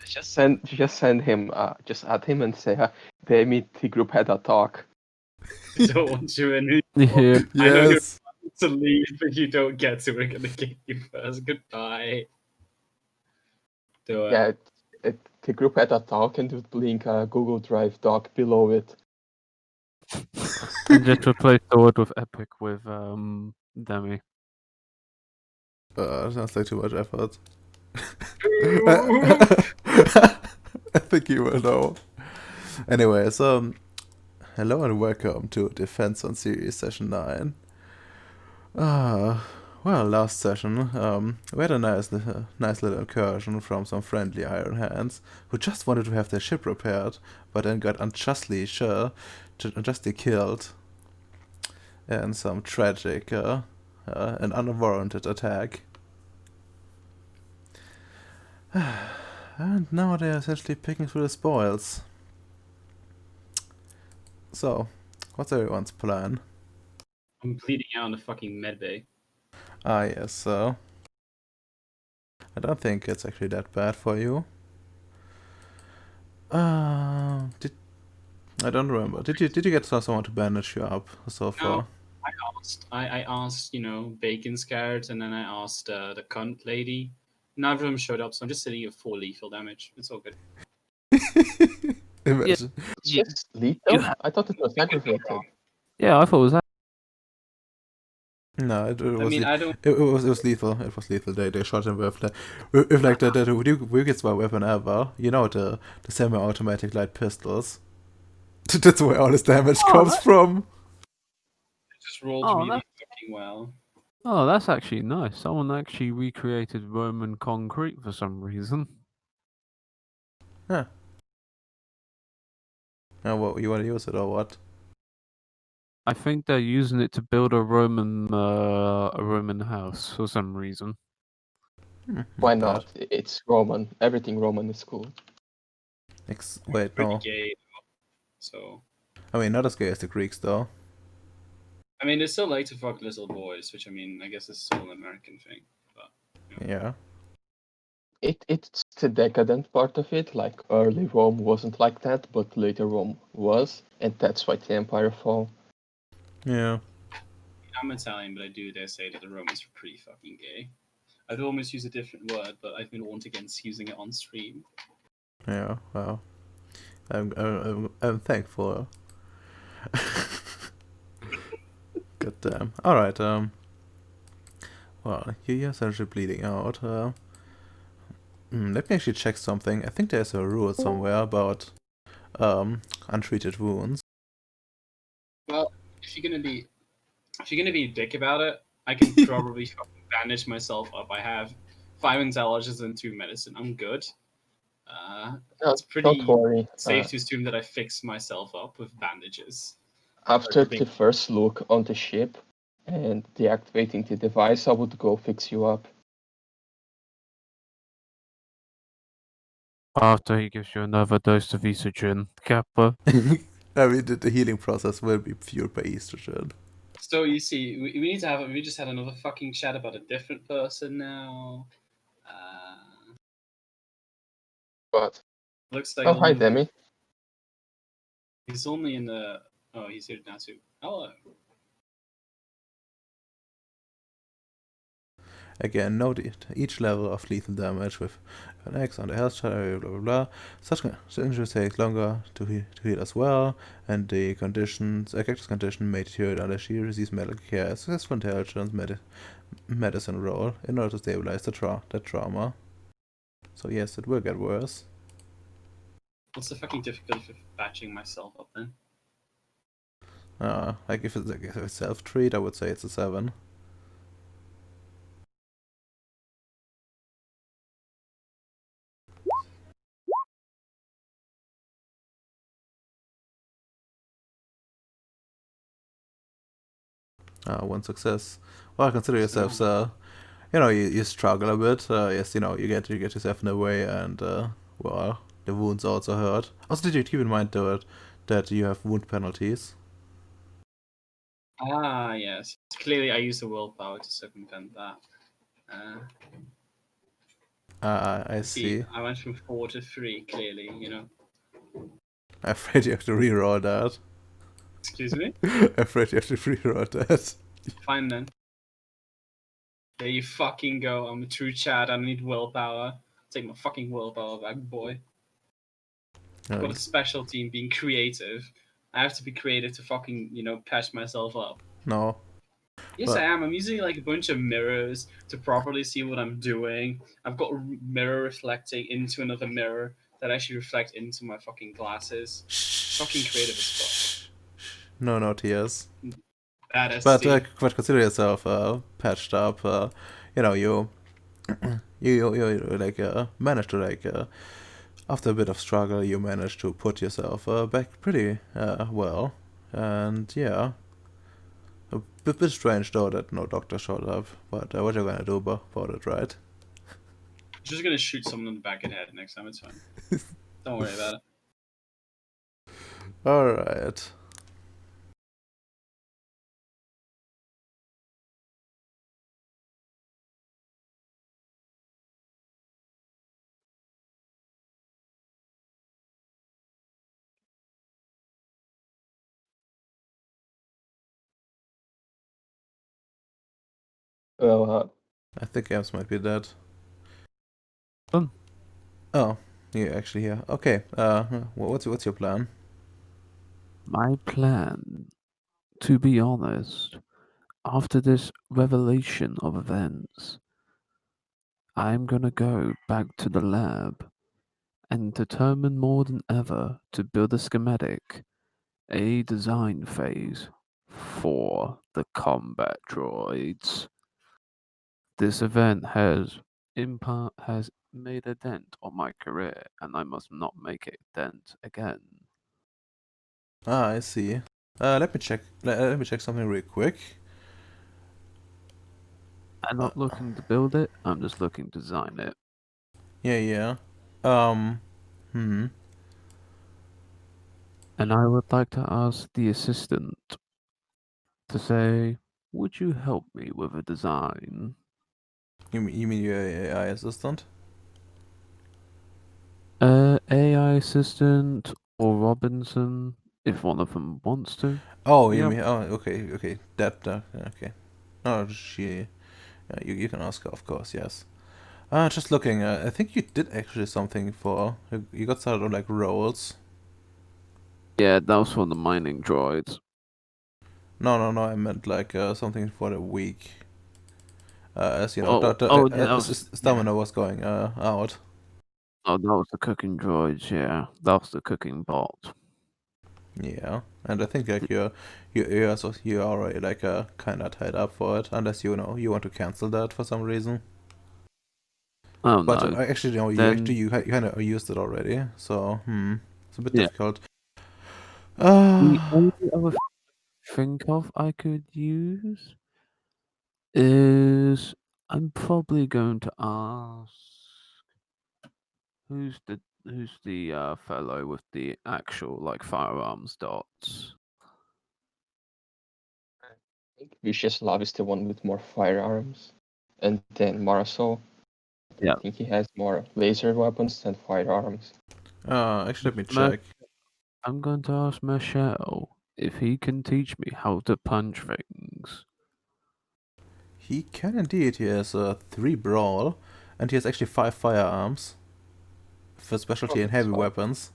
Just send him. Just add him and say, "They meet the group had a talk." I don't want you anymore. Yeah. I know you're Yes. about to leave, but you don't get to. We're gonna kick you first. Goodbye. Do it. Yeah, the group had a talk and would link a Google Drive doc below it. And just replace the word with epic with Demi. Sounds like too much effort. Ooh. I think you will know. Anyways, hello and welcome to Defense on Ceres Session 9. Well, last session, we had a nice little incursion from some friendly Iron Hands who just wanted to have their ship repaired, but then got unjustly killed in some tragic and unwarranted attack. And now they're essentially picking through the spoils. So, what's everyone's plan? I'm bleeding out in the fucking medbay. Yes, so I don't think it's actually that bad for you. I don't remember. Did you get someone to bandage you up so far? No, I asked, Bacon Scared, and then I asked the cunt lady. Neither of them showed up, so I'm just sitting at 4 lethal damage. It's all good. Imagine. It's just lethal. I thought it was aggravated. Yeah, I thought it was that. No, it was. I mean, I don't. It was lethal. It was lethal. They shot him with like the weakest weapon ever. You know, the semi-automatic light pistols. That's where all this damage comes from. It just rolled really fucking well. Oh, that's actually nice. Someone actually recreated Roman concrete for some reason. Huh. Now, what you want to use it or what? I think they're using it to build a Roman house for some reason. Why not? It's Roman. Everything Roman is cool. Wait, Pretty no. gay, so. I mean, not as gay as the Greeks, though. I mean, they still like to fuck little boys, which I guess is still an American thing. But Yeah. It's the decadent part of it. Like early Rome wasn't like that, but later Rome was, and that's why the empire fell. Yeah. I'm Italian, but I do dare say that the Romans were pretty fucking gay. I'd almost use a different word, but I've been warned against using it on stream. Yeah. Well, I'm thankful. God damn. All right. Well, you're essentially bleeding out. Let me actually check something. I think there's a rule somewhere about untreated wounds. Well, if you're gonna be a dick about it, I can probably fucking bandage myself up. I have 5 intelligence and 2 medicine. I'm good. It's pretty Don't worry. safe to assume that I fix myself up with bandages. After the first look on the ship and deactivating the device, I would go fix you up. After he gives you another dose of estrogen, Kappa. I mean, the healing process will be fueled by estrogen. So you see, we need to have. We just had another fucking chat about a different person now. But Looks like. oh, hi, Demi. He's only in the. Oh, he's here now too. Hello. Again, note each level of lethal damage with an X on the health chart, blah blah blah. Such injuries take longer to heal as well, and the character's condition may deteriorate unless she receives medical care, successful intelligence, medicine roll in order to stabilize the trauma. So yes, it will get worse. What's the fucking difficulty of patching myself up then? Like if it's self-treat, I would say it's a 7. One success. Well, consider yourself, you struggle a bit. Yes, you get yourself in the way, and well, the wounds also hurt. Also, did you keep in mind that you have wound penalties? Ah, yes. Clearly, I use the willpower to circumvent that. I see. I went from 4 to 3, clearly, you know. I'm afraid you have to reroll that. Excuse me? I'm afraid you have to reroll that. Fine then. There you fucking go. I'm a true Chad. I don't need willpower. Take my fucking willpower back, boy. I've got a specialty in being creative. I have to be creative to fucking, patch myself up. No. Yes, But I am. I'm using like a bunch of mirrors to properly see what I'm doing. I've got a mirror reflecting into another mirror that actually reflect into my fucking glasses. Fucking creative as fuck. no tears. Badass. But consider yourself patched up. You know, you like managed to like after a bit of struggle, you managed to put yourself back pretty well. And yeah, a bit strange though that no doctor showed up. But what you gonna do about it, right? I'm just gonna shoot someone in the back of the head next time. It's fine. Don't worry about it. All right. Well, I think Ems might be dead. Done. Oh, yeah, actually here. Okay. What's your plan? My plan, to be honest, after this revelation of events, I'm gonna go back to the lab and determine more than ever to build a schematic, a design phase for the combat droids. This event has made a dent on my career, and I must not make a dent again. Ah, I see. Let me check. Let me check something real quick. I'm Uh, not looking to build it, I'm just looking to design it. yeah. Um. Hmm. And I would like to ask the assistant to say, would you help me with a design? You mean your AI assistant? AI assistant or Robinson, if one of them wants to. Oh, you Yep. mean? Oh, okay. That. Okay. No, she. You can ask her, of course. Yes. Just looking. I think you did actually something for. You got started on like roles. Yeah, that was for the mining droids. No. I meant like something for the week. As you know, Yeah, that was stamina was going out. oh, that was the cooking droids. Yeah, that was the cooking bot. Yeah, and I think like you're already like kind of tied up for it, unless you know you want to cancel that for some reason. Oh But no, I actually know then you kind of used it already, so it's a bit yeah. difficult. The Uh, only other think of I could use is I'm probably going to ask who's the fellow with the actual like firearms dots. I think Viciouslav is the one with more firearms. And then Marisol, I Yeah. think he has more laser weapons than firearms. actually let me Ma- check. I'm going to ask Michelle if he can teach me how to punch things. He can indeed. He has 3 brawl, and he has actually 5 firearms for Oh, specialty in that's heavy fine. weapons.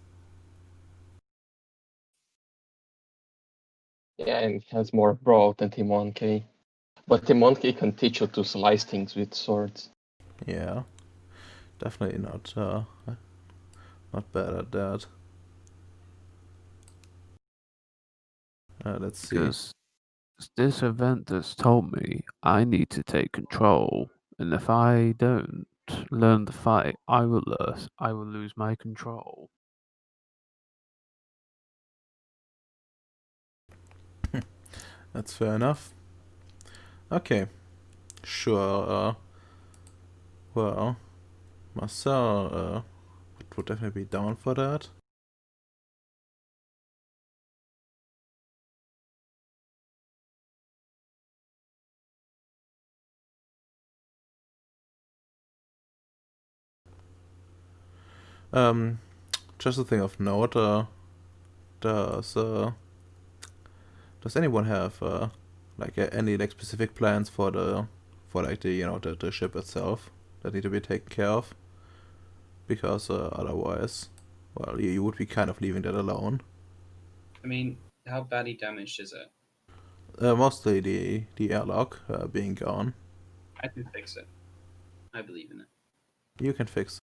Yeah, and he has more brawl than Timonke. But Timonke can teach you to slice things with swords. Yeah, definitely not bad at that. Let's see. Because this event has told me I need to take control, and if I don't learn the fight, I will lose my control. That's fair enough. Okay, sure. Well, Marcel would definitely be down for that. Just a thing of note. Does does anyone have like any like specific plans for like the ship itself that need to be taken care of? Because otherwise, well, you would be kind of leaving that alone. I mean, how badly damaged is it? Mostly the airlock being gone. I can fix it. I believe in it. You can fix.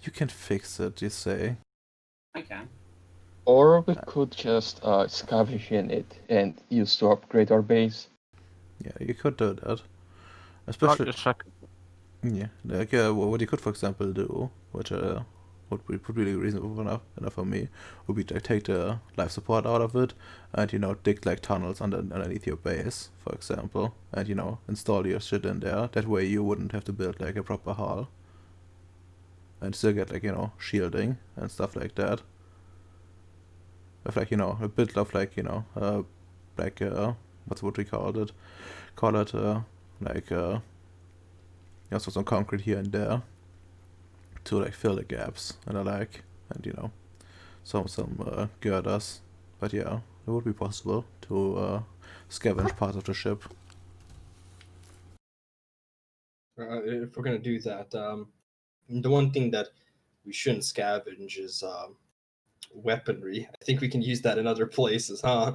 You can fix it. You say. I can. Or we could just scavenge in it and use to upgrade our base. Yeah, you could do that. Like Especially. the second. Yeah, like what you could, for example, do, which would be really reasonable enough for me, would be to take the life support out of it, and dig like tunnels underneath your base, for example, and install your shit in there. That way you wouldn't have to build like a proper hull, and still get like shielding and stuff like that. With like a bit of like like what's what we call it? Call it like also some concrete here and there to like fill the gaps and the like, and some girders. But yeah, it would be possible to scavenge parts of the ship. If we're gonna do that, the one thing that we shouldn't scavenge is weaponry. I think we can use that in other places, huh?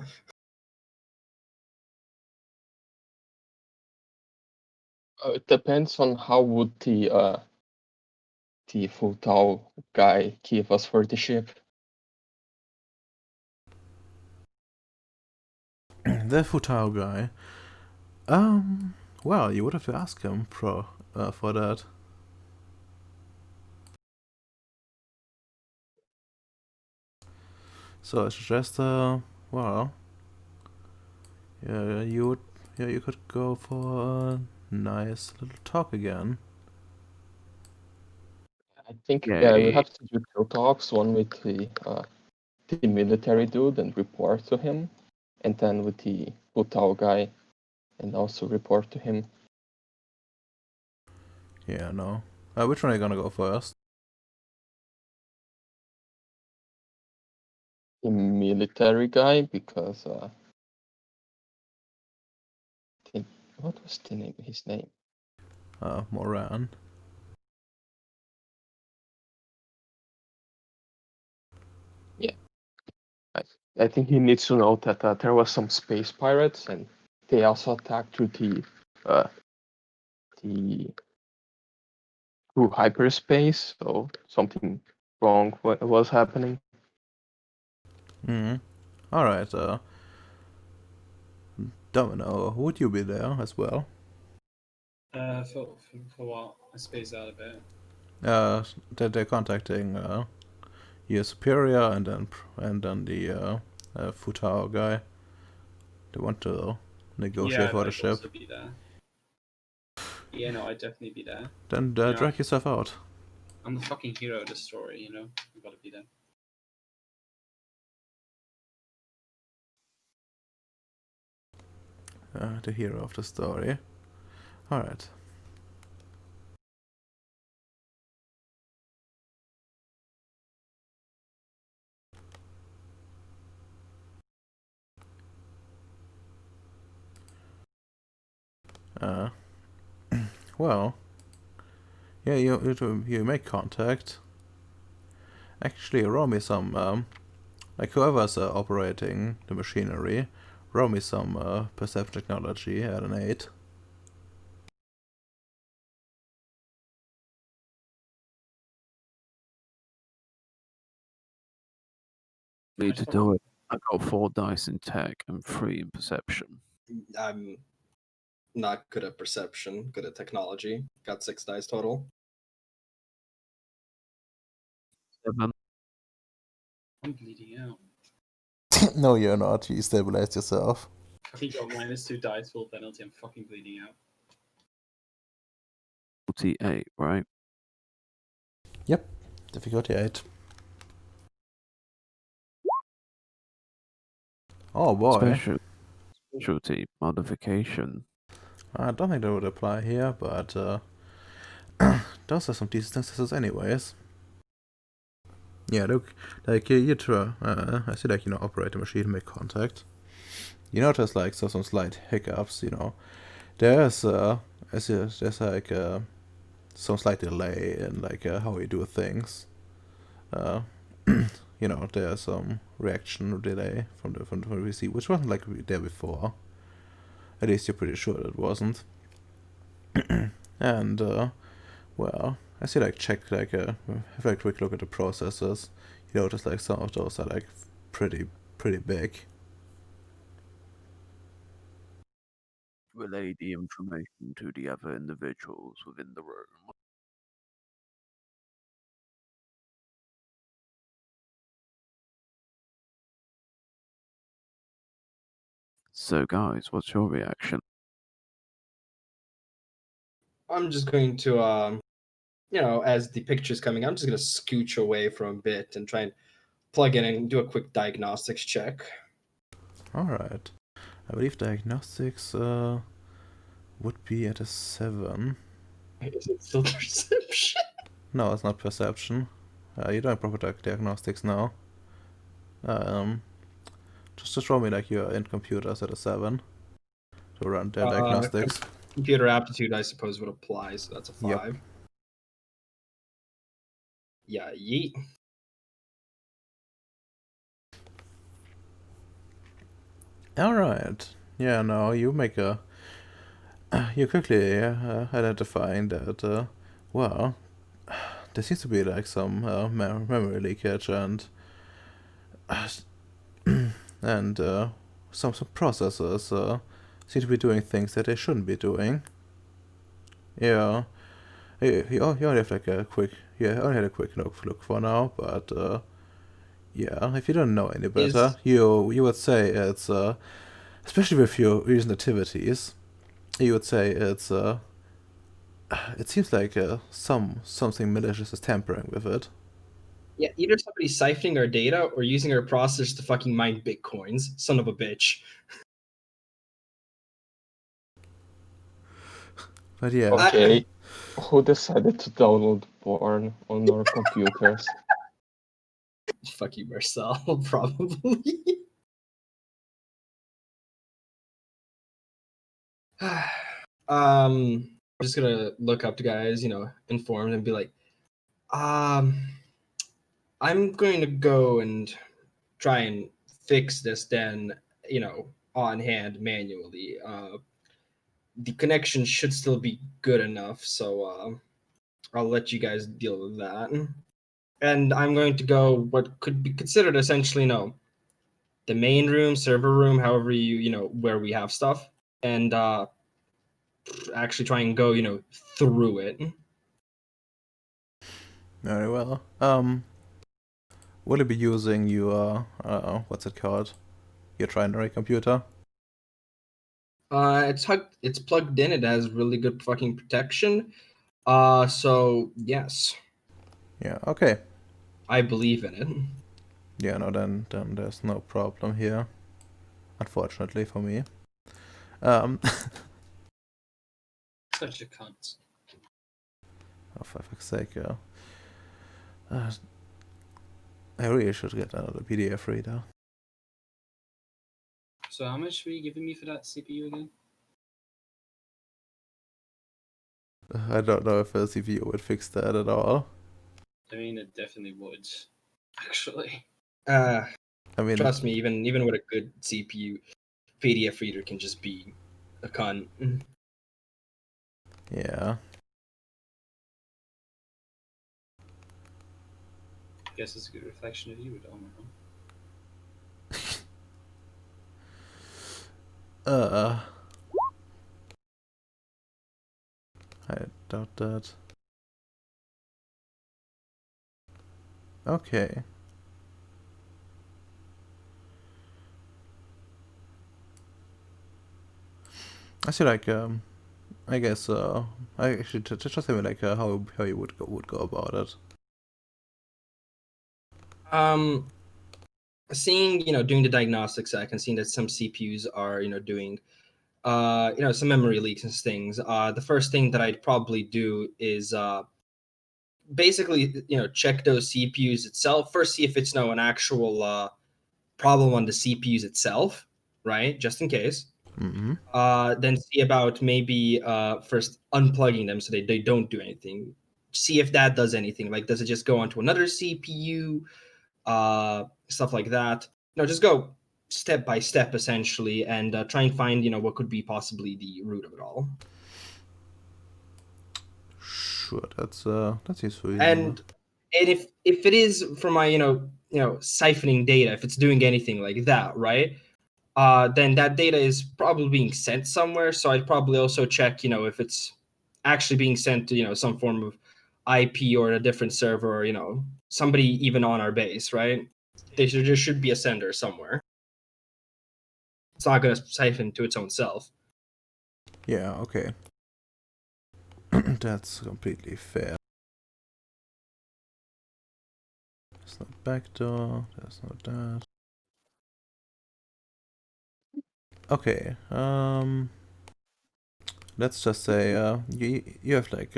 It depends on how would the Futao guy give us for the ship. The Futao guy. Well, you would have to ask him for that. So I suggest, well, yeah, you could go for a nice little talk again. I think Yeah, we have to do two talks, one with the military dude and report to him, and then with the Futao guy and also report to him. Yeah, no. Which one are you gonna go first? The military guy, because what was his name? Moran. Yeah, I think he needs to know that there was some space pirates and they also attacked through through hyperspace, so something wrong was happening. Hmm. Alright, Domino, would you be there as well? For what? I spaced out a bit. They're contacting your superior and then the Futao guy. They want to negotiate for the I'd ship. also be there. Yeah, no, I'd definitely be there. Then Yeah. drag yourself out. I'm the fucking hero of the story, I've got to be there. The hero of the story. Alright. Well, yeah, you make contact. Actually, roll me some, like whoever's operating the machinery, roll me some perception technology at an 8. Me to do it. I got 4 dice in tech and 3 in perception. I'm not good at perception, good at technology. Got 6 dice total. 7. I'm bleeding out. No, you're not. You stabilized yourself. He got -2 dice full penalty. I'm fucking bleeding out. 48, right? Yep. Difficulty 8. Oh boy. Specialty modification. I don't think that would apply here, but those are some decent instances anyways. Yeah, look, like you try, I see, like, operate the machine, make contact. You notice, like, some slight hiccups. There's there's like some slight delay in, like, how we do things. There's some reaction delay from the VC, which wasn't like there before. At least you're pretty sure that it wasn't. And well, as you like check, like have like a quick look at the processes, you notice like some of those are like pretty big. Relay the information to the other individuals within the room. So, guys, what's your reaction? I'm just going to, as the picture's coming, I'm just going to scooch away from a bit and try and plug in and do a quick diagnostics check. All right, I believe diagnostics would be at a 7. Is it still perception? No, it's not perception. You don't have proper diagnostics now. Just show me like you're in computers at a 7 to run their diagnostics. Computer aptitude, I suppose, would apply, so that's a 5. Yep. Yeah, yeet. All right. Yeah, no, you make a. You quickly identifying that, well, there seems to be like some memory leakage and and some processors seem to be doing things that they shouldn't be doing. Yeah, you only have like a quick, only had a quick look for now, but yeah, if you don't know any better, you would say it's especially with your recent activities, you would say it's it seems like something malicious is tampering with it. Yeah, either somebody's siphoning our data or using our processors to fucking mine bitcoins. Son of a bitch. But yeah. Okay, who decided to download porn on our computers? Fuck you, Marcel, probably. I'm just gonna look up to guys, informed and be like, I'm going to go and try and fix this then, on hand manually. The connection should still be good enough, so I'll let you guys deal with that. And I'm going to go what could be considered essentially, the main room, server room, however where we have stuff, and actually try and go, through it. Very well. Will you be using your what's it called? Your trinary computer? It's plugged in. It has really good fucking protection. So yes. Yeah. Okay. I believe in it. Yeah. No. Then there's no problem here. Unfortunately for me. Such a cunt. Oh, for fuck's sake, I really should get another PDF reader. So how much were you giving me for that CPU again? I don't know if a CPU would fix that at all. I mean, it definitely would. Actually. I mean, Trust me, even with a good CPU, PDF reader can just be a cunt. yeah. I guess it's a good reflection of you, Dom. I doubt that. Okay. I see, like, I guess, I actually just tell me, like, how you would go about it. Seeing, doing the diagnostics, I can see that some CPUs are, doing, some memory leaks and things. The first thing that I'd probably do is basically, check those CPUs itself. First, see if it's an actual problem on the CPUs itself, right? Just in case. Mm-hmm. Then see about maybe first unplugging them so they don't do anything. See if that does anything. Like, does it just go onto another CPU? Stuff like that. Just go step by step essentially, and try and find what could be possibly the root of it all. Sure, that's useful. And if it is from my siphoning data, if it's doing anything like that, right? Then that data is probably being sent somewhere. So I'd probably also check, if it's actually being sent to, some form of IP or a different server, or, somebody even on our base, right? There should be a sender somewhere. It's not going to siphon to its own self. Yeah, okay. That's completely fair. There's no backdoor, there's no that. Okay, let's just say you have like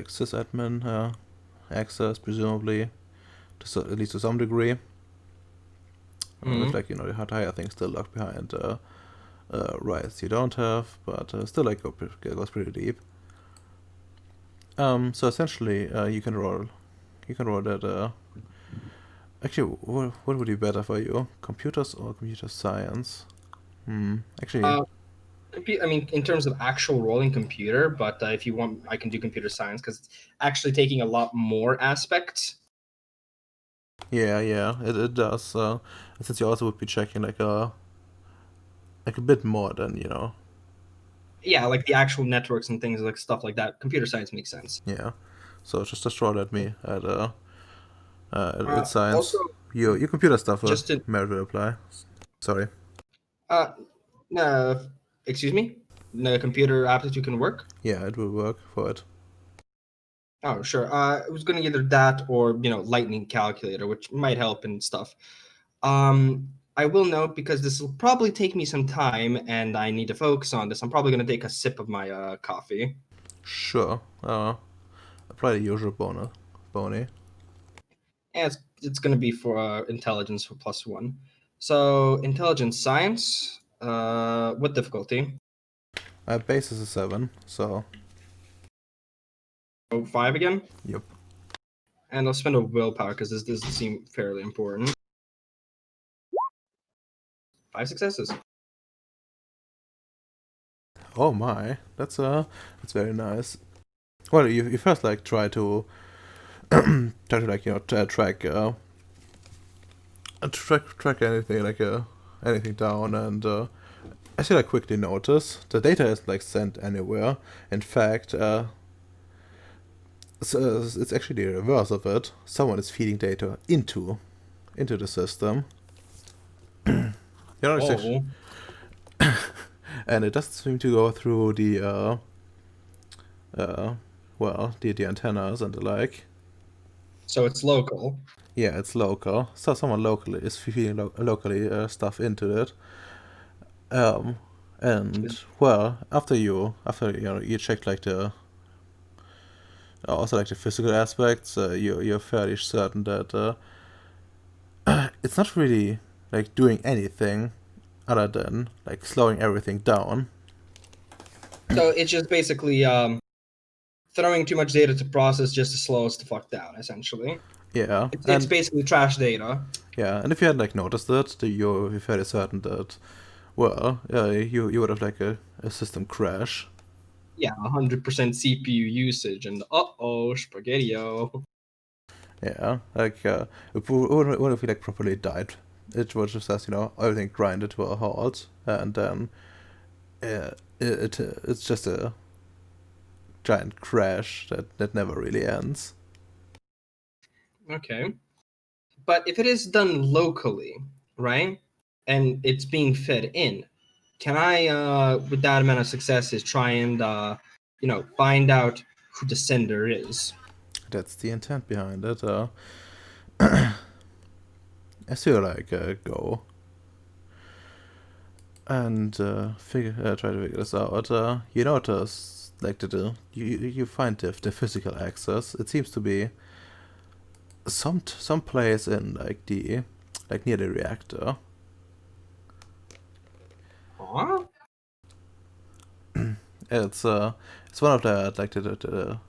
sysadmin access, presumably, at least to some degree. With like the higher things still locked behind rights you don't have, but still like goes pretty deep. So essentially you can roll that. Actually, what would be better for you, computers or computer science? Actually, I mean, in terms of actual rolling computer, but if you want, I can do computer science because it's actually taking a lot more aspects. yeah, it does. Since you also would be checking like a bit more than Yeah, like the actual networks and things like stuff like that. Computer science makes sense. Yeah, so just throw at me at science. Also, Your computer stuff just to merit will apply. Sorry. excuse me, the computer aptitude can work. Yeah, it will work for it. Oh, sure. It was going to either that or lightning calculator, which might help and stuff. I will note, because this will probably take me some time and I need to focus on this, I'm probably going to take a sip of my coffee. Sure. Apply the usual bony. And it's going to be for intelligence for +1. So intelligence science. What difficulty? Base is a 7, so. 5 again. Yep. And I'll spend a willpower because this does seem fairly important. 5 successes. Oh my, that's very nice. Well, you first like try to like track anything like anything down, and as you like quickly notice, the data isn't like sent anywhere. In fact, it's actually the reverse of it. Someone is feeding data into the system. It's actually, and it doesn't seem to go through the the antennas and the like. So it's local. Yeah, it's local. So someone locally is feeding locally stuff into it. And well, after you check like the also like the physical aspects, you're fairly certain that it's not really like doing anything other than like slowing everything down. So it's just basically throwing too much data to process just to slow us the fuck down, essentially. Yeah, it's basically trash data. Yeah, and if you had like noticed that, you're fairly certain that, well, you would have like a system crash. Yeah, 100% CPU usage, and spaghetti-o. Yeah, like what if we like properly died? It was just as everything grinded to a halt, and then it's just a giant crash that never really ends. Okay. But if it is done locally, right, and it's being fed in, can I, with that amount of successes, try and, find out who the sender is? That's the intent behind it. As you like go and try to figure this out, you notice like you find the physical access. It seems to be some place in like near the reactor. Huh? It's one of the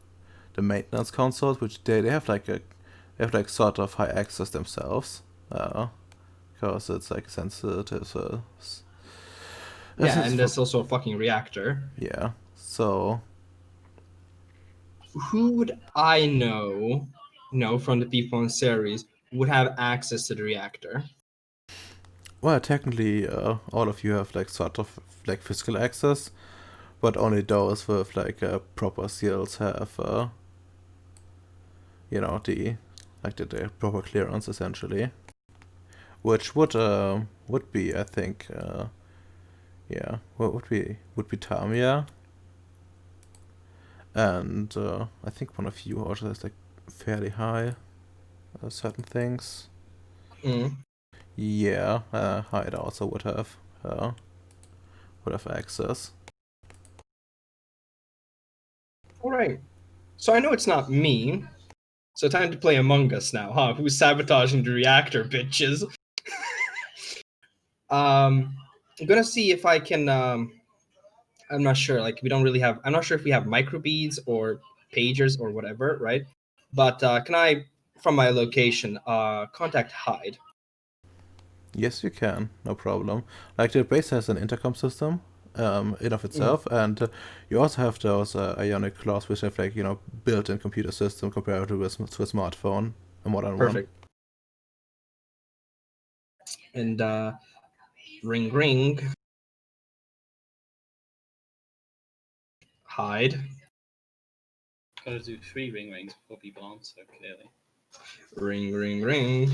maintenance consoles, which they have like sort of high access themselves, because it's like sensitive. Yeah, and there's also a fucking reactor. Yeah. So Who would I know from the people in Ceres would have access to the reactor? well, technically, all of you have like sort of like physical access, but only those with like proper skills have the proper clearance essentially, which would be, I think, what would be Tamia, and I think one of you also has like fairly high certain things. Mm. Yeah, Hyde also would have access. All right. So I know it's not me. So time to play Among Us now, huh? Who's sabotaging the reactor, bitches? I'm gonna see if I can. I'm not sure. Like we don't really have. I'm not sure if we have microbeads or pagers or whatever, right? But can I, from my location, contact Hyde? Yes, you can, no problem. Like the base has an intercom system, in of itself, and you also have those ionic claws, which have like built-in computer system compared to a smartphone, a modern Perfect. And ring ring. Hyde. Gotta do 3 ring rings before people answer, clearly. Ring ring ring.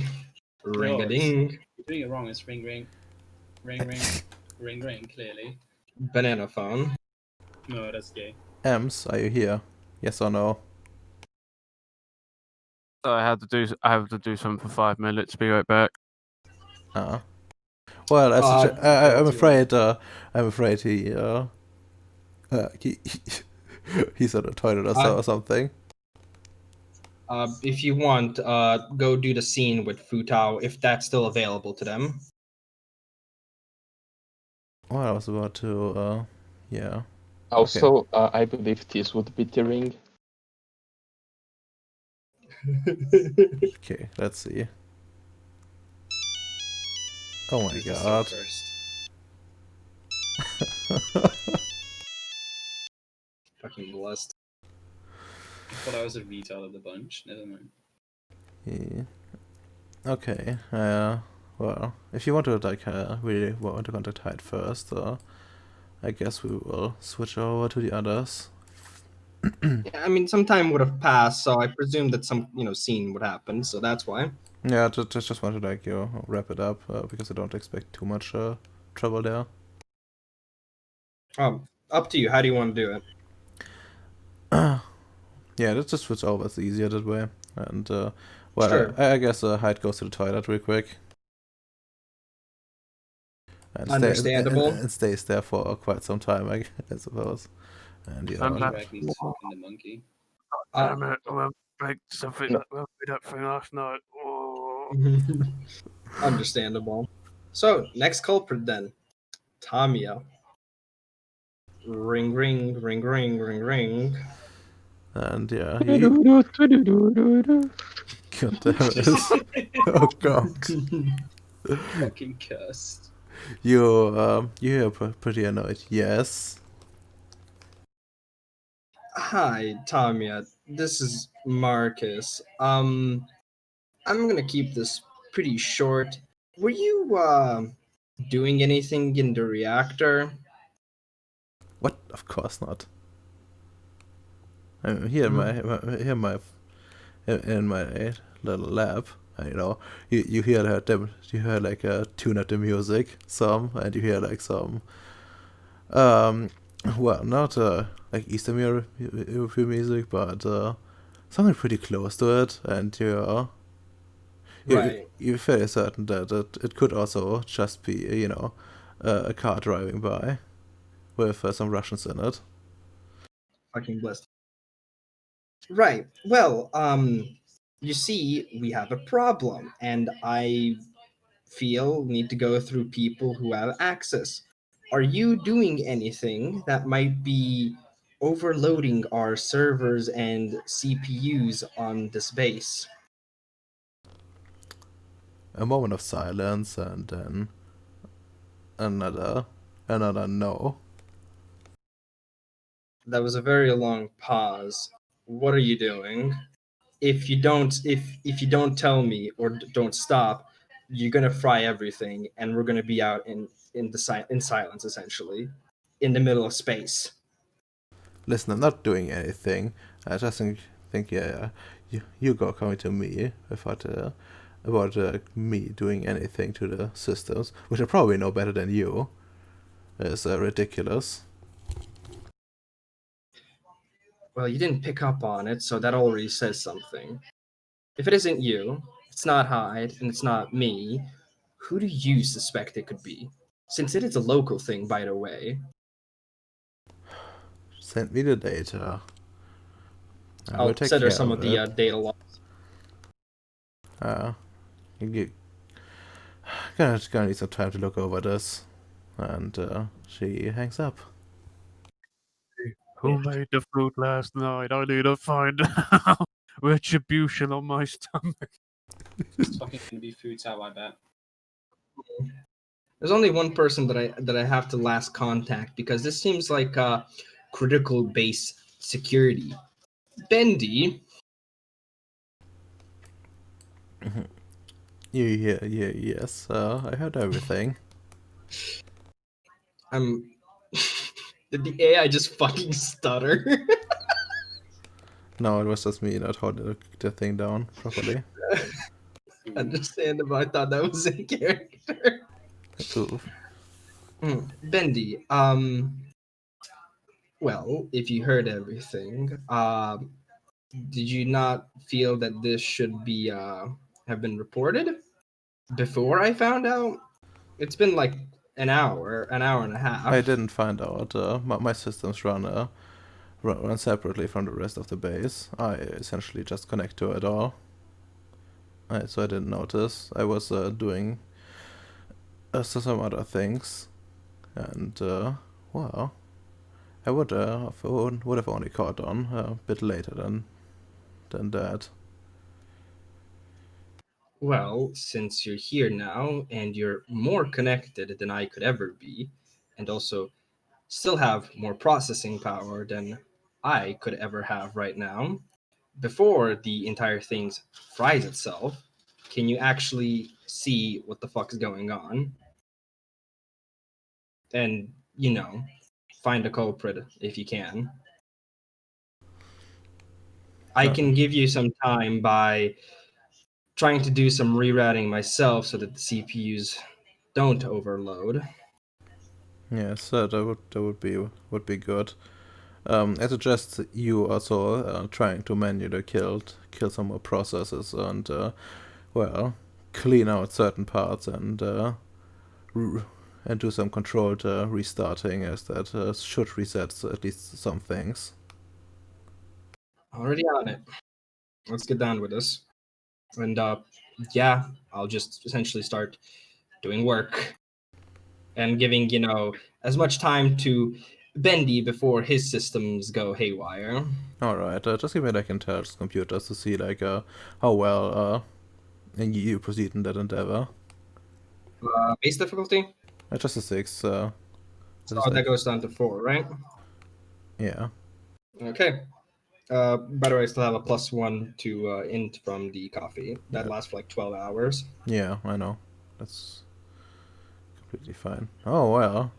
Ring No, a ding. You're doing it wrong. It's ring ring. Ring ring. Ring ring, clearly. Banana phone. No, that's gay. Ems, are you here? Yes or no? I have to do something for 5 minutes. Be right back. Well, I'm that's afraid. I'm afraid he's at the toilet or something. If you want, go do the scene with Futao if that's still available to them. Well, I was about to. Yeah. Also, I believe this would be the ring. Okay, let's see. Oh my Who's the god. first? Fucking blessed. I thought I was a retard of the bunch. Never mind. Yeah. Okay. Well, if you want to really want to contact Hyde first, I guess we will switch over to the others. Yeah, I mean, some time would have passed, so I presume that some scene would happen. So that's why. Yeah, just want to wrap it up because I don't expect too much trouble there. Up to you. How do you want to do it? Yeah, let's just switch over. It's easier that way. And well, Sure. I guess Hyde goes to the toilet real quick. And Understandable. and stays there for quite some time, I suppose. And I'm back. Drag me fucking the monkey. Damn it! I went break something that we did that thing last night. Oh. Understandable. So next culprit then, Tamia. Ring ring ring ring ring ring. And yeah, God damn it. Oh god. Fucking cursed. You hear pretty annoyed. Yes. Hi, Tamia. This is Marcus. I'm gonna keep this pretty short. Were you doing anything in the reactor? What? Of course not. I'm here in my little lab. You hear like a tune at the music some, and you hear like some well, not like Eastern European music, but something pretty close to it, and Right. you're fairly certain that it could also just be a car driving by with some Russians in it. fucking blessed. Right. Well, you see, we have a problem, and I feel need to go through people who have access. Are you doing anything that might be overloading our servers and CPUs on this base? A moment of silence, and then another no. That was a very long pause. What are you doing? If you don't tell me or don't stop, you're gonna fry everything, and we're gonna be out in silence, essentially, in the middle of space. Listen, I'm not doing anything. I just think yeah, you go coming to me about me doing anything to the systems, which I probably know better than you, is ridiculous. Well, you didn't pick up on it, so that already says something. If it isn't you, it's not Hyde, and it's not me, who do you suspect it could be? Since it is a local thing, by the way. Send me the data. I will I'll take send her care some of of the it. data logs. You gonna need some time to look over this, and she hangs up. Who made the food last night? I need to find out. Retribution on my stomach. It's fucking gonna be food tab, I bet. There's only one person that I have to last contact because this seems like critical base security. Bendy. Yes, I heard everything. Did the AI just fucking stutter? No, it was just me not holding the thing down properly. Understandable. I thought that was in character. Ooh. Bendy. Well, if you heard everything, did you not feel that this should be have been reported before I found out? It's been like an hour and a half. I didn't find out. My systems run separately from the rest of the base. I essentially just connect to it all. So I didn't notice. I was doing some other things, and well, I would have only caught on a bit later than that. Well, since you're here now and you're more connected than I could ever be, and also still have more processing power than I could ever have right now, before the entire thing fries itself, can you actually see what the fuck is going on? And, find a culprit if you can. I can give you some time by trying to do some rerouting myself so that the CPUs don't overload. Yes, that would be good. I suggest you also trying to manually kill some more processes and well, clean out certain parts and do some controlled restarting, as that should reset at least some things. Already on it. Let's get down with this. And yeah, I'll just essentially start doing work and giving, as much time to Bendy before his systems go haywire. Alright, just give me like intelligence computers to see like how well you proceed in that endeavor. Base difficulty? Just a 6. So that goes down to 4, right? Yeah. Okay. By the way, I still have a +1 to int from the coffee. That lasts for like 12 hours. Yeah, I know. That's completely fine. Oh, well.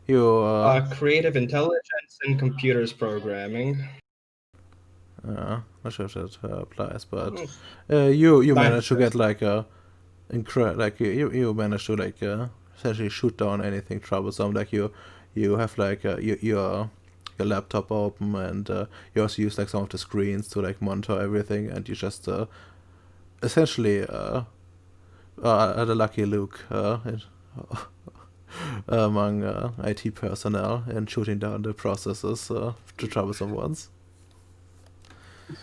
You, creative intelligence and computers programming. not sure if that applies, but you managed to get like a you managed to like essentially shoot down anything troublesome. Like you have like your laptop open, and you also use like some of the screens to like monitor everything, and you just essentially the lucky Luke among IT personnel in shooting down the processes, the troublesome ones.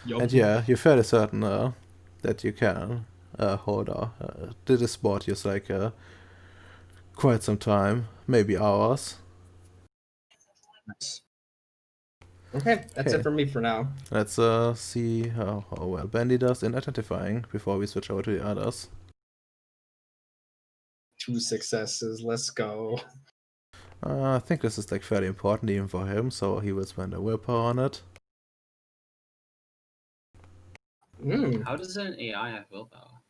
Yup. And yeah, you're fairly certain that you can hold did this sport use like quite some time, maybe hours. Nice. Okay, that's Okay. it for me for now. Let's see how well Bendy does in identifying before we switch over to the others. 2 successes. Let's go. I think this is like fairly important even for him, so he will spend a willpower on it. How does an AI have willpower?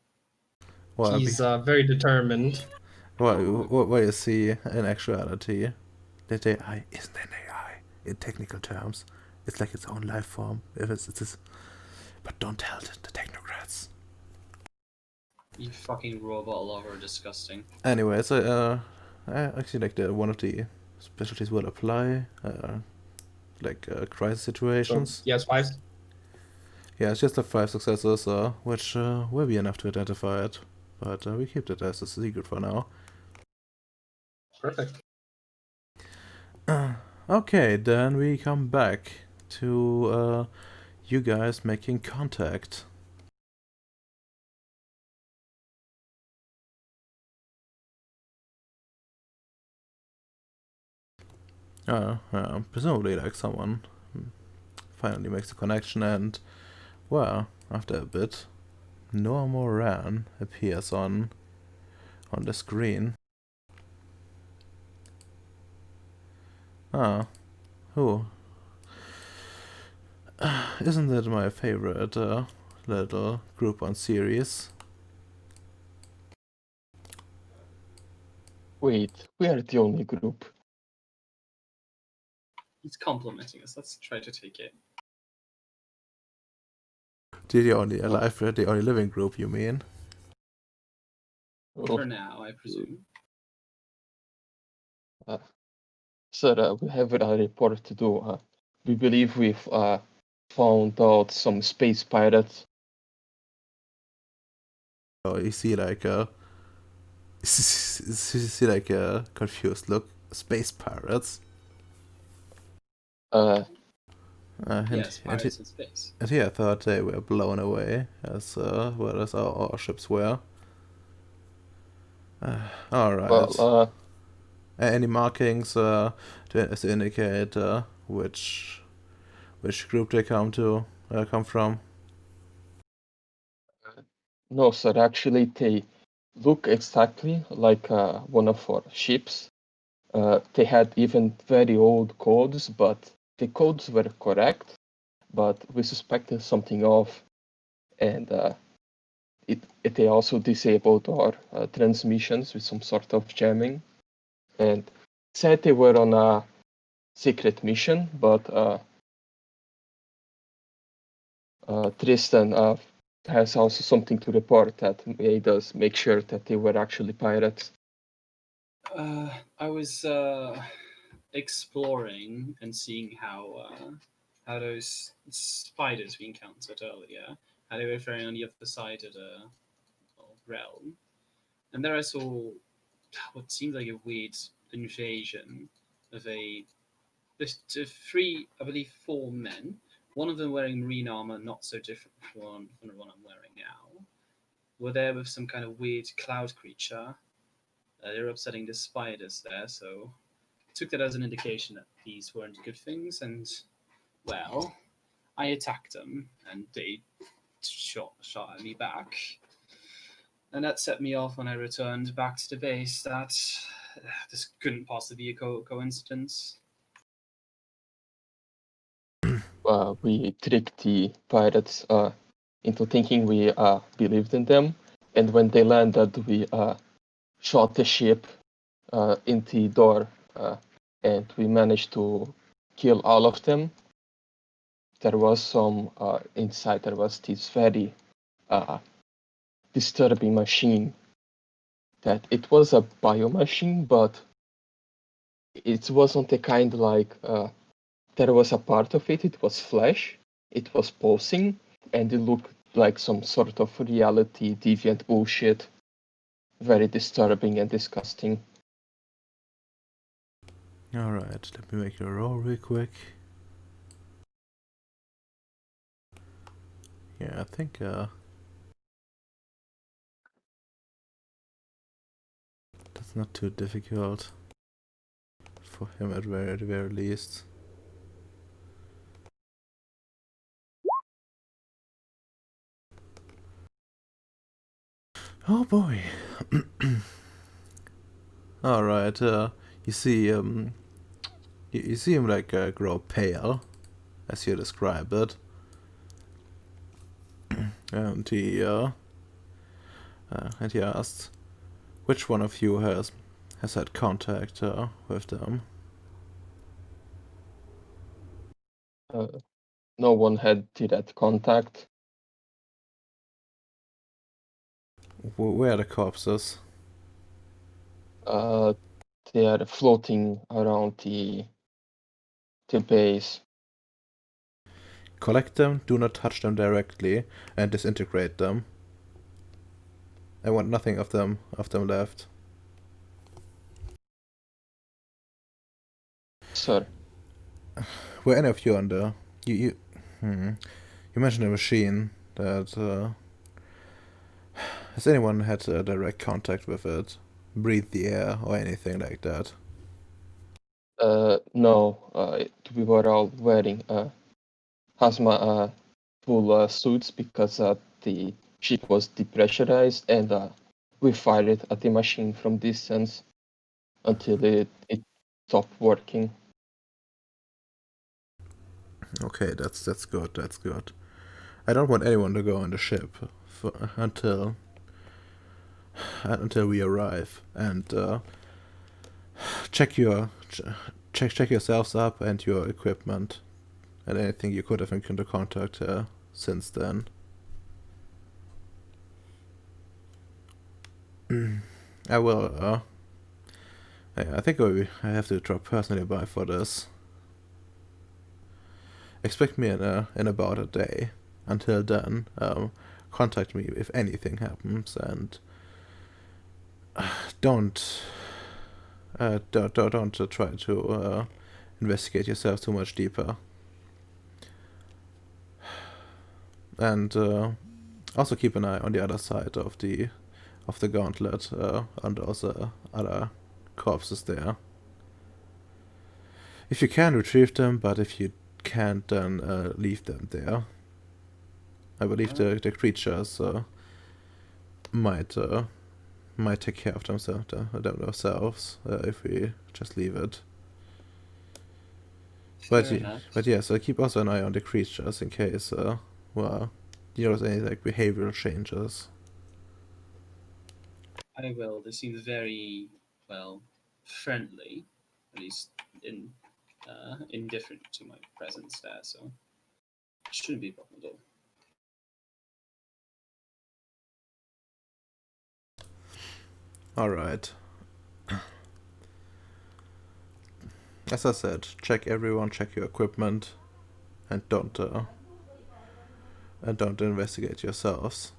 Well, He's very determined. what you see in actuality, that AI isn't an AI in technical terms. It's like its own life form. But don't tell the technocrats. You fucking robot lover, disgusting. Anyway, so actually, like one of the specialties will apply, like crisis So situations. he has 5. Yeah, it's just the 5 successes, which will be enough to identify it. But we keep it as a secret for now. Perfect. Okay, then we come back to you guys making contact. Presumably like someone finally makes a connection and, well, after a bit, Noah Moran appears on the screen. Ah, who? Isn't it my favorite little group on Ceres? Wait, we are the only group. He's complimenting us. Let's try to take it. The only alive, the only living group, you mean? For now, I presume. Sir, we have a report to do. We believe we've found out some space pirates. Oh, you see like you see like a confused look. Space pirates. Yes, pirates in space. And here I thought they were blown away as well as our ships were. All right. Well, Any markings to indicate which group they come from? no, sir. Actually, they look exactly like one of our ships. They had even very old codes, but the codes were correct. But we suspected something off, and they also disabled our transmissions with some sort of jamming, and said they were on a secret mission, but Tristan has also something to report that made us make sure that they were actually pirates. I was exploring and seeing how those spiders we encountered earlier, how they were faring on the other side of the realm, and there I saw what seemed like a weird invasion of three, I believe, 4 men. One of them wearing marine armor, not so different from the one I'm wearing now. Were there with some kind of weird cloud creature. They were upsetting the spiders there, so I took that as an indication that these weren't good things, and, well, I attacked them, and they shot at me back. And that set me off when I returned back to the base that this couldn't possibly be a coincidence. We tricked the pirates into thinking we believed in them, and when they landed, we shot the ship in the door, and we managed to kill all of them. There was some inside. There was this very disturbing machine. That it was a biomachine, but it wasn't the kind like there was a part of it. It was flesh. It was pulsing, and it looked like some sort of reality deviant bullshit. Very disturbing and disgusting. Alright, let me make a roll real quick. Yeah, I think that's not too difficult for him at the very least. Oh boy. Alright, you see you see him like grow pale, as you described it. And he asks, which one of you has had contact with them? No one had direct contact. Where are the corpses? They are floating around the base. Collect them, do not touch them directly, and disintegrate them. I want nothing of them left. Sir, Were any of you on the you mentioned a machine that has anyone had direct contact with it? Breathe the air or anything like that? no, we were all wearing hazmat full suits because the ship was depressurized, and we fired at the machine from distance until it stopped working. Okay, that's good. That's good. I don't want anyone to go on the ship until we arrive, and check yourselves up and your equipment and anything you could have come into contact since then. I will. I think I have to drop personally by for this. Expect me in about a day. Until then, contact me if anything happens, and don't try to investigate yourself too much deeper. And also keep an eye on the other side of the gauntlet, on those other corpses there. If you can, retrieve them, but if you can't, then leave them there. I believe the creatures might take care of themselves if we just leave it. But yeah, so keep also an eye on the creatures in case there's any like behavioral changes. I will. They seem very, friendly, at least indifferent to my presence there, so it shouldn't be a problem at all. Alright. As I said, check everyone, check your equipment, and don't investigate yourselves.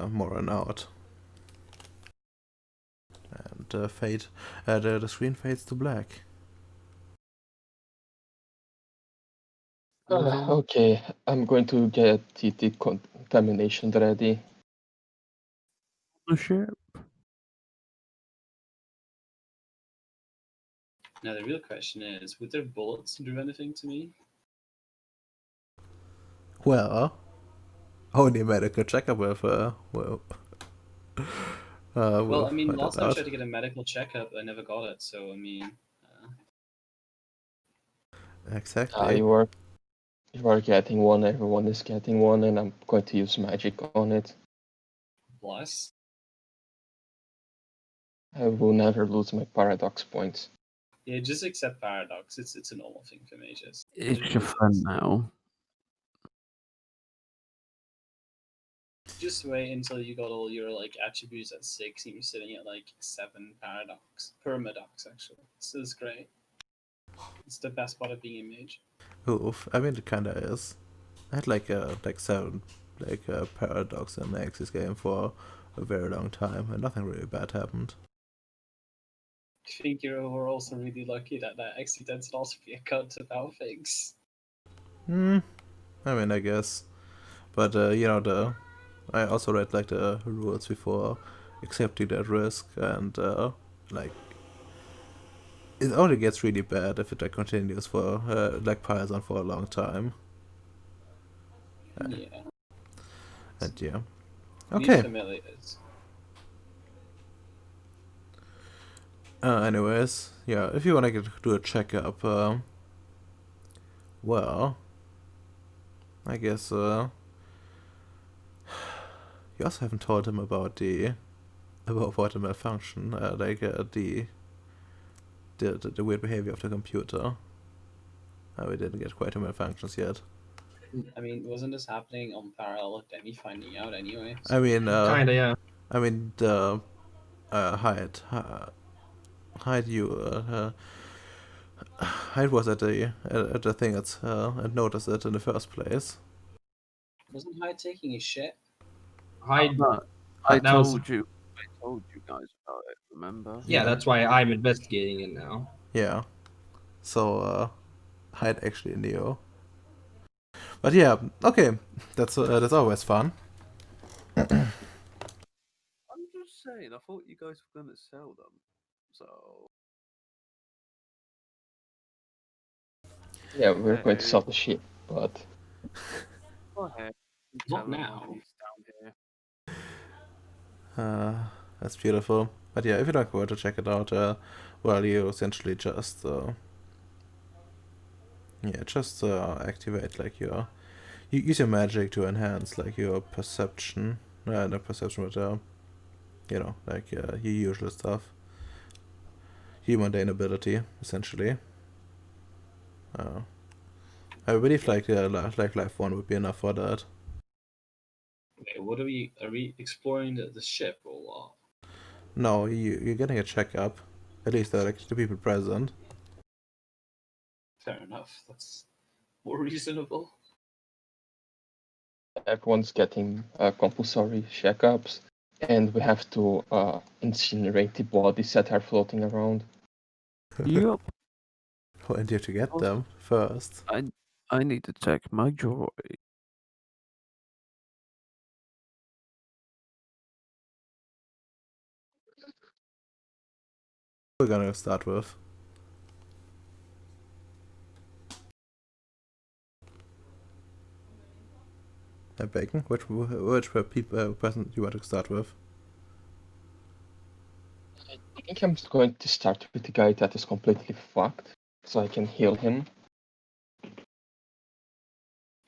More on out. And the screen fades to black. Okay, I'm going to get the decontamination ready. The ship. Now the real question is, would their bullets do anything to me? Well, only medical checkup with Well, I mean, find last that time I out. tried to get a medical checkup, I never got it. So I mean, Exactly. You are getting one, everyone is getting one, and I'm going to use magic on it. bless. I will never lose my paradox points. Yeah, just accept paradox. It's a normal thing for mages. It's It your really friend is. now. Just wait until you got all your like attributes at 6 and you're sitting at like 7 paradox. Permadox actually. This is great. It's the best part of being a mage. Oof. I mean, it kinda is. I had like 7 paradox in my Axis game for a very long time, and nothing really bad happened. think you're also really lucky that that accident can also be a cut about things. I mean, I guess. But, I also read, like, the rules before accepting that risk, and, like, it only gets really bad if it, like, continues for, like, piles on for a long time. Yeah. And, yeah. Need Okay. familiars. Anyways, yeah, if you want to do a checkup, well, I guess, you also haven't told him about about the malfunction, like, the weird behavior of the computer. We didn't get quite the malfunctions yet. I mean, wasn't this happening on parallel with Demi finding out anyway? I mean, Kinda, yeah. I mean, the, Hyde was at the thing and noticed it in the first place. Wasn't Hyde taking his shit? I No, I that was told you guys about it, remember? yeah. That's why I'm investigating it now. Yeah. So, Hyde actually knew. But yeah, okay, that's always fun. I'm just saying, I thought you guys were gonna sell them. So Yeah, we're going to Hey. sell the ship, but go ahead. Not Tell them now. why he's down here. That's beautiful. But yeah, if you don't go to check it out, well, you essentially just activate like you use your magic to enhance like your perception, not perception, but like your usual stuff, your mundane ability, essentially. I believe like life 1 would be enough for that. Wait, what are we exploring the ship or what? No, you're getting a checkup. At least like the people present. Fair enough. That's more reasonable. everyone's getting compulsory checkups, and we have to incinerate the bodies that are floating around. Yup. Oh, and you have to get them first. I need to check my jewelry. We're gonna start with. Bacon. Which person you want to start with? I think I'm just going to start with the guy that is completely fucked, so I can heal him.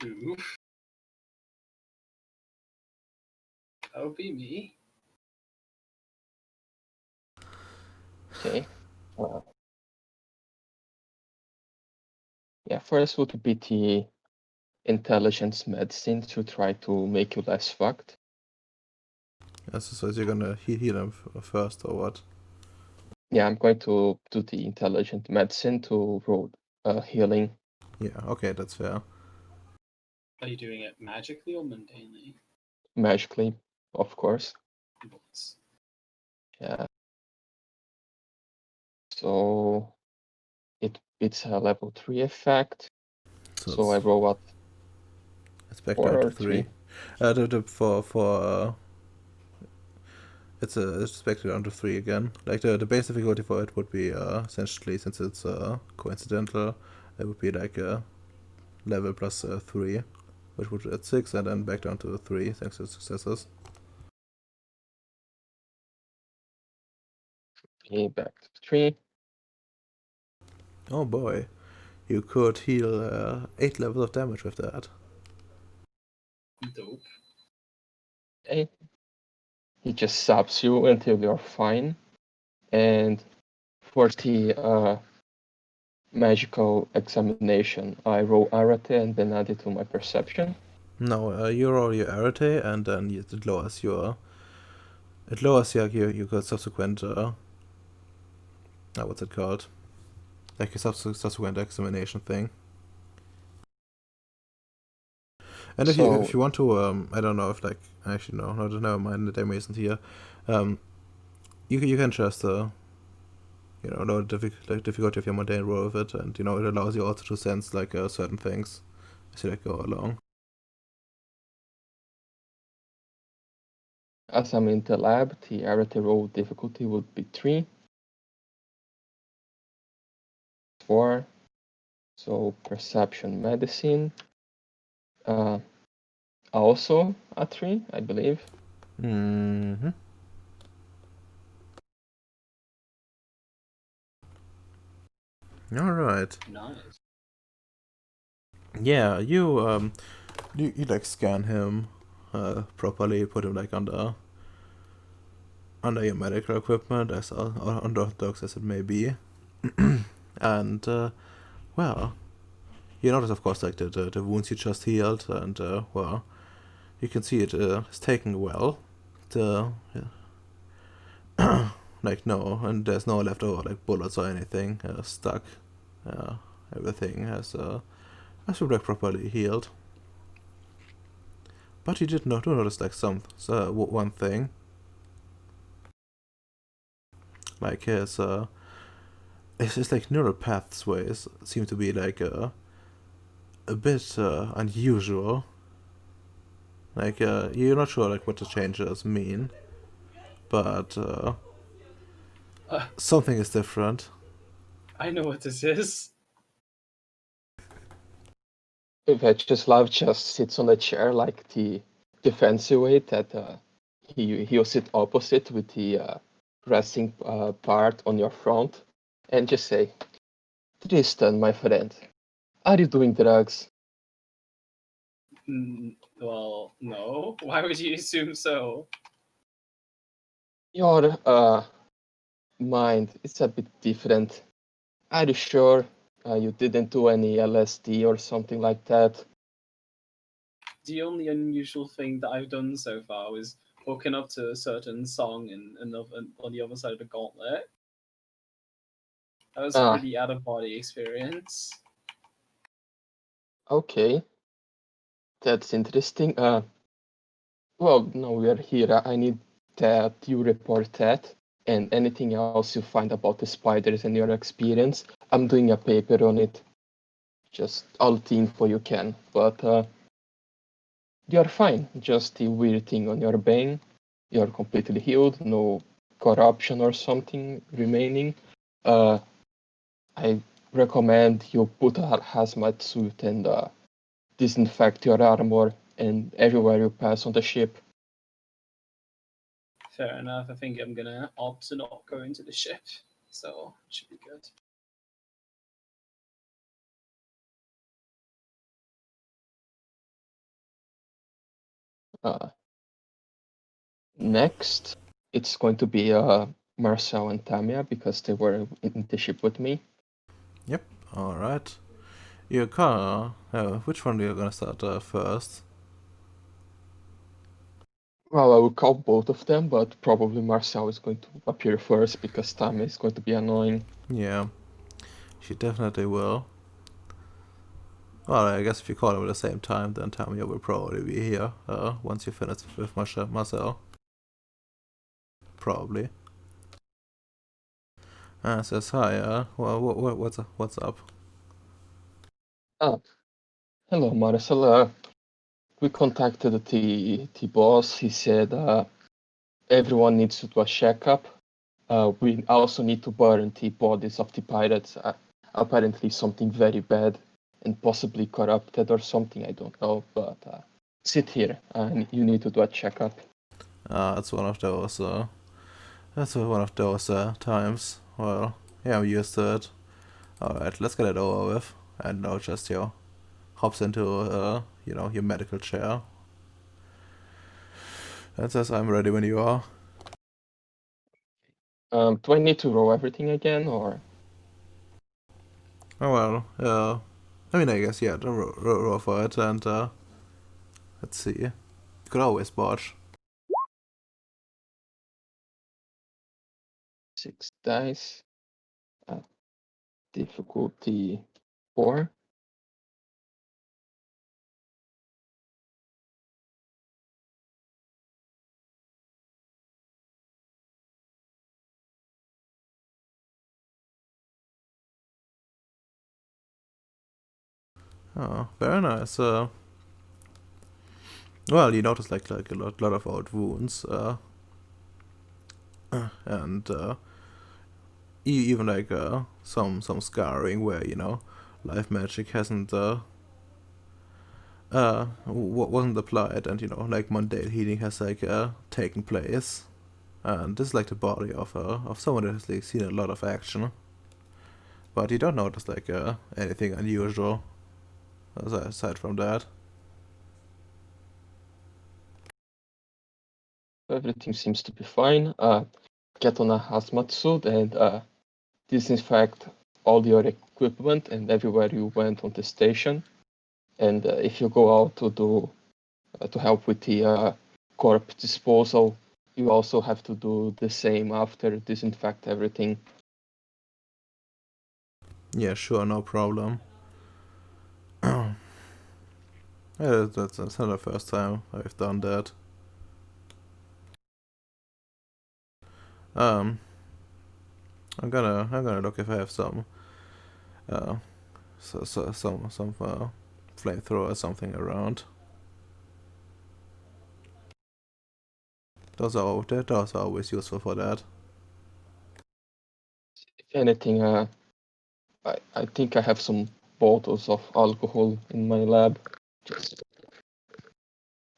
Ooh. That would be me. Okay. Yeah, first would be the intelligence medicine to try to make you less fucked. So you're gonna heal them first, or what? Yeah, I'm going to do the intelligent medicine to roll healing. Yeah, okay, that's fair. Are you doing it magically or mundanely? Magically, of course. Bullets. Yeah. So it's a level 3 effect. So I roll what? It's back 4 down to or 3. 3? It's back down to 3 again. Like the base difficulty for it would be essentially, since it's coincidental, it would be like a level plus 3, which would be at 6, and then back down to 3 thanks to successes. Okay, back to 3. Oh boy, you could heal 8 levels of damage with that. Dope. Okay. He just saps you until you're fine. And for the magical examination, I roll Arate and then add it to my perception. No, you roll your arete, and then it lowers your subsequent what's it called? Like a subsequent examination thing. And if you want to, I don't know if like actually no, never mind. The demo isn't here. You can just lower difficulty of your mundane roll with it, and it allows you also to sense like certain things as you like go along. As I'm in the lab, the arity roll difficulty would be 3. 4. So perception medicine. Also a 3, I believe. Mm-hmm. All right. Nice. Yeah, you like scan him properly, put him like under your medical equipment, as unorthodox as it may be, and well, you notice, of course, like the wounds you just healed, and well, you can see it is taken well. The like no, and there's no leftover like bullets or anything stuck. Everything has been like properly healed. But you did not notice like one thing, like his like neural pathways seem to be like a bit unusual. Like you're not sure like what the changes mean, but something is different. I know what this is. Vyacheslav just sits on a chair like the defensive way that he'll sit opposite with the resting part on your front and just say, Tristan, my friend, are you doing drugs? Well, no. Why would you assume so? Your mind is a bit different. Are you sure you didn't do any LSD or something like that? The only unusual thing that I've done so far was hooking up to a certain song on the other side of the gauntlet. That was a Ah, pretty out of body experience. okay. That's interesting. Well, no, we are here. I need that you report that and anything else you find about the spiders and your experience. I'm doing a paper on it. Just all the info you can. But you're fine. Just the weird thing on your bane. You're completely healed. No corruption or something remaining. I recommend you put a hazmat suit and disinfect your armor and everywhere you pass on the ship. Fair enough. I think I'm gonna opt to not go into the ship, so it should be good. Next, it's going to be Marcel and Tamia because they were in the ship with me. Yep. All right. Your car. Which one are you gonna start first? Well, I will call both of them, but probably Marcel is going to appear first because Tamia is going to be annoying. Yeah, she definitely will. Well, I guess if you call them at the same time, then Tamia will probably be here once you finish with Marcel. Probably. Says hi. Well, what's up? Ah, hello, Marcel. We contacted the boss. He said everyone needs to do a checkup. We also need to burn the bodies of the pirates. Apparently, something very bad and possibly corrupted or something. I don't know. But sit here, and you need to do a checkup. It's one of those. That's one of those times. Well, yeah, I'm used to it. All right, let's get it over with. And now just hops into your medical chair and says, "I'm ready when you are." Do I need to roll everything again, or? Oh well. I mean, I guess yeah. Roll for it, and let's see. You could always botch. 6 dice. Difficulty 4. Oh, very nice. Well, you notice like a lot of old wounds, and even like some scarring where life magic hasn't wasn't applied, and like mundane healing has like taken place. And this is like the body of someone that has like seen a lot of action, but you don't notice like anything unusual aside from that. Everything seems to be fine. Get on a hazmat suit and disinfect all your equipment and everywhere you went on the station. And if you go out to help with the corpse disposal, you also have to do the same after disinfect everything. Yeah, sure, no problem. Yeah, that's not the first time I've done that. Um, I'm gonna look if I have some uh some flamethrower or something around. Those are always useful for that. If anything, I think I have some bottles of alcohol in my lab. Just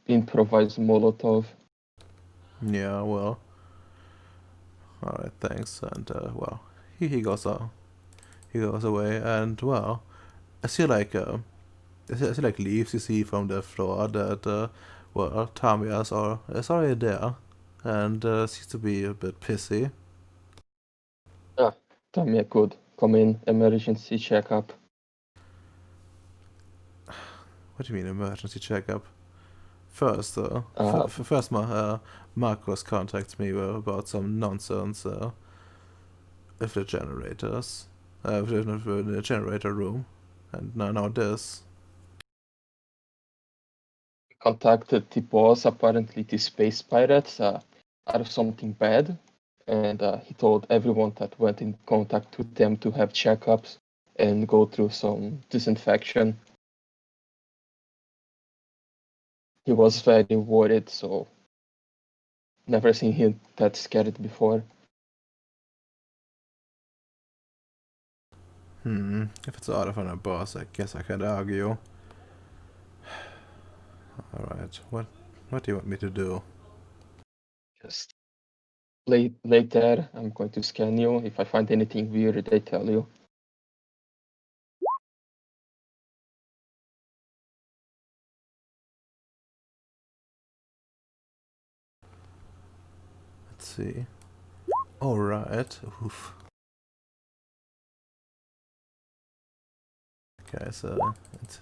improvise Molotov. Yeah, well, all right, thanks. And well, he goes he goes away, and well, I see like I see like leaves you see from the floor that well, Tamiya's is already there, and seems to be a bit pissy. Tamia could come in, emergency checkup. What do you mean emergency checkup? First, first, Marcos contacts me about some nonsense with the generators, with the generator room, and now this. Contacted the boss, apparently the space pirates are something bad, and he told everyone that went in contact with them to have checkups and go through some disinfection. He was very worried, so never seen him that scared before. If it's order from a boss, I guess I can't argue. Alright, what do you want me to do? Just lay there, I'm going to scan you. If I find anything weird, I tell you. Let's see. Alright, oof. Okay, so it's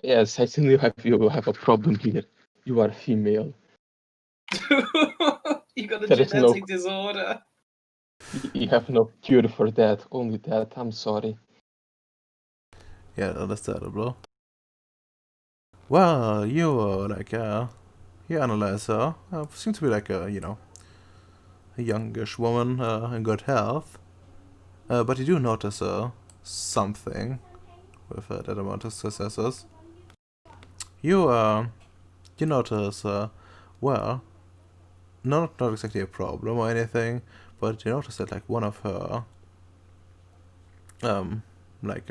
Yes, I think you have a problem here. You are female. You got a There is no- genetic disorder. You have no cure for that, only that. I'm sorry. yeah, understandable. Well, you like you analyze her. Seems to be like a a youngish woman in good health. But you do notice something with that amount of successes. You you notice well, not exactly a problem or anything, but you notice that like one of her like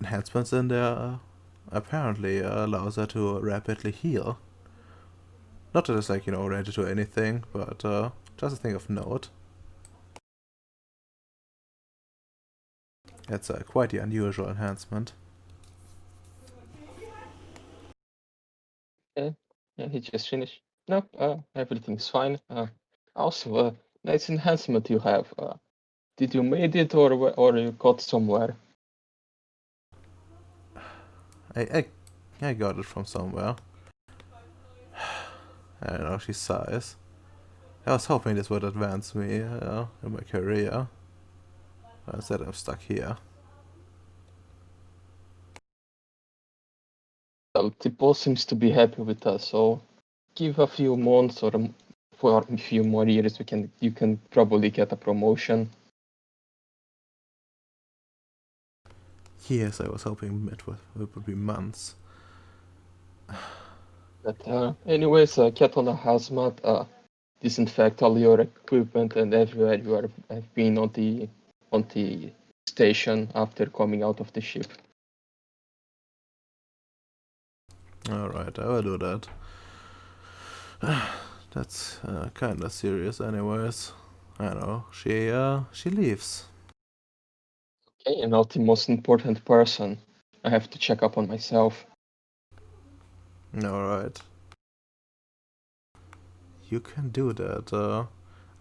enhancements in there apparently allows her to rapidly heal. Not that it's like related to anything, but just a thing of note. It's quite the unusual enhancement. Yeah, he just finished. No, everything's fine. Also, nice enhancement you have. Did you made it or you got somewhere? I I got it from somewhere. I don't know, she sighs. I was hoping this would advance me in my career. But instead I'm stuck here. Well, the boss seems to be happy with us, so give a few months or for a few more years, you can probably get a promotion. Yes, I was hoping it would be months. But anyways, get on a hazmat, disinfect all your equipment and everywhere you have been on the station after coming out of the ship. Alright, I will do that. That's kinda serious anyways. I know. She leaves. Okay, and not the most important person. I have to check up on myself. Alright. You can do that. I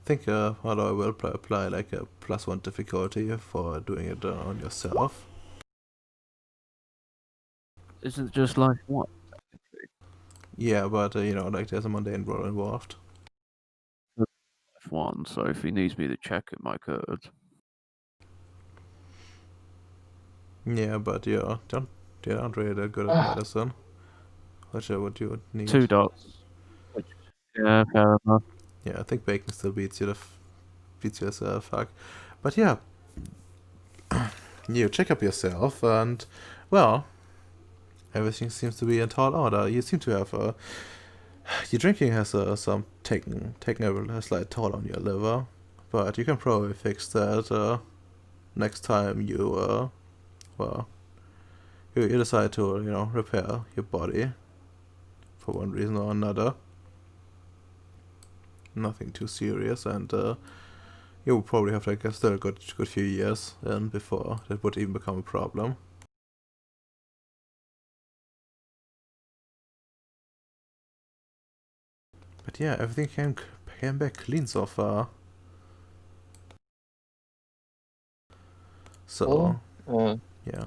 think although I will apply like a +1 difficulty for doing it on yourself. Isn't it just like what? Yeah, but you know, like there's a mundane role involved. F1, so if he needs me to check him, I could. Yeah, but you're not really that good at medicine. Which what you would need. 2 dots. Yeah, fair enough. Yeah, I think bacon still beats you beats you as fuck. But yeah, you check up yourself and well, everything seems to be in tall order. You seem to have your drinking has some taken a slight toll on your liver, but you can probably fix that next time you well you decide to repair your body for one reason or another. Nothing too serious, and you will probably have like still a good few years before that would even become a problem. But yeah, everything came back clean so far. So yeah.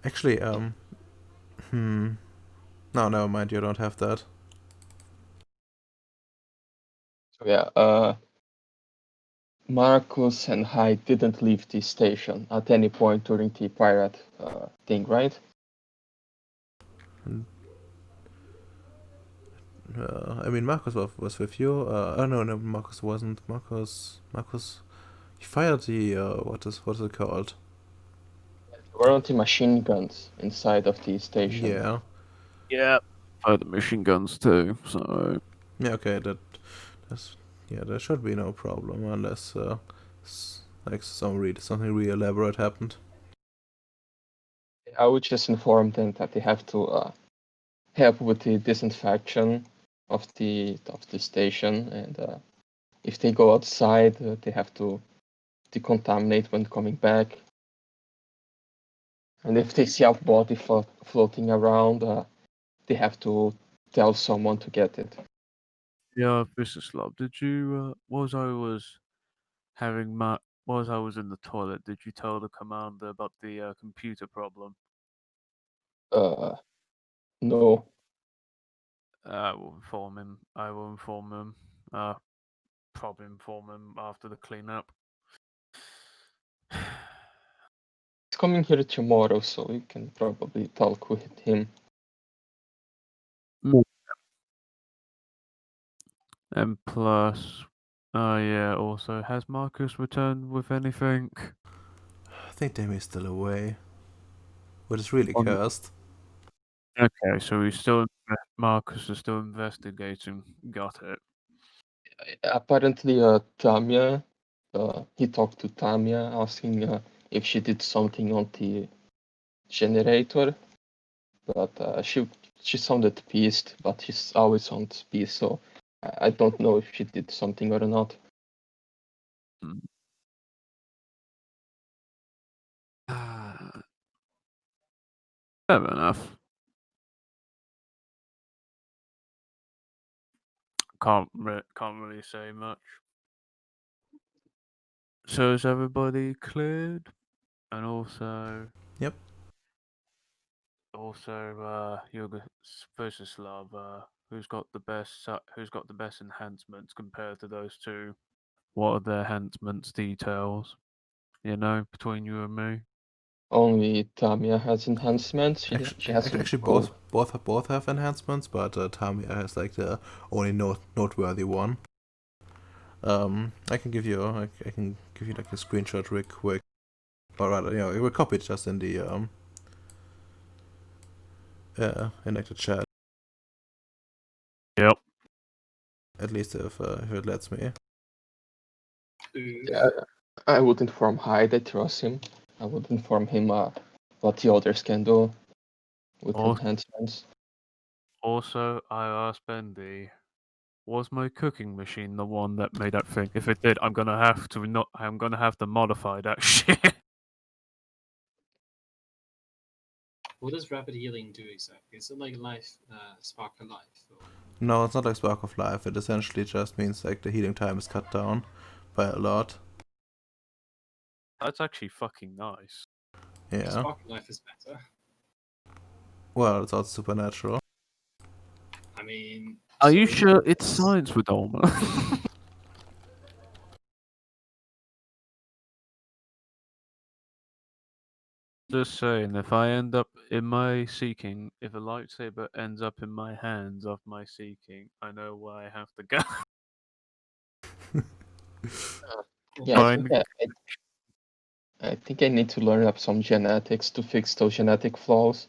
Actually, no, never mind. You don't have that. So yeah, Marcus and Hyde didn't leave the station at any point during the pirate thing, right? I mean, Marcus was with you. Oh no, Marcus wasn't. Marcus, he fired the what is it called? There weren't the machine guns inside of the station. Yeah. Yeah. Fire the machine guns too, so. Yeah. Okay. That's yeah. There should be no problem unless like something really elaborate happened. I would just inform them that they have to help with the disinfection of the station, and if they go outside, they have to decontaminate when coming back. And if they see a body floating around, they have to tell someone to get it. Yeah, business lab. Did you, whilst I was whilst I was in the toilet, did you tell the commander about the computer problem? No. I will inform him. I will inform him. Probably inform him after the cleanup. He's coming here tomorrow, so you can probably talk with him. And plus, yeah, also, has Marcus returned with anything? I think Dami's still away. But it's really On- cursed. Okay, so Marcus is still investigating. Got it. Apparently, Tamia, he talked to Tamia, asking if she did something on the generator, but she sounded pissed, but she's always sounds pissed, so I don't know if she did something or not. Fair enough. Can't really say much. So is everybody cleared? And also, Yep. also, versus Love. Who's got the best enhancements compared to those two? What are their enhancements details? You know, between you and me. Only Tamiya has enhancements. She has some Actually, cool. both have enhancements, but Tamiya has like the only noteworthy one. I can give you like a screenshot real quick, or rather, we'll copy it just in the in like the chat. Yep. At least if it lets me. Yeah, I would inform Hyde. I trust him. I would inform him what the others can do with Oh. enhancements. Also, I asked Bendy, was my cooking machine the one that made that thing? If it did, I'm gonna have to modify that shit. What does rapid healing do exactly? Is it like life, spark of life? Or... No, it's not like Spark of Life. It essentially just means like the healing time is cut down by a lot. That's actually fucking nice. Yeah. Spark of life is better. Well, it's also supernatural. I mean, Are so you is sure it. it's science with Olma? Just saying, if I end up in my seeking, if a lightsaber ends up in my hands of my seeking, I know where I have to go. Yeah, Fine. I think I need to learn up some genetics to fix those genetic flaws.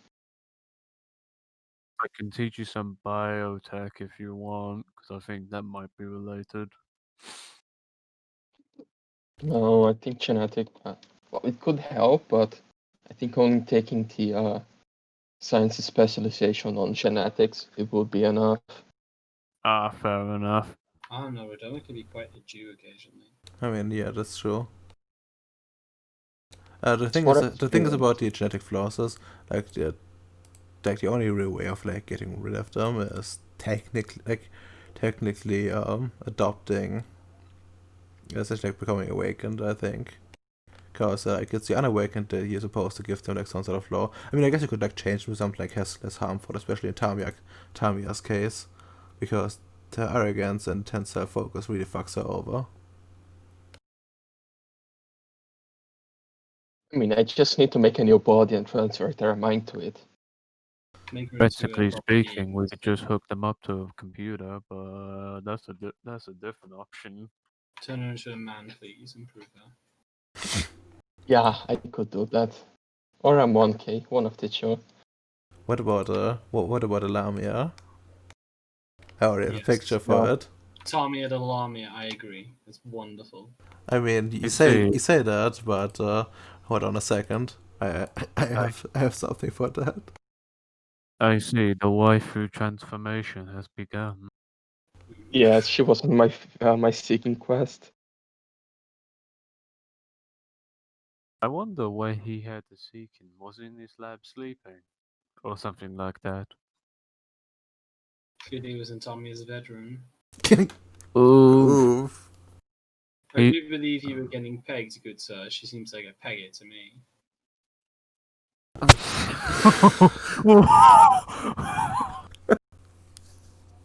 I can teach you some biotech if you want, because I think that might be related. No, I think genetic. Well, it could help, but I think only taking the science specialization on genetics it would be enough. Ah, fair enough. I don't know, Redoma can be quite a Jew occasionally. I mean, yeah, that's true. The thing is about the genetic flaws is like the only real way of like getting rid of them is technically adopting, essentially like becoming awakened. I think. Because like it's the unawakened that you're supposed to give them like some sort of flaw. I mean, I guess you could like change them to something like less harmful, especially in Tamiya's case, because her arrogance and intense self-focus really fucks her over. I mean, I just need to make a new body and transfer their mind to it. Make her into a Practically proper speaking, being. we could just hook them up to a computer, but that's a different option. Turn her into a man, please. Improve her. Yeah, I could do that. Or a monkey, one of the two. What about a Lamia? I already have a Yes. picture for it. Tamiya the Lamia, I agree. It's wonderful. I mean, you I say see. that, but hold on a second. I have something for that. I see. The waifu transformation has begun. Yes, she was on my seeking quest. I wonder where he had the seeking. Was he in his lab sleeping? Or something like that. He was in Tamiya's bedroom. Oof. Oof. I He- do believe you were getting pegged, good sir. She seems like a pegger to me.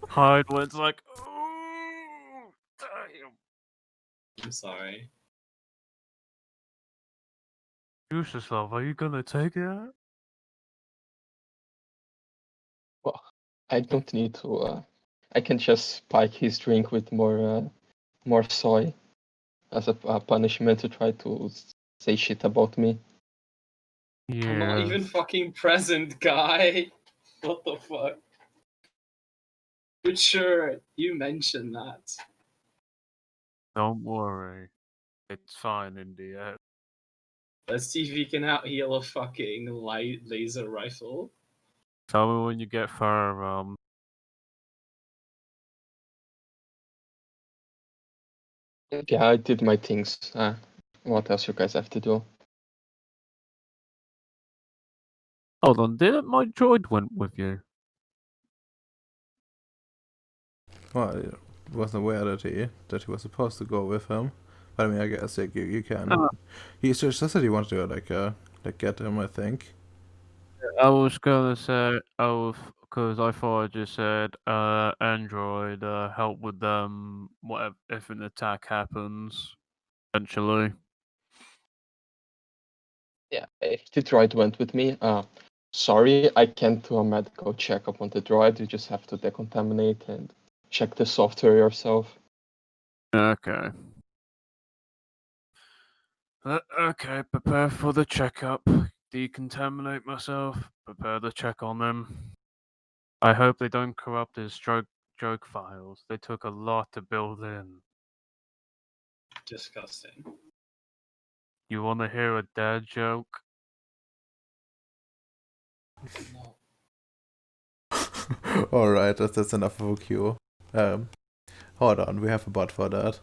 Hyde went like, "Ooh, damn." I'm sorry. Use yourself. Are you gonna take it? Well, I don't need to. I can just spike his drink with more soy as a punishment to try to say shit about me. I'm not Yeah. even fucking present, guy. What the fuck? But sure, you mentioned that. Don't worry. It's fine in the end. Let's see if we can out heal a fucking light laser rifle. Tell me when you get far, Yeah, I did my things. What else you guys have to do? Hold on, didn't my droid went with you? Well, I wasn't aware that he was supposed to go with him. But I mean, I guess like you can. He just said he wanted to like get him. I think. I was gonna say, because I thought I just said, Android, help with them, whatever, if an attack happens, eventually. Yeah, if the droid went with me, sorry, I can't do a medical checkup on the droid. You just have to decontaminate and check the software yourself. Okay. Okay, prepare for the checkup. Decontaminate myself. Prepare the check on them. I hope they don't corrupt his joke files. They took a lot to build in. Disgusting. You want to hear a dad joke? No. Alright, that's enough of a cue. Hold on, we have a bot for that.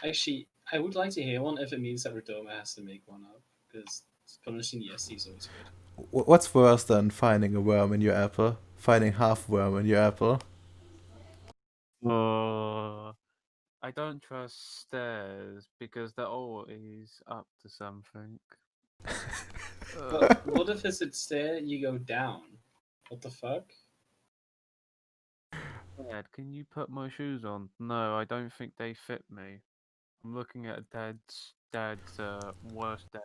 Actually, I would like to hear one if it means that Redoma has to make one up, because punishing ESC is always good. What's worse than finding a worm in your apple? Finding half worm in your apple? I don't trust stairs because they're always up to something. But what if it's stair you go down? What the fuck? Dad, can you put my shoes on? No, I don't think they fit me. I'm looking at dad's worst dad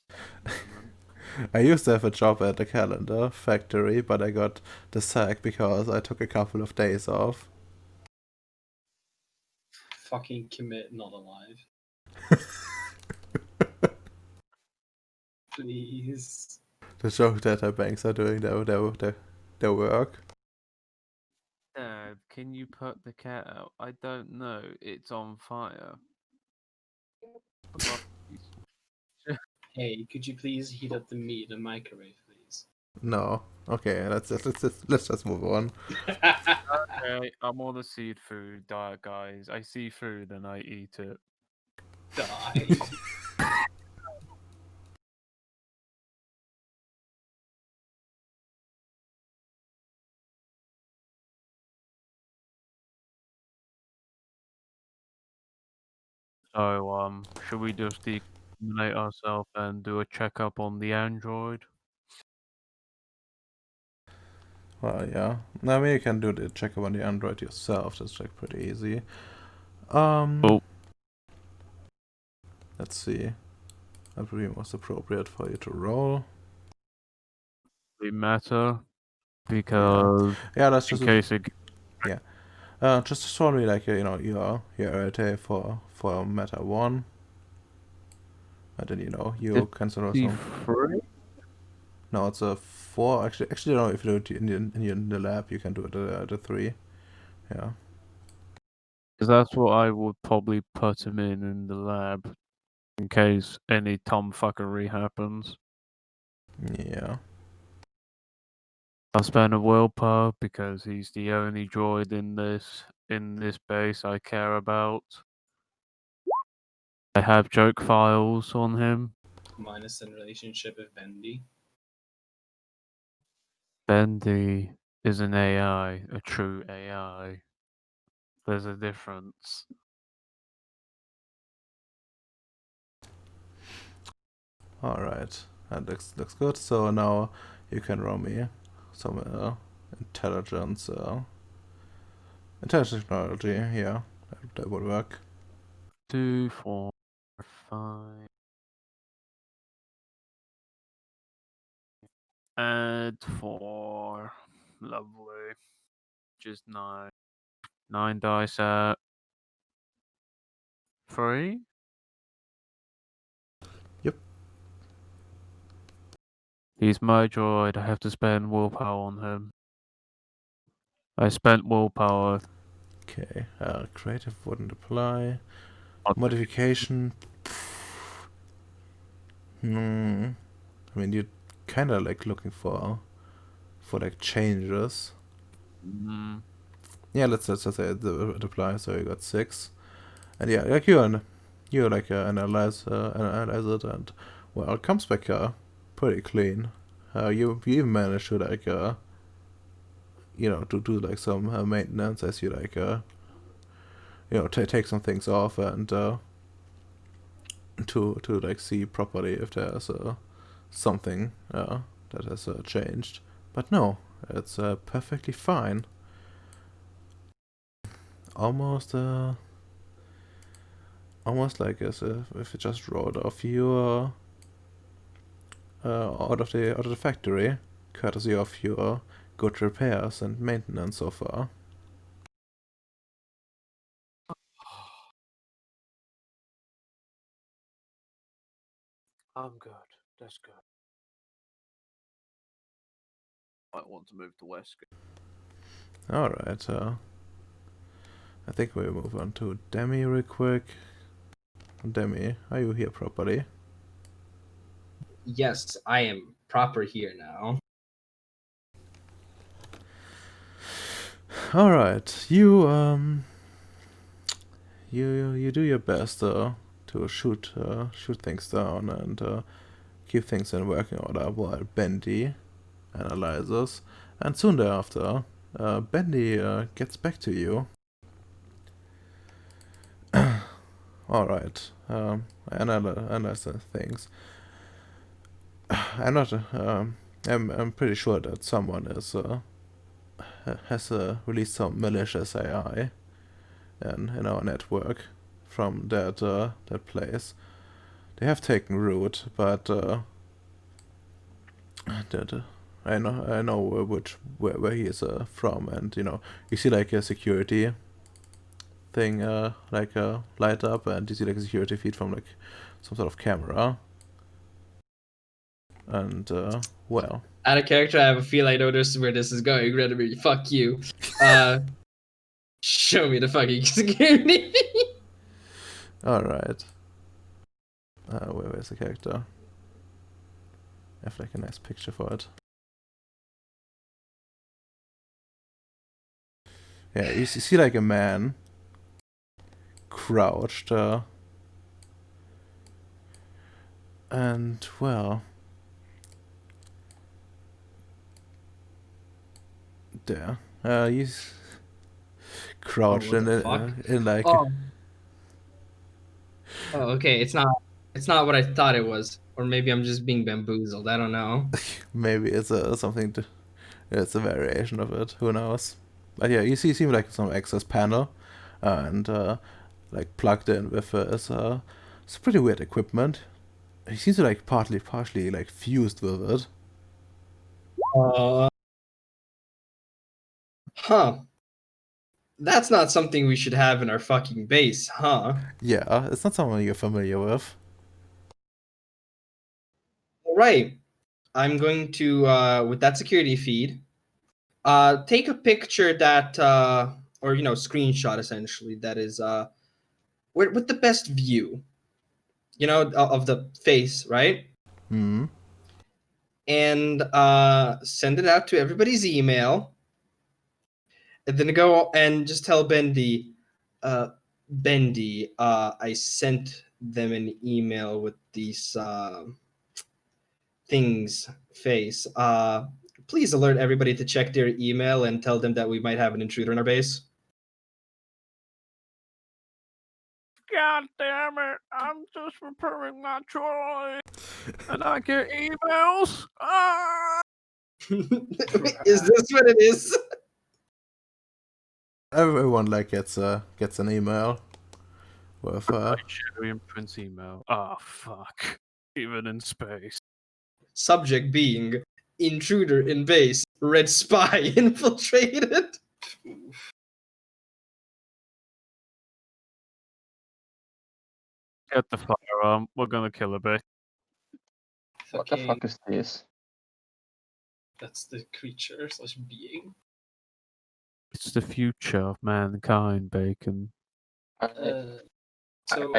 jokes moment. I used to have a job at a calendar factory, but I got the sack because I took a couple of days off. Fucking commit, not alive. Please. The joke data banks are doing their work. Dad, can you put the cat out? I don't know. It's on fire. Hey, could you please heat up the meat in the microwave, please? No. Okay, let's just move on. Okay, I'm on a seafood diet, guys. I see food and I eat it. Die. So, should we just decontaminate ourselves and do a checkup on the android? Well, yeah. I mean, you can do the checkup on the Android yourself. That's like pretty easy. Oh. Let's see. That would be most appropriate for you to roll. It matter because Yeah, that's in just case it. just solely like your RTA for meta 1, and then you cancel also. Free? No, it's a 4. Actually, no. If you do it in the lab, you can do it at a 3. Yeah. Because that's what I would probably put him in the lab, in case any tomfuckery happens. Yeah. I'll spend a willpower because he's the only droid in this base I care about. I have joke files on him. Minus in relationship with Bendy. Bendy is an AI, a true AI. There's a difference. Alright. That looks good. So now you can roll me some intelligence technology. Yeah, that would work. 2, 4, 5. Add 4. Lovely. Just 9. 9 dice at 3. Yep. He's my droid. I have to spend willpower on him. I spent willpower. Okay. Creative wouldn't apply. Modification. Hmm. I mean, you're kind of like looking for like changes. Mm. Yeah, let's just say it apply. So you got 6, and yeah, like you like analyze it, and well, it comes back pretty clean. You even managed to like to do like some maintenance as you like take some things off and to like see properly if there's something that has changed. But no, it's perfectly fine. Almost almost like as if you just rode off your out of the factory, courtesy of your good repairs and maintenance so far. I'm good. That's good. I want to move to West. Alright, I think we'll move on to Demi real quick. Demi, are you here properly? Yes, I am proper here now. Alright, you you do your best to shoot things down and keep things in working order while Bendy analyzes, and soon thereafter, Bendy gets back to you. Alright, I analyze the things. I'm not. I'm pretty sure that someone has released some malicious AI in our network from that place. They have taken root, but that I know where he is from, and you see like a security thing light up, and you see like a security feed from like some sort of camera, and well. Out of character, I have a feel I know this where this is going. Redemy, fuck you. Show me the fucking security. Alright. Where's the character? I have like a nice picture for it. Yeah, you see like a man crouched, and well, there. He's crouched what the fuck? in like. Oh. Oh, okay. It's not what I thought it was. Or maybe I'm just being bamboozled. I don't know. Maybe it's something to. It's a variation of it. Who knows? But yeah, you see like some access panel, and like plugged in with some pretty weird equipment. He seems to like partially like fused with it. Huh. That's not something we should have in our fucking base, huh? Yeah, it's not someone you're familiar with. All right. I'm going to, with that security feed, take a picture that, or screenshot essentially that is, with the best view, of the face, right? Hmm. And send it out to everybody's email. And then go and just tell Bendy, I sent them an email with these things face. Please alert everybody to check their email and tell them that we might have an intruder in our base. God damn it! I'm just repairing my droid, and I get emails. Ah! Is this what it is? Everyone like gets an email with Cherry imprint email. Ah, fuck. Even in space. Subject being intruder in base. Red spy infiltrated. Get the firearm. We're gonna kill a bit. What the fuck is this? That's the creature slash being. It's the future of mankind, Bacon. I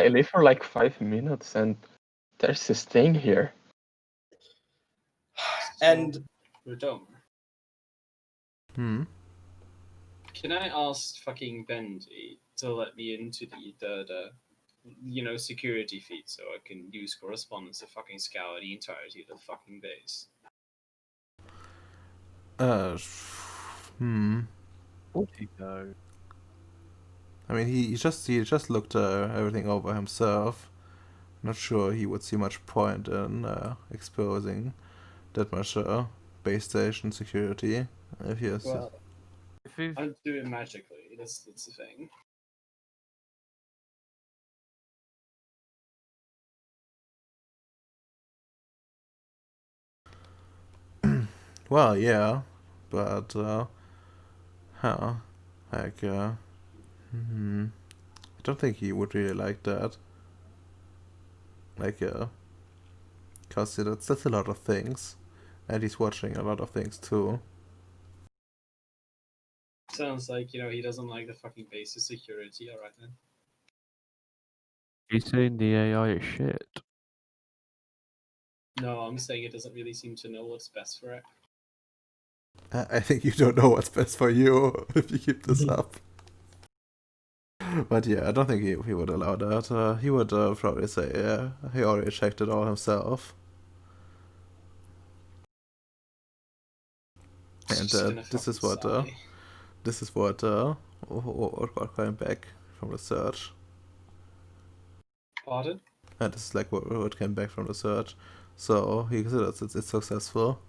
live for like 5 minutes and there's this thing here. And Redomer. Can I ask fucking Bendy to let me into the security feed so I can use correspondence to fucking scour the entirety of the fucking base? Would he know? I mean, he just looked everything over himself. Not sure he would see much point in exposing that much base station security if he has. Well, I'll do it magically. That's the thing. Well, yeah, but huh, like I don't think he would really like that. Like because that's a lot of things, and he's watching a lot of things too. Sounds like, he doesn't like the fucking basic security. All right then. He's saying the AI is shit. No, I'm saying it doesn't really seem to know what's best for it. I think you don't know what's best for you if you keep this up. But yeah, I don't think he would allow that. He would probably say, yeah, he already checked it all himself. And Just gonna this is fucking what sigh. this is what got coming back from research. Pardon? And this is like what came back from research. So he considers it's successful.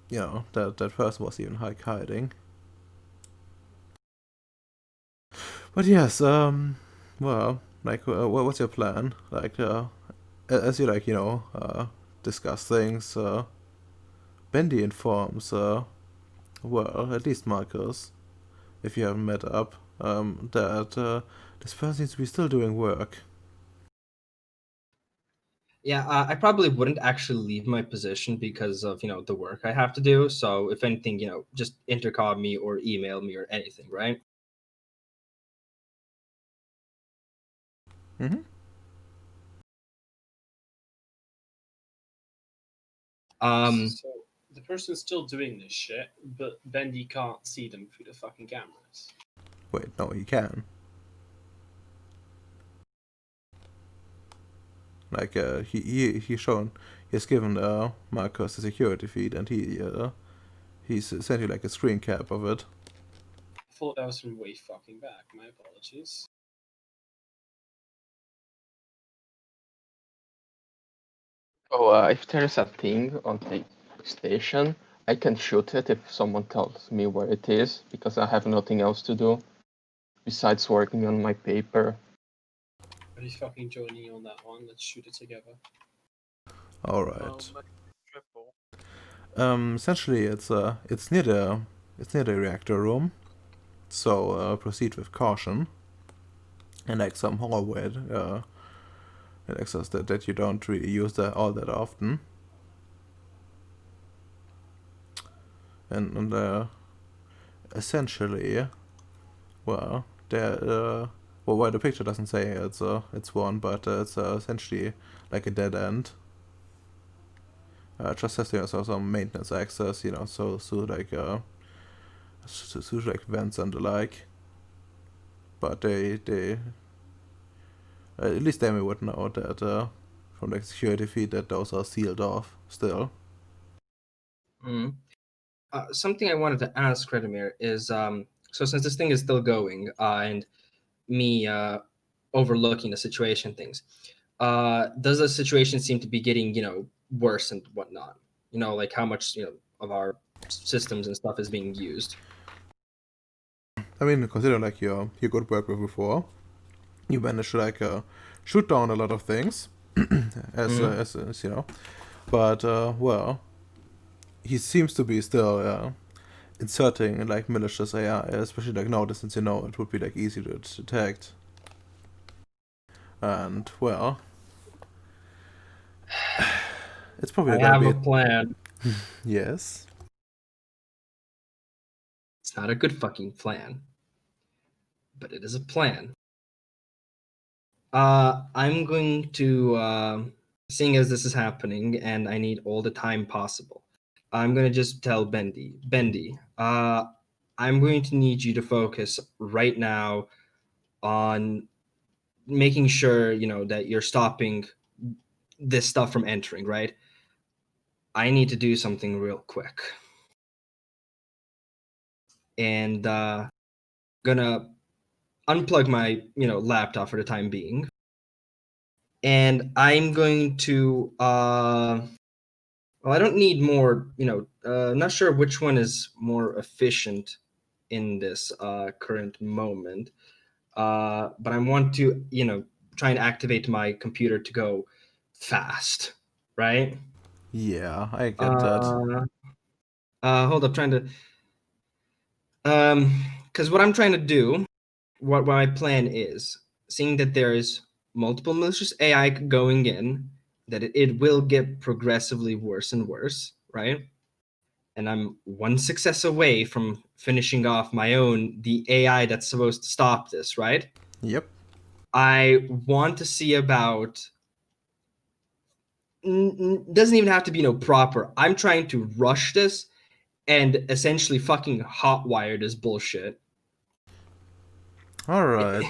You know, that person was even hiding. But yes, well, like, what's your plan? Like, as you like, discuss things, Bendy informs, well, at least Marcus, if you haven't met up, that this person seems to be still doing work. Yeah, I probably wouldn't actually leave my position because of the work I have to do. So if anything, just intercom me or email me or anything, right? Mm-hmm. So the person's still doing this shit, but Bendy can't see them through the fucking cameras. Wait, no, he can. Like, he's given Marcus the security feed, and he's sent you like a screen cap of it. I thought that was from way fucking back. My apologies. So if there's a thing on the station, I can shoot it if someone tells me where it is, because I have nothing else to do besides working on my paper. Are you fucking joining you on that one? Let's shoot it together. All right. Triple. Essentially, it's near the reactor room, so proceed with caution. And like some hallway, access that you don't really use all that often. And essentially, well, well, the picture doesn't say it's one, but it's essentially like a dead end. Just has some maintenance access, so like so like vents and the like. But they at least Demi would know that from the security feed that those are sealed off still. Mm. Something I wanted to ask Redimir is, so since this thing is still going, and me overlooking the situation, things, does the situation seem to be getting worse and whatnot? Like how much of our systems and stuff is being used. I mean, consider like your good work with before. You managed to like shoot down a lot of things, as you know. But well, he seems to be still inserting like malicious AI, especially like now, since it would be like easy to detect. And well, it's probably I gonna have be a plan. yes. It's not a good fucking plan, but it is a plan. I'm going to, seeing as this is happening and I need all the time possible, I'm going to just tell Bendy, I'm going to need you to focus right now on making sure, that you're stopping this stuff from entering, right? I need to do something real quick. And gonna unplug my, laptop for the time being. And I'm going to well, I don't need more, not sure which one is more efficient in this current moment. But I want to, try and activate my computer to go fast, right? Yeah, I get that. Hold up, trying to because what I'm trying to do, what my plan is, seeing that there is multiple malicious AI going in, that it will get progressively worse and worse, right? And I'm one success away from finishing off my own, the AI that's supposed to stop this, right? Yep. I want to see about doesn't even have to be proper. I'm trying to rush this and essentially fucking hotwire this bullshit. All right.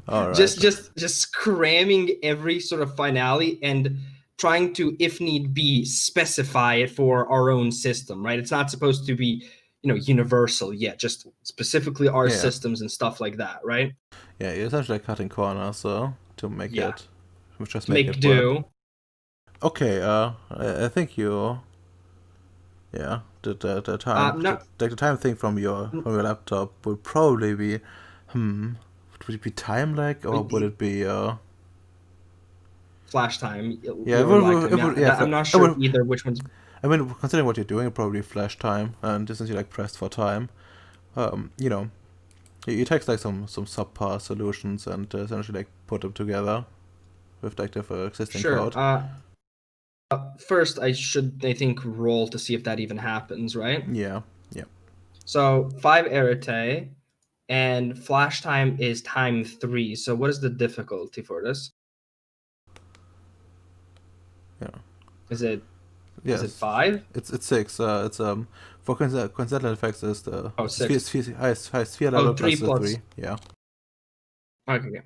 All right. Just cramming every sort of finale and trying to, if need be, specify it for our own system, right? It's not supposed to be universal yet, just specifically our Yeah. systems and stuff like that, right? Yeah, you're essentially cutting corners, so to make Yeah. it, just To make make it work. do. Okay. I think you. Yeah. The time Not the time thing from your laptop would probably be, would it be time lag or would it be flash time yeah, or lag time. Yeah, I'm not sure would, either which one's. I mean, considering what you're doing, it'd probably flash time, and since you like pressed for time, you know, you take like some subpar solutions and essentially like put them together with like the existing Sure. code. First, I think roll to see if that even happens, right? Yeah. So 5 arete, and flash time is time 3. So what is the difficulty for this? Yeah. Is it Yes. is it 5? It's 6. It's for coincidental effects is the Oh, 6. highest sphere level 3 plus the plus. 3. Yeah. Okay.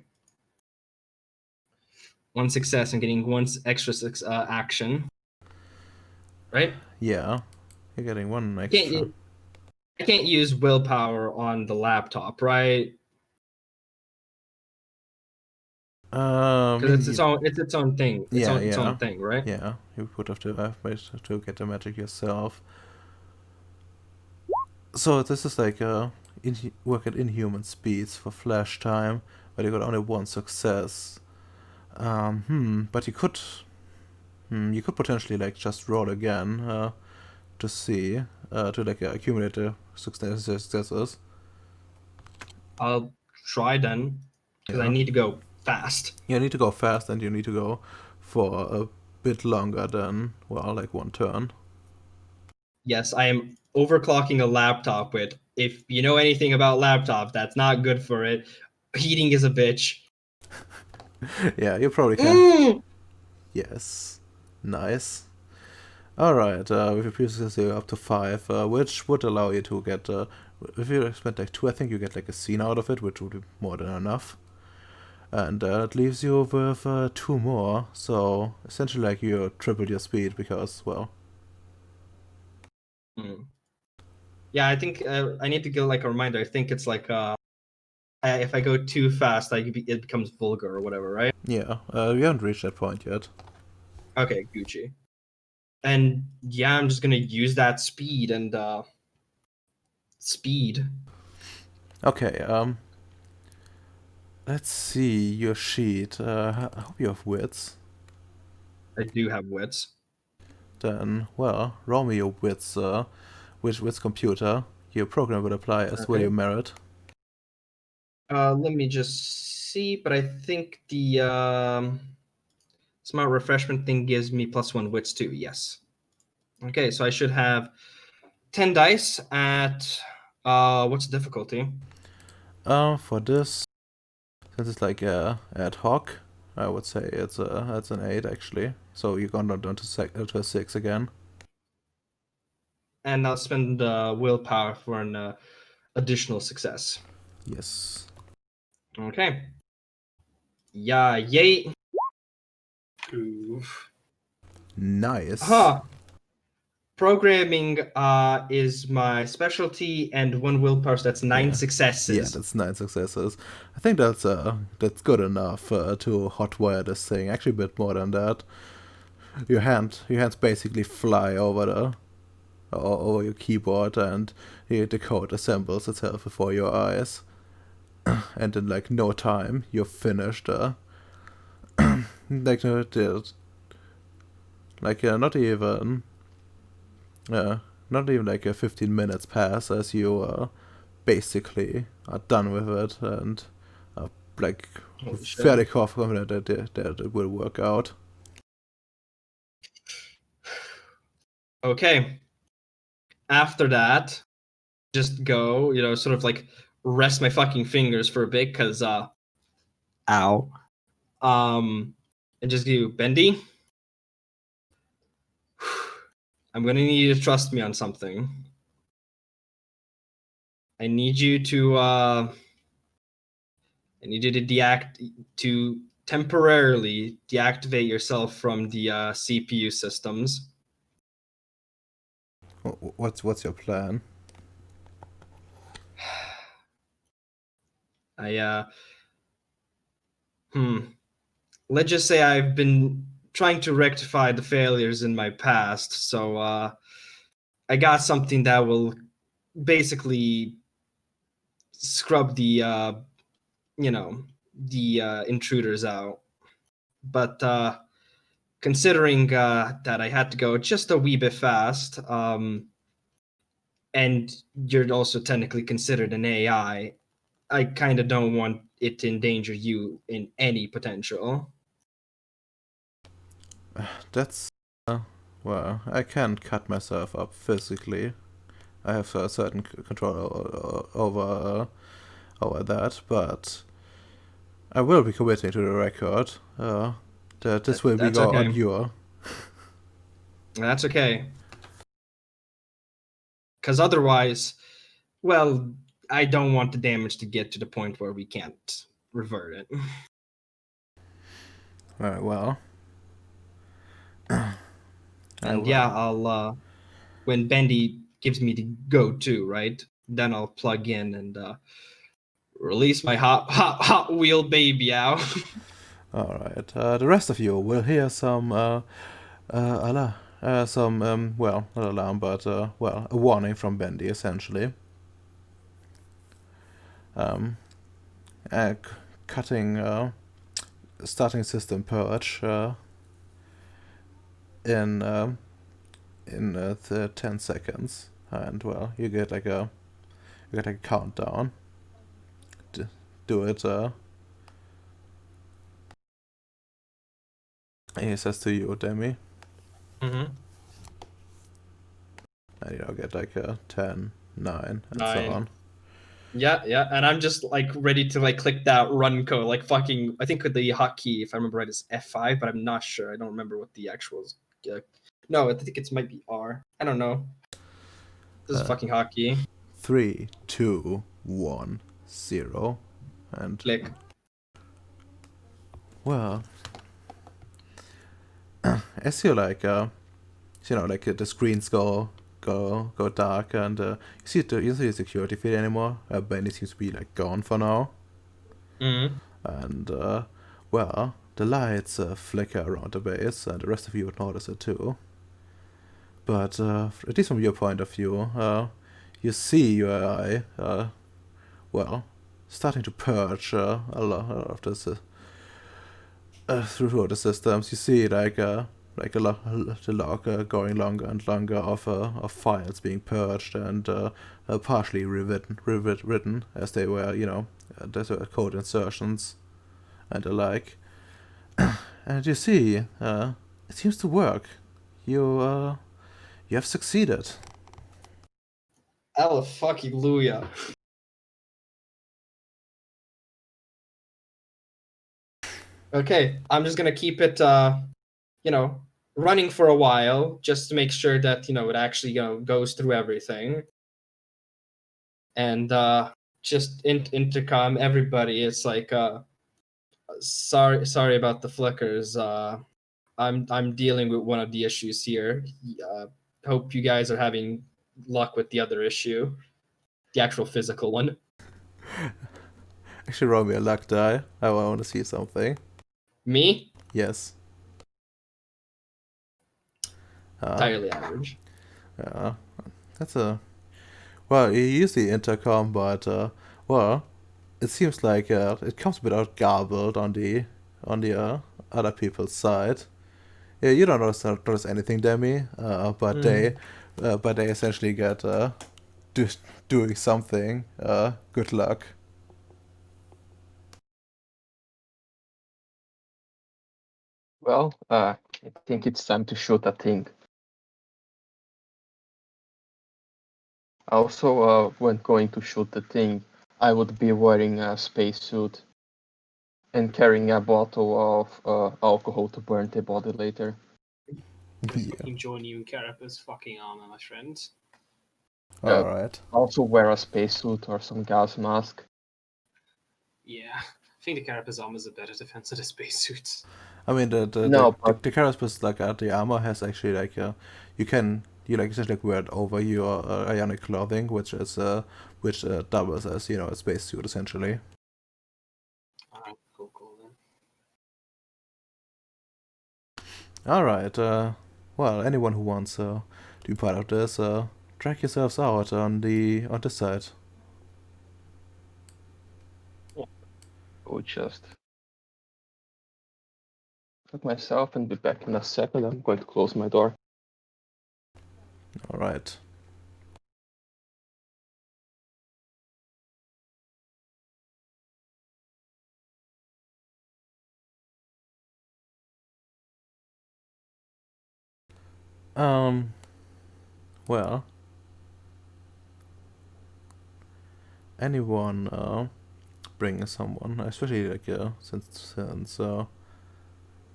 One success and getting one extra action. Right? Yeah. You're getting one extra. I can't use willpower on the laptop, right? Because it's its own thing. It's its own thing, right? Yeah, you would have to wait to get the magic yourself. So this is like work at inhuman speeds for flash time, but you got only one success. But you could potentially like just roll again to see to like accumulate the successes. I'll try then, because I need to go fast. You need to go fast, and you need to go for a bit longer than, well, like one turn. Yes, I am overclocking a laptop with, if you know anything about laptops, that's not good for it. Heating is a bitch. Yeah, you probably can. Yes. Nice. Alright, with your previous you're up to 5, which would allow you to get, if you spend like 2, I think you get like a scene out of it, which would be more than enough. And it leaves you with 2 more, so essentially like you tripled your speed because, well... Yeah, I think I need to get like a reminder. I think it's like if I go too fast, it becomes vulgar or whatever, right? Yeah, we haven't reached that point yet. Okay, Gucci. And yeah, I'm just gonna use that speed and speed. Okay, let's see your sheet. I hope you have wits. I do have wits. Then, well, roll me your wits, wits computer. Your program will apply as will your merit. Let me just see, but I think the smart refreshment thing gives me +1 wits too. Yes. Okay, so I should have 10 dice at what's the difficulty? For this, since it's like ad hoc, I would say it's an 8 actually. So you're gone down to a 6 again. And I'll spend willpower for an additional success. Yes. Okay. Yeah, yay. Oof. Nice. Huh. Programming is my specialty, and 1 willpower, so that's 9 successes. Yeah, that's 9 successes. I think that's good enough to hotwire this thing. Actually, a bit more than that. Your hands basically fly over your keyboard, and the code assembles itself before your eyes. And in like no time, you're finished. Like not even like 15 minutes pass as you basically are done with it and are like Holy shit. fairly confident that it will work out. Okay. After that, just go, sort of like rest my fucking fingers for a bit, because ow. And just do Bendy. I'm gonna need you to trust me on something. I need you to to temporarily deactivate yourself from the CPU systems. What's your plan? Let's just say I've been trying to rectify the failures in my past, so I got something that will basically scrub the intruders out. But considering that I had to go just a wee bit fast, and you're also technically considered an AI, I kind of don't want it to endanger you in any potential. That's well, I can't cut myself up physically. I have a certain control over that, but I will be committing to the record that this will be That's okay. on your. That's okay. Because otherwise, well, I don't want the damage to get to the point where we can't revert it. Alright, well. And yeah, I'll when Bendy gives me the go to, right? Then I'll plug in and release my hot wheel baby out. Alright, the rest of you will hear some well, not alarm, but well, a warning from Bendy essentially. Cutting starting system purge in the 10 seconds, and well, you get like a countdown. Do it. He says to you, Demi. Mm-hmm. And you'll get like a 10, 9, and 9. so on. Yeah, and I'm just like ready to like click that run code, like fucking. I think with the hotkey, if I remember right, is F5, but I'm not sure. I don't remember what the actual is. No, I think it might be R. I don't know. This is fucking hotkey. 3, 2, 1, 0, and Click. well, as you like, like the screens go dark, and you see the security feed anymore. Benny seems to be like gone for now. Mm-hmm. And well, the lights flicker around the base, and the rest of you would notice it too. But at least from your point of view, you see your AI, well, starting to purge a lot of this through the systems. You see like the log going longer and longer of files being purged and partially rewritten as they were, those were code insertions and the like. And you see, it seems to work. You have succeeded. Hallelujah. Okay, I'm just gonna keep it, running for a while, just to make sure that it actually goes through everything. And just intercom everybody. It's like, sorry about the flickers. I'm dealing with one of the issues here. Hope you guys are having luck with the other issue, the actual physical one. Actually, roll me a luck die. I want to see something. Me? Yes. Entirely average. Yeah, that's a. Well, you use the intercom, but well, it seems like it comes a bit out garbled on the other people's side. Yeah, you don't notice anything, Demi, but they essentially get doing something. Good luck. Well, I think it's time to shoot a thing. Also, when going to shoot the thing, I would be wearing a spacesuit and carrying a bottle of alcohol to burn the body later. I Yeah. fucking join you in Carapace fucking armor, my friend. All right. Also wear a spacesuit or some gas mask. Yeah, I think the Carapace armor is a better defense than the spacesuits. I mean, the Carapace, like the armor has actually like you just like wear it over your ionic clothing, which doubles as a spacesuit essentially. Alright, cool then. All right. Well, anyone who wants to be part of this, drag yourselves out on this side. Or just put myself and be back in a second. I'm going to close my door. All right. Well, anyone bring someone, especially like since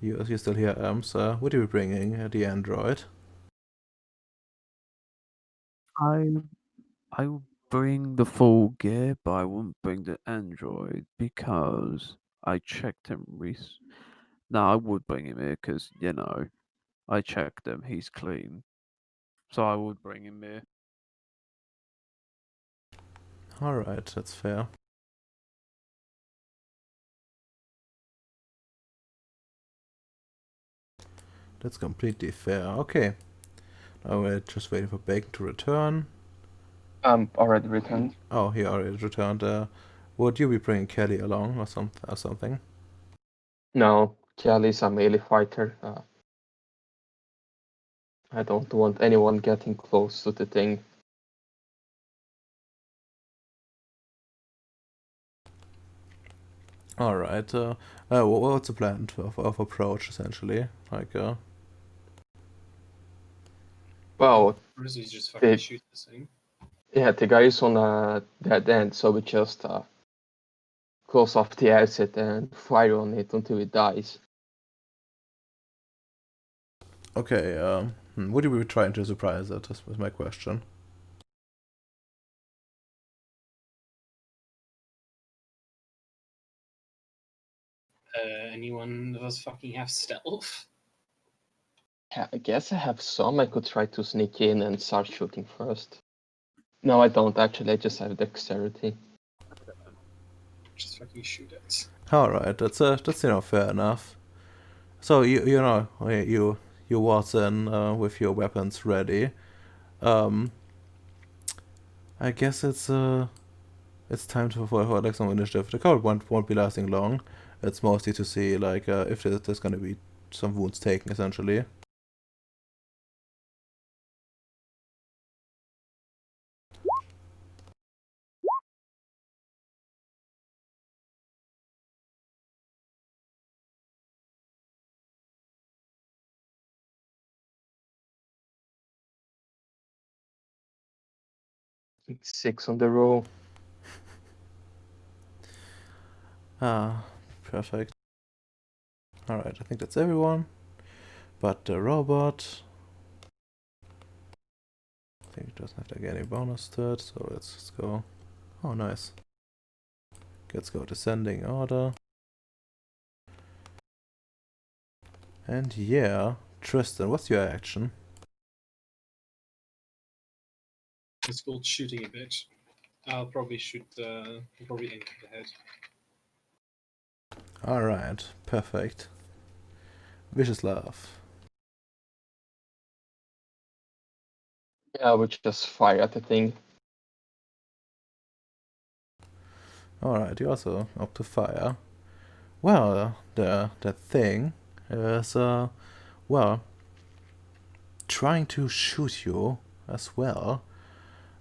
you're still here, so would you be bringing the android? I will bring the full gear, but I won't bring the android because I checked him No, I would bring him here because, I checked him. He's clean. So I would bring him here. All right, that's fair. That's completely fair. Okay. Now we're just waiting for Bacon to return. Already returned. Oh, he already returned. Would you be bringing Kelly along or something? No, Kelly's a melee fighter. I don't want anyone getting close to the thing. All right. What's the plan of approach essentially? Like, Well, Or does he just fucking shoot this thing? yeah, the guy is on a dead end, so we just close off the exit and fire on it until it dies. okay. Would you be trying to surprise it? That was my question. Anyone of us fucking have stealth? Yeah, I guess I have some. I could try to sneak in and start shooting first. No, I don't actually. I just have dexterity. Just fucking shoot it. All right. That's fair enough. So you waltz in with your weapons ready. I guess it's time for like some initiative. The card won't be lasting long. It's mostly to see like if there's gonna be some wounds taken essentially. Like 6 on the roll. Ah, perfect. All right, I think that's everyone. But the robot, I think it doesn't have to get any bonus to it, so let's just go. Oh, nice. Let's go descending order. And yeah, Tristan, what's your action? It's called shooting a bitch. I'll probably shoot the. I'll probably aim for the head. All right, perfect. Vicious laugh. Yeah, we just fire at the thing. All right, you also opt to fire. Well, the thing is well, trying to shoot you as well,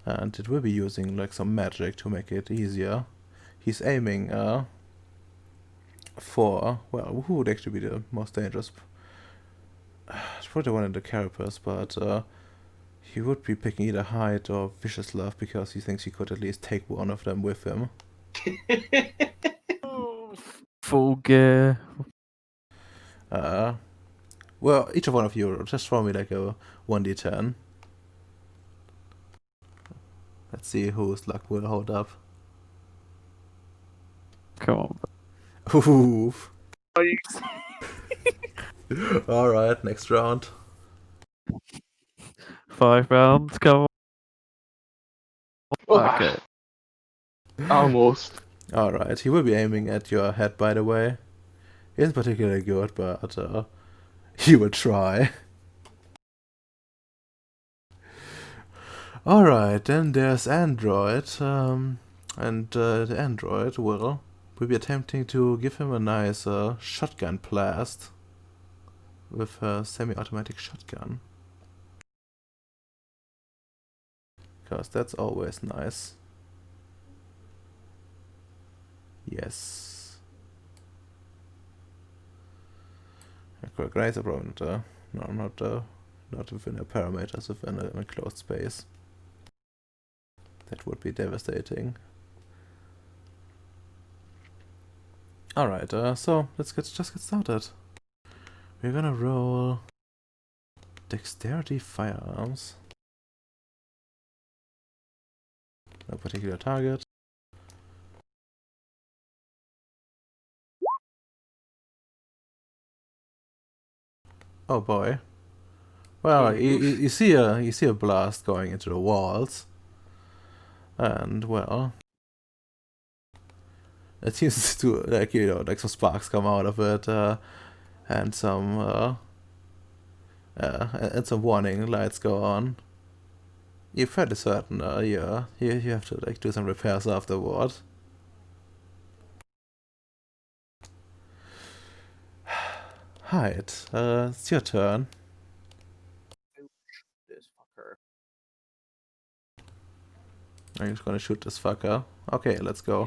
and it will be using like some magic to make it easier. He's aiming for, well, who would actually be the most dangerous? It's probably one of the carapace, but he would be picking either Hyde or Vicious Love because he thinks he could at least take one of them with him. Full gear. Well, each of one of you, just throw me like a 1d10. Let's see whose luck will hold up. Come on. Oof. Alright, next round. 5 rounds, come on. Ah, Okay. almost. Alright, he will be aiming at your head, by the way. He isn't particularly good, but he will try. Alright, then there's Android, and the Android will be attempting to give him a nice shotgun blast with a semi-automatic shotgun. Because that's always nice. Yes. Correct, right? Probably not, no, not within a parameters, within a closed space. That would be devastating. Alright, so let's just get started. We're gonna roll Dexterity Firearms. No particular target. Oh boy. Well, you see a blast going into the walls, and well, it seems to like like some sparks come out of it, and some warning lights go on. You're fairly certain, yeah, you have to like do some repairs afterward. Hide, it's your turn. This fucker. I'm just gonna shoot this fucker. Okay, let's go.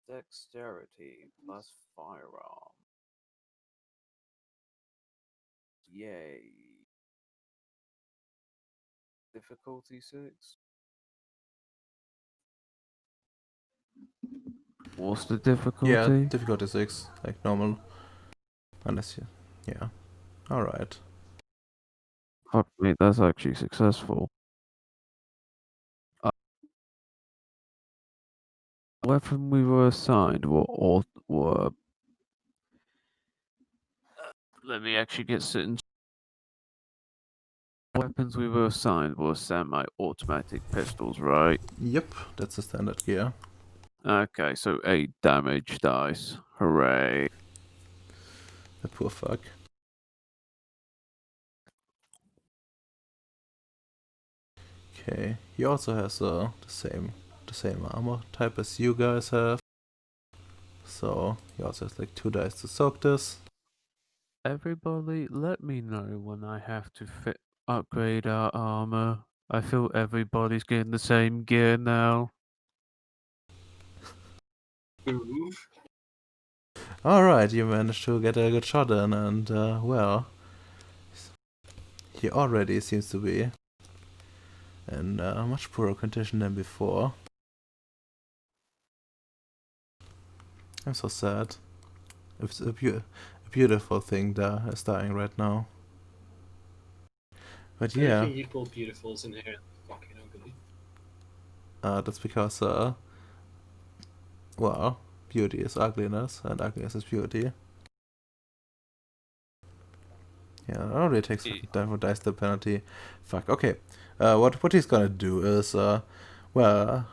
Yeah. Dexterity plus firearm. Yay. Difficulty 6. What's the difficulty? Yeah, difficulty 6, like normal. Unless you, yeah. Alright. Fuck me, that's actually successful. Weapon we were assigned were let me actually get certain. Weapons we were assigned were semi-automatic pistols, right? Yep, that's the standard gear. Okay, so 8 damage dice. Hooray. That poor fuck. Okay, he also has the same armor type as you guys have. So he also has like 2 dice to soak this. Everybody, let me know when I have to upgrade our armor. I feel everybody's getting the same gear now. Oof. Alright, you managed to get a good shot in, and well, he already seems to be in a much poorer condition than before. I'm so sad. It's a beautiful thing that is dying right now. But yeah, Anything you call beautiful is inherently fucking ugly. that's because well, beauty is ugliness, and ugliness is beauty. Yeah, it already takes fucking time for dice the penalty. Fuck. Okay. What he's gonna do is well,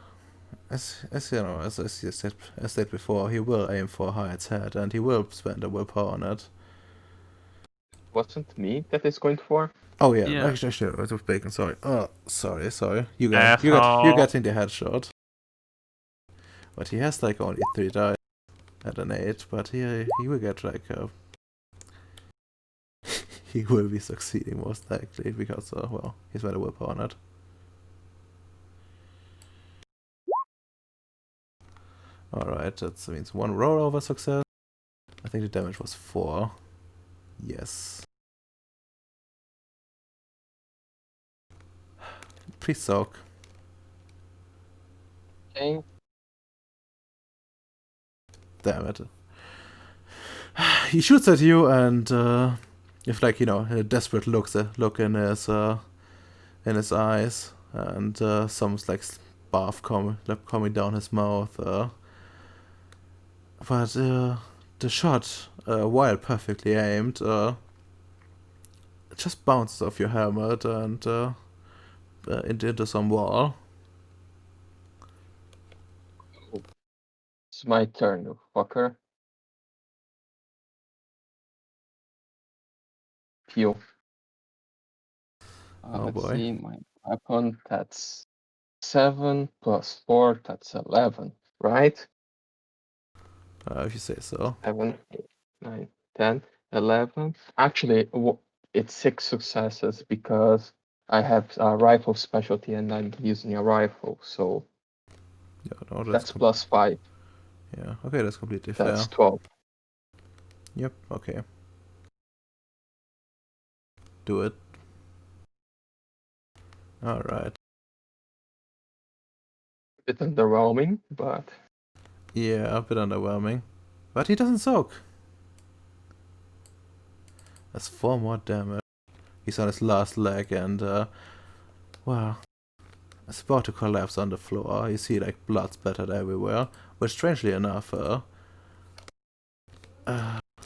as you know, as you said before, he will aim for Hyde's head, and he will spend a willpower on it. Wasn't me that is going for? Oh yeah, Yeah. actually, it was Bacon. Sorry. Oh, sorry. You getting the headshot. But he has like only 3 dice at an 8, but he will get like he will be succeeding most likely because, well, he's very willpower on it. Alright, that means 1 rollover success. I think the damage was 4. Yes. Please soak. Okay. Damn it. He shoots at you and if like, a desperate look in his eyes and some like barf coming down his mouth. But the shot, while perfectly aimed, it just bounces off your helmet and into some wall. It's my turn, you fucker. Pew. Oh Let's boy. see, my weapon, that's 7 plus 4, that's 11, right? If you say so. 7, 8, 9, 10, 11. Actually, it's 6 successes because I have a rifle specialty and I'm using a rifle, so Yeah, no, that's plus 5, yeah, okay, that's completely that's fair. 12. Yep, okay. Do it. Alright. Bit underwhelming, but Yeah, a bit underwhelming. But he doesn't soak. That's 4 more damage. He's on his last leg and, well, it's about to collapse on the floor. You see, like, blood splattered everywhere. Which, strangely enough,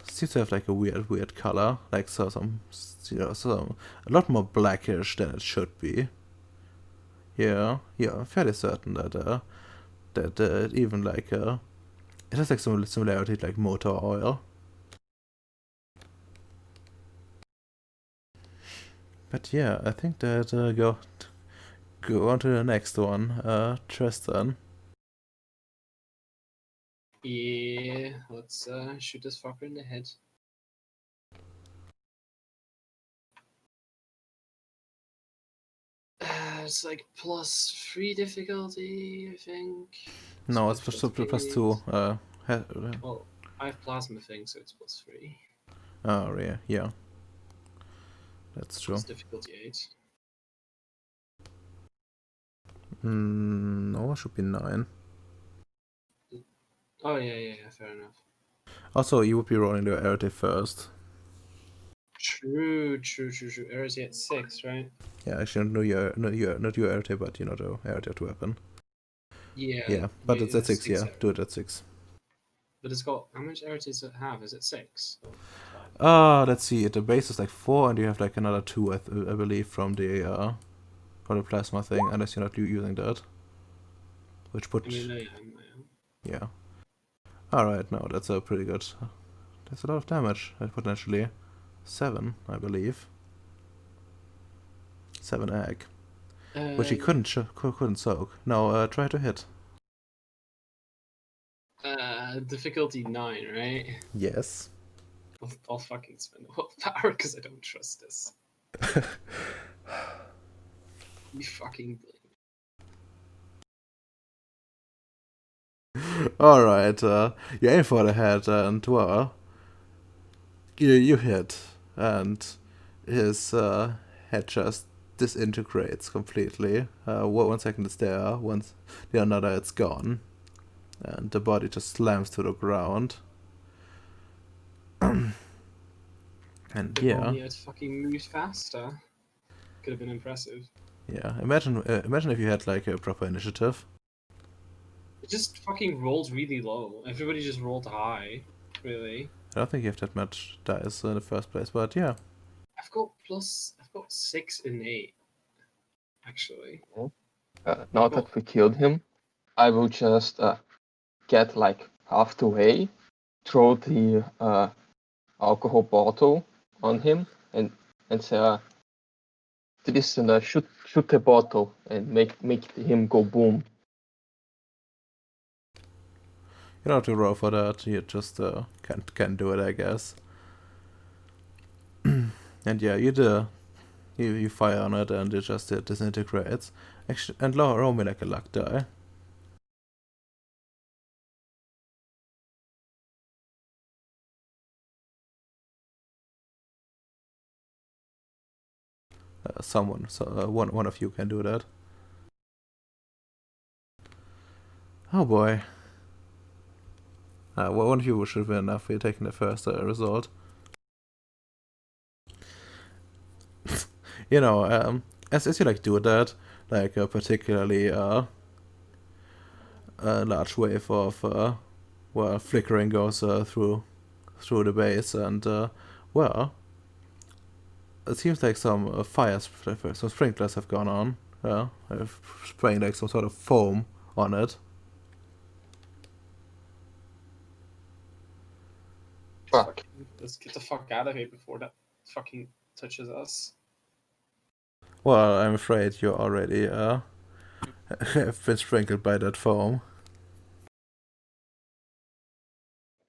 seems to have, like, a weird color. Like, some, a lot more blackish than it should be. Yeah, I'm fairly certain that, that even, like, it has, like, some similarity to, like, motor oil. But yeah, I think that, go on to the next one. Tristan. Yeah, let's shoot this fucker in the head. It's like +3 difficulty, I think. No, it's plus 2. Well, I have plasma thing, so it's +3. Oh, yeah. That's true. It's difficulty 8. No, it should be 9. Oh yeah, fair enough. Also, you would be rolling the arity first. True. Eris at 6, right? Yeah, actually, not your arity, but the arity of the weapon. Yeah. But it's at 6, yeah. Arity. Do it at 6. But it's got, how much Eris does it have? Is it 6? Or 5? Let's see. The base is like 4, and you have like another 2, I believe, from the plasma thing, unless you're not using that. Which put. I mean, I am. Yeah. Alright, no, that's a pretty good. That's a lot of damage, potentially. 7, I believe. 7 egg. Which he couldn't soak. No, try to hit. Difficulty 9, right? Yes. I'll fucking spend the willpower because I don't trust this. You fucking blame. Alright, you aim for the head and, well, you hit, and his head just disintegrates completely. 1 second it's there, once the another it's gone, and the body just slams to the ground. And If yeah, only I'd fucking moved faster. Could have been impressive. yeah. Imagine if you had like a proper initiative. It just fucking rolled really low. Everybody just rolled high, really. I don't think you have that much dice in the first place, but yeah. I've got 6 and 8, actually. now that we killed him, I will just get like half the way, throw the alcohol bottle on him, and say, Tristan, shoot the bottle and make him go boom. You don't have to roll for that. You just can do it, I guess. And yeah, you fire on it and it just disintegrates. Actually, and roll me like a luck die. One of you can do that. Oh boy. Well, one of you should be enough for you taking the first result. You know, as you like do that, like a particularly a large wave of flickering goes through the base, and well, it seems like some some sprinklers have gone on. Spraying like some sort of foam on it. Fuck. Let's get the fuck out of here before that fucking touches us. Well, I'm afraid you already have been sprinkled by that foam.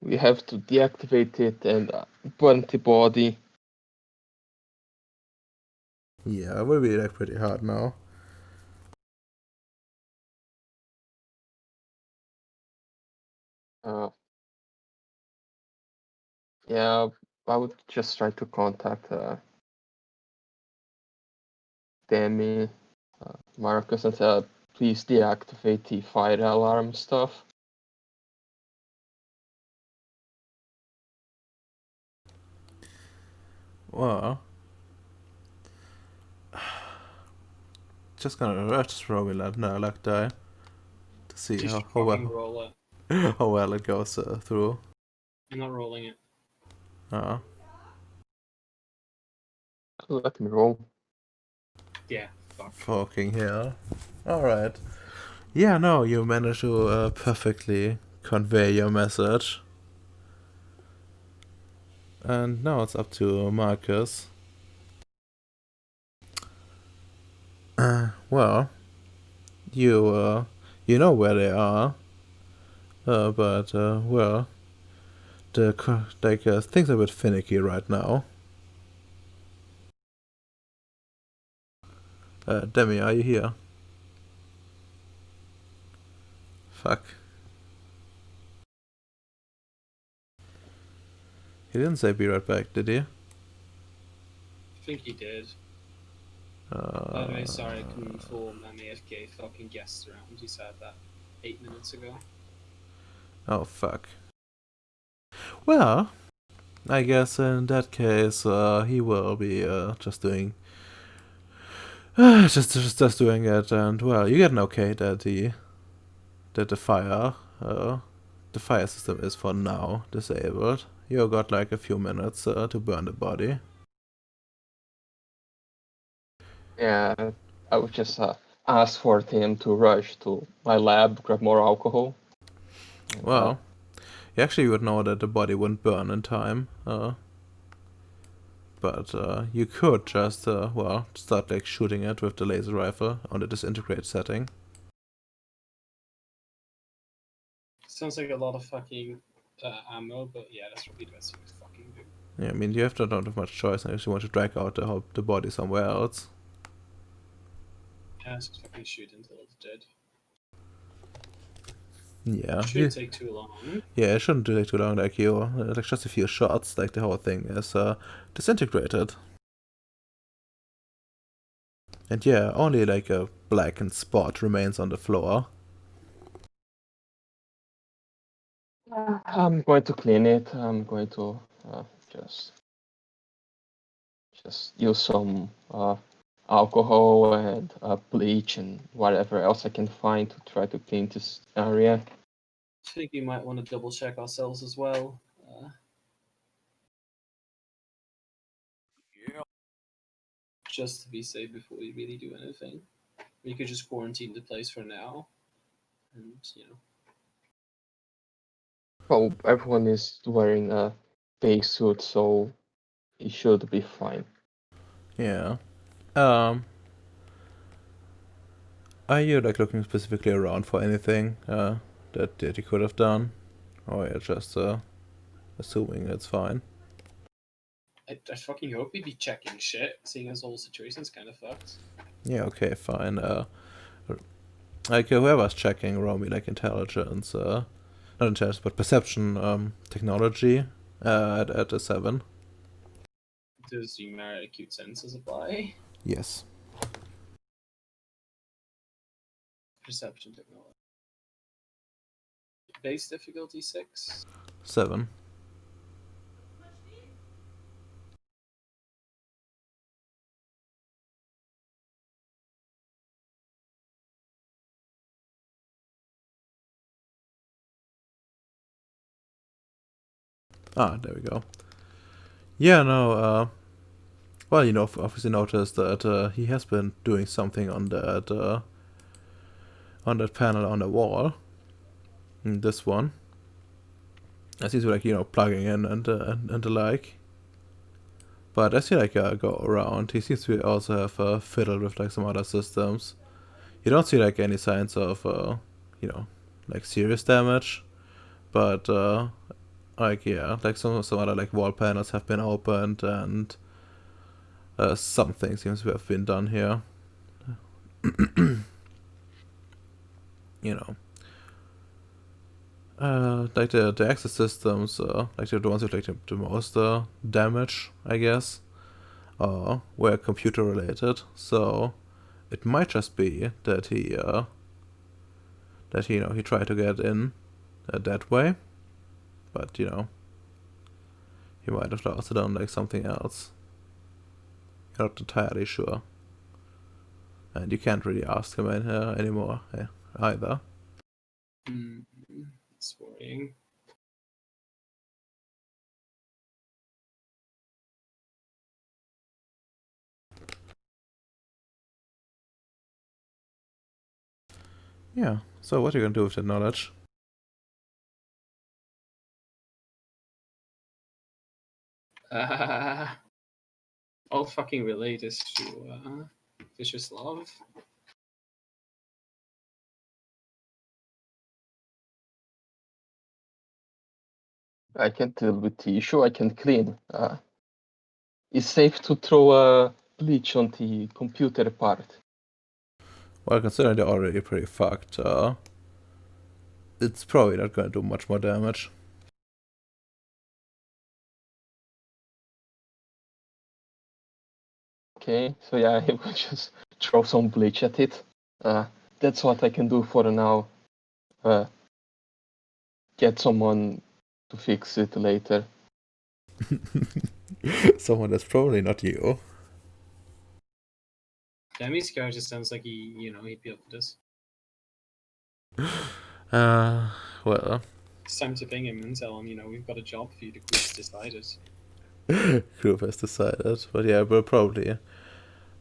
We have to deactivate it and burn the body. Yeah, it will be like pretty hard now. Yeah, I would just try to contact Demi, Marcus, and say, please deactivate the fire alarm stuff. Well, just gonna just roll me another luck die to see Just how fucking well roll it. how well it goes through. I'm not rolling it. Let me roll. Yeah, fuck. Fucking hell. Alright. Yeah, no, you managed to perfectly convey your message. And now it's up to Marcus. Well, you know where they are, but well, things are a bit finicky right now. Demi, are you here? Fuck. He didn't say be right back, did he? I think he did. By the way, sorry I couldn't inform my AFK fucking guest around. He said that 8 minutes ago. Oh, fuck. Well, I guess in that case, he will be just doing... just doing it, and well, you get an okay that the fire system is for now disabled. You got like a few minutes to burn the body. Yeah, I would just ask for him to rush to my lab, grab more alcohol. Well, you actually would know that the body wouldn't burn in time. But you could just, well, start like shooting it with the laser rifle on the disintegrate setting. Sounds like a lot of fucking ammo, but yeah, that's probably the best thing to fucking do. Yeah, I mean, you don't have much choice if you want to drag out the body somewhere else. Yeah, just fucking shoot until it's dead. Yeah. Shouldn't take too long. Yeah, it shouldn't take too long, like like just a few shots, like the whole thing is disintegrated. And yeah, only like a blackened spot remains on the floor. I'm going to clean it. I'm going to just use some alcohol and bleach and whatever else I can find to try to clean this area. I think we might want to double check ourselves as well. Just to be safe before we really do anything. We could just quarantine the place for now. And, you know. Well, everyone is wearing a face suit, so it should be fine. Yeah. Are you like looking specifically around for anything that you could have done? Or you're just assuming it's fine? I fucking hope he'd be checking shit, seeing as the whole situation's kind of fucked. Yeah, okay, fine. Like whoever's checking, roll me like intelligence, not intelligence, but perception, technology, at a 7. Does the merit acute senses apply? Yes. Perception technology. Base difficulty 6. 7. Ah, there we go. Yeah, no, well, you know, obviously noticed that he has been doing something on that panel on the wall. And this one. As he's like, you know, plugging in and the like. But as you like go around, he seems to also have fiddled with like some other systems. You don't see like any signs of you know, like serious damage, but like yeah, like some other like wall panels have been opened and something seems to have been done here. You know. Like the access systems, like the ones with like the most damage, I guess, were computer related. So it might just be that he you know, he tried to get in that way, but you know, he might have also done like something else. You're not entirely sure, and you can't really ask him anymore either. It's worrying. Yeah. So what are you gonna do with that knowledge? All fucking related to vicious love. I can deal with the issue. I can clean. It's safe to throw a bleach on the computer part. Well, considering they're already pretty fucked, it's probably not gonna do much more damage. Okay, so yeah, I will just throw some bleach at it. That's what I can do for now. Get someone to fix it later. Someone that's probably not you. Demi's character sounds like he'd be up for this. Well, It's time to ping him and tell him, we've got a job for you to quiz decided. group has decided, but yeah, we'll probably.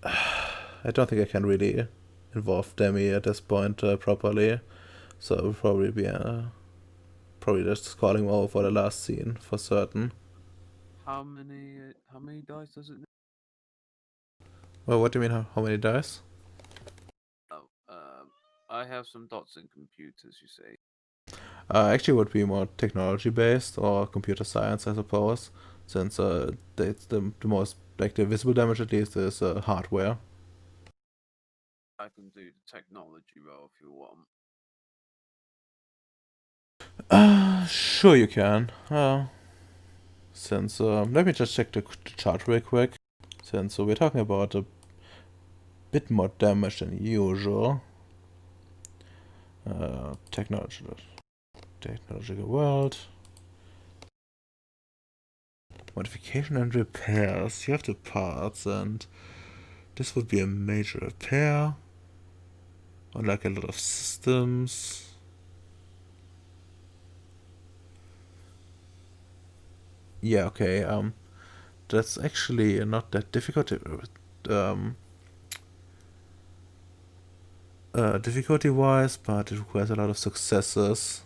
I don't think I can really involve Demi at this point properly, so it will probably be probably just calling him over for the last scene for certain. How many dice does it need? Well, what do you mean? How many dice? Oh, I have some dots in computers, you say. Actually, would be more technology based or computer science, I suppose, since it's the most like the visible damage at least is hardware. I can do the technology roll if you want. Sure you can. Since let me just check the chart real quick. Since we're talking about a bit more damage than usual. Technological world. Modification and repairs. You have the parts, and this would be a major repair. On like a lot of systems. Yeah, okay. That's actually not that difficult. Difficulty-wise, but it requires a lot of successes.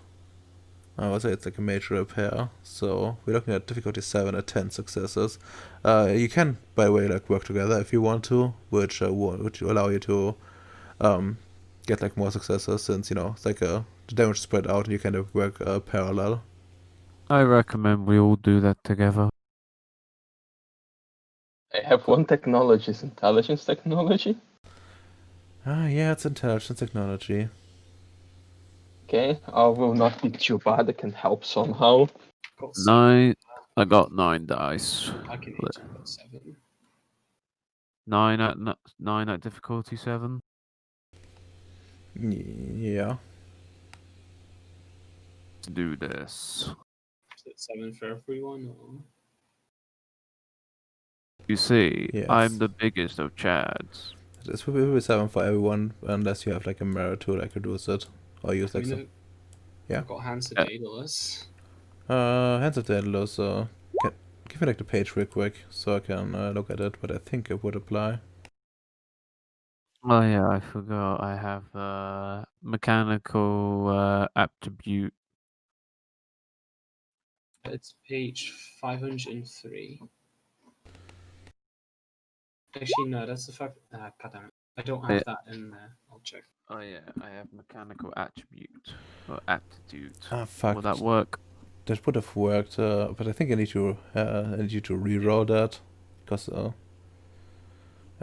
I would say it's like a major repair. So we're looking at difficulty 7 at 10 successes. You can, by the way, like work together if you want to, which will allow you to get like more successes, since it's like the damage is spread out and you kind of work parallel. I recommend we all do that together. I have one technology, is intelligence technology. Ah, yeah, it's intelligence technology. Okay, I will not be too bad. I can help somehow. Got 7. 9. I got 9 dice. Fucking hate you, got 7. 9 at difficulty 7. Yeah. Let's do this. Is it 7 for everyone? Or... You see, Yes. I'm the biggest of Chads. This will be 7 for everyone, unless you have like a mirror to like reduce it. Or use I like mean, some... Yeah. I've got Hands of Yeah. Daedalus. Hands of Daedalus, give me like the page real quick, so I can look at it, but I think it would apply. Oh yeah, I forgot. I have mechanical attribute. It's page 503. Actually, no, that's the fact. God damn it. I don't have that in there. I'll check. Oh yeah, I have mechanical attribute or aptitude. Ah, fuck. Will that work? That would have worked, but I think I need you to re-roll that, because I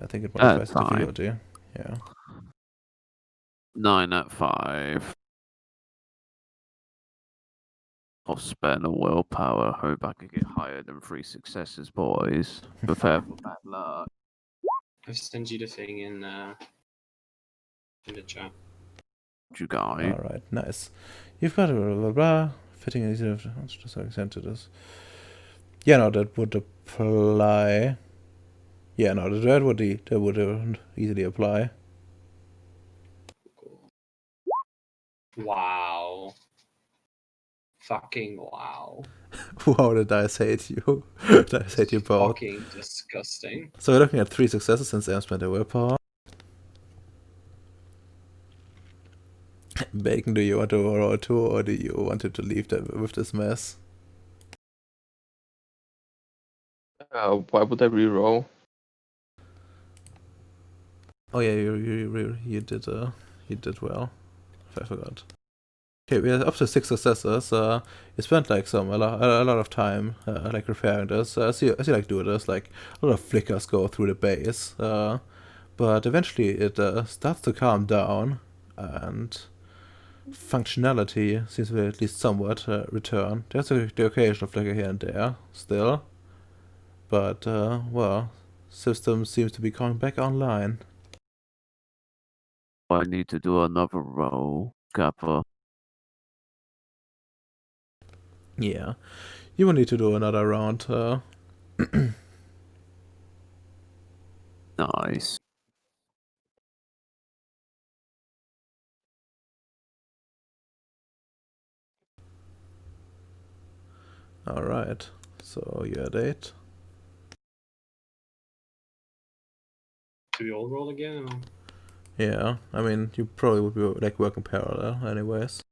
think it modifies the fine. difficulty. Yeah. 9 at 5. I'll spend a willpower. Hope I could get higher than 3 successes, boys. Prepare for bad luck. I've sent you the thing in the chat. You guys. Alright, nice. You've got a blah blah blah. Fitting an easy to some extent to this. Yeah, no, that would apply. Yeah, no, that would easily apply. Cool. Wow. Fucking wow. Wow, the dice hate you. The dice hate you both. Fucking disgusting. So we're looking at 3 successes since Sam spent a willpower. Bacon, do you want to roll 2, or do you want to leave them with this mess? Why would I reroll? Oh yeah, you did well. I forgot. Okay, we are up to 6 successes. You spent like a lot of time like repairing this. As you like do this, like a lot of flickers go through the base, but eventually it starts to calm down, and functionality seems to at least somewhat return. There's the occasional flicker here and there still, but well, system seems to be coming back online. I need to do another roll. Kappa. Yeah, you will need to do another round. Nice. Alright, so you're at 8. Do we all roll again? Or... Yeah, I mean, you probably would be like working parallel anyways.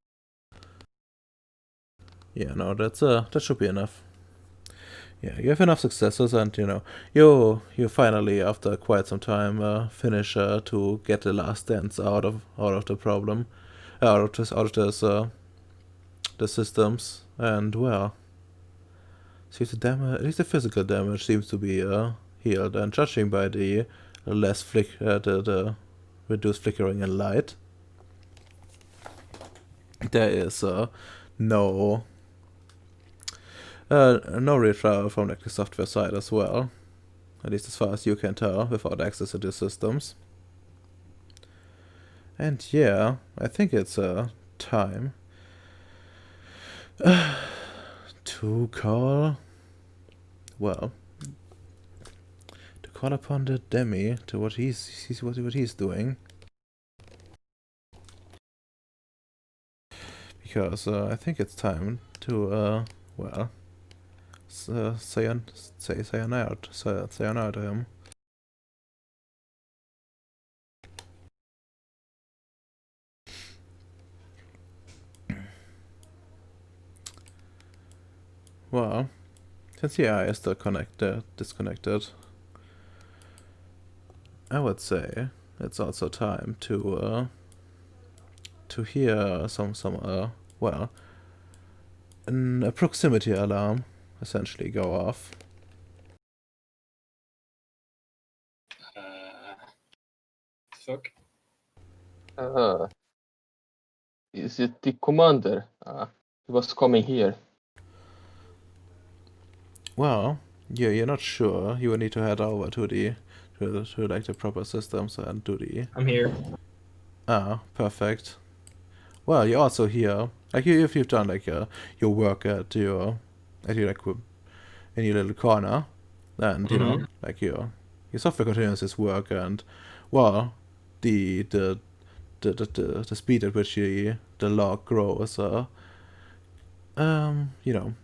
Yeah, no, that should be enough. Yeah, you have enough successes, and you finally, after quite some time, finish to get the last dents out of the problem, out of this the systems, and well, see the damage, at least the physical damage seems to be healed, and judging by the less the reduced flickering and light, there is no retrial from like the software side as well, at least as far as you can tell without access to the systems. And yeah, I think it's time to call, well, to call upon the Demi to what he's doing, because I think it's time to well, say sayonara to him. Well, since the AI is still disconnected, I would say it's also time to hear some well, a proximity alarm essentially go off. Fuck. Is it the commander? He was coming here. Well, you're not sure. You will need to head over to like the proper systems and do the. I'm here. Perfect. Well, you're also here. Like if you've done like your work at your like in your little corner, and you know like your software continues its work, and well, the speed at which the log grows, you know,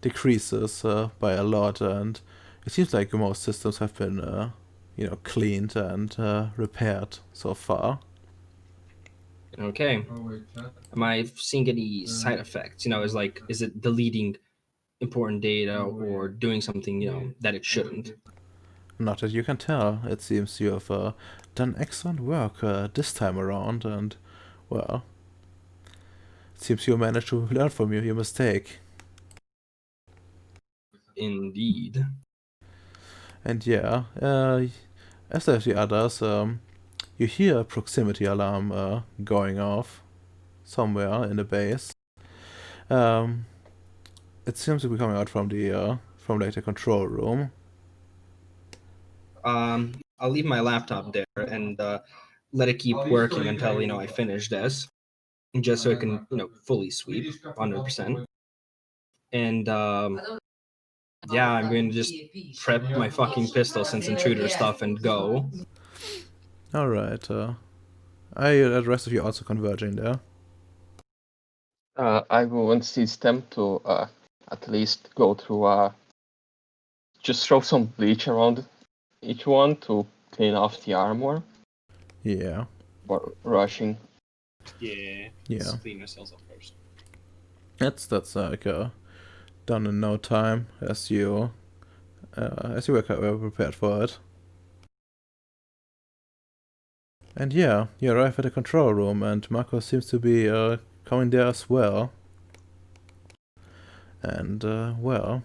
decreases by a lot, and it seems like most systems have been you know, cleaned and repaired so far. Okay. Am I seeing any side effects? You know, is it deleting important data or doing something, you know, that it shouldn't? Not that you can tell. It seems you have done excellent work this time around, and well, it seems you managed to learn from your mistake. Indeed. And yeah, as with the others, you hear a proximity alarm going off somewhere in the base. It seems to be coming out from like the control room. I'll leave my laptop there and let it keep working until, you know, I finish this, just so it can, you know, fully sweep 100%. And yeah, I'm going to just prep my fucking pistol since intruder stuff and go. All right. The rest of you also converging there? I will insist them to at least go through. Just throw some bleach around each one to clean off the armor. Yeah. Or rushing. Yeah. Yeah. Let's clean ourselves up first. That's like done in no time as you were prepared for it. And yeah, you arrive at the control room, and Marco seems to be coming there as well. And well,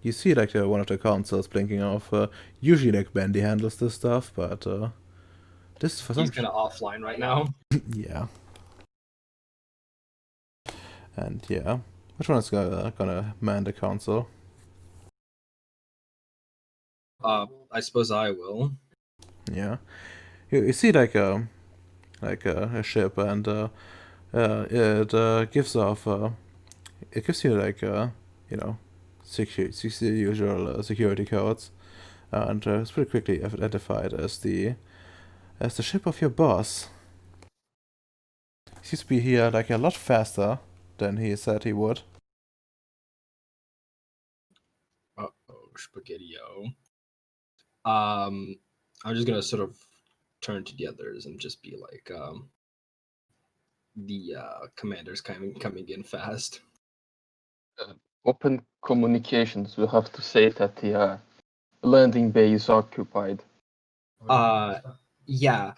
you see like one of the consoles blinking off. Usually like Bendy handles this stuff, but this is for some. He's kind of offline right now. Yeah. And yeah, which one is gonna man the console? I suppose I will. Yeah. You see like a ship, and it gives off. It gives you like you know, usual security codes, and it's pretty quickly identified as the ship of your boss. He seems to be here like a lot faster than he said he would. Uh-oh, spaghetti-o. I'm just gonna sort of turn to the others and just be like, the commander's coming in fast. Open communications. We'll have to say that the landing bay is occupied. Yeah.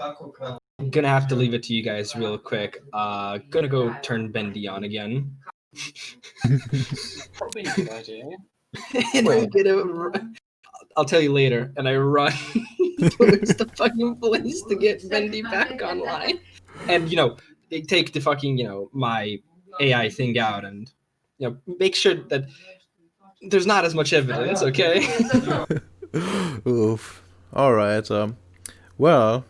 I'm gonna have to leave it to you guys real quick. Gonna go turn Bendy on again. Probably a good idea. And I'm gonna I'll tell you later. And I run towards the fucking place to get Bendy back online. And you know, they take the fucking, you know, my AI thing out and, you know, make sure that there's not as much evidence, okay? Oof. Alright, well.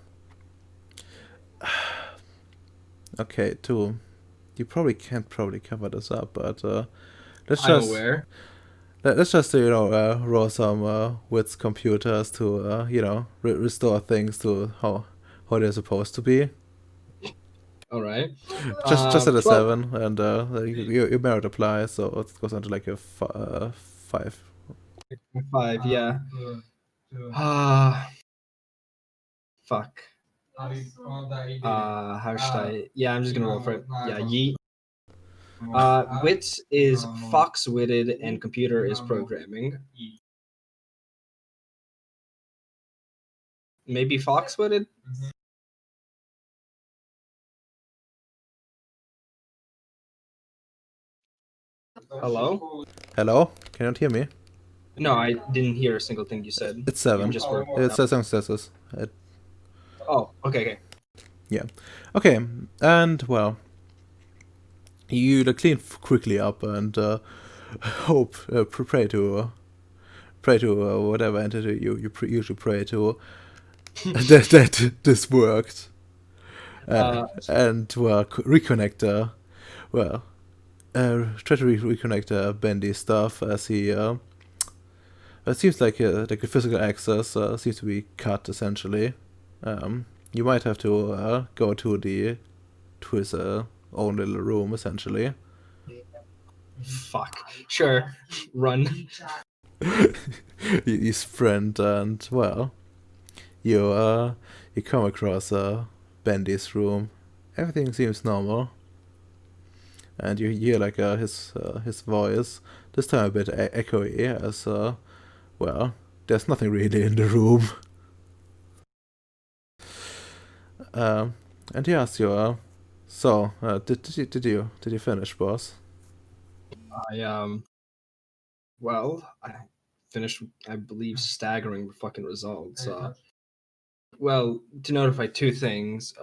Okay, too. You probably can't cover this up, but let's I'm just aware. let's just you know roll some with computers to you know restore things to how they're supposed to be. All right. Just at a 12. 7, and you merit apply, so it goes on to like a 5. 5, yeah. Fuck. How should I? Yeah, I'm just gonna roll for it. Yeah, yeet. Wits is fox-witted and computer is programming. Maybe fox-witted? Hello? Hello, can you not hear me? No, I didn't hear a single thing you said. It's 7. You just were. It's 7 successes. Oh, okay. Okay, and well, you clean quickly up and hope, pray to whatever entity you usually pray to that this worked. And well, reconnect. Well, try to reconnect Bendy's stuff as he. It seems like the physical access seems to be cut essentially. You might have to go to his own little room essentially. Fuck. Sure. Run. You sprint and well, you come across Bendy's room. Everything seems normal, and you hear like his voice. This time a bit echoey, as well, there's nothing really in the room. And he asks you, so did you finish, boss? I well, I finished, I believe, staggering fucking results. Well, to notify two things.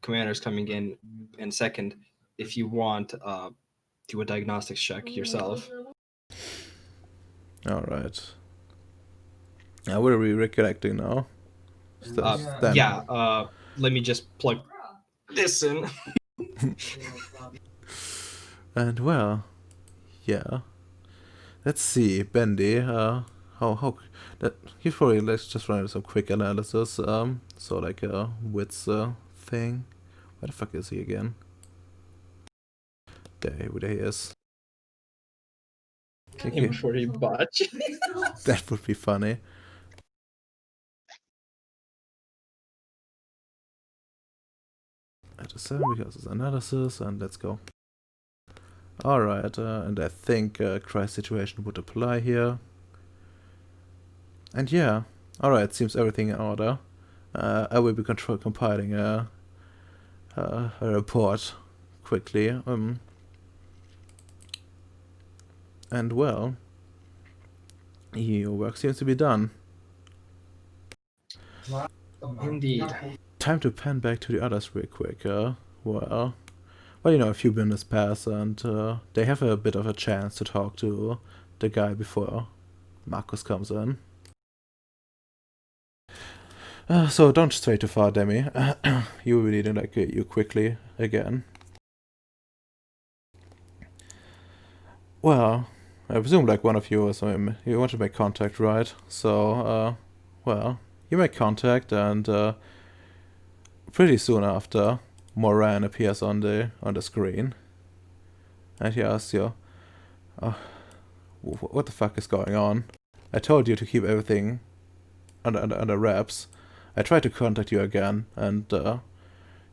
Commander's coming in, and second, if you want, do a diagnostics check yourself. All right. Now what are we reconnecting now? Stand. Yeah. Let me just plug this in. And well, yeah. Let's see, Bendy. How that he's probably let's just run some quick analysis. So like a wits thing. Where the fuck is he again? There he is. Okay. Before you botch. That would be funny. At a 7 because it's analysis, and let's go. Alright, and I think Christ situation would apply here. And yeah, alright, seems everything in order. I will be compiling a report quickly. And well, your work seems to be done. Indeed. Time to pan back to the others real quick. Well, you know, a few minutes pass and they have a bit of a chance to talk to the guy before Marcus comes in. So don't stray too far, Demi. You will be needing like you quickly again. Well, I presume like one of you is you want to make contact, right? So well, you make contact and pretty soon after, Moran appears on the screen, and he asks you, "What the fuck is going on? I told you to keep everything under wraps. I tried to contact you again, and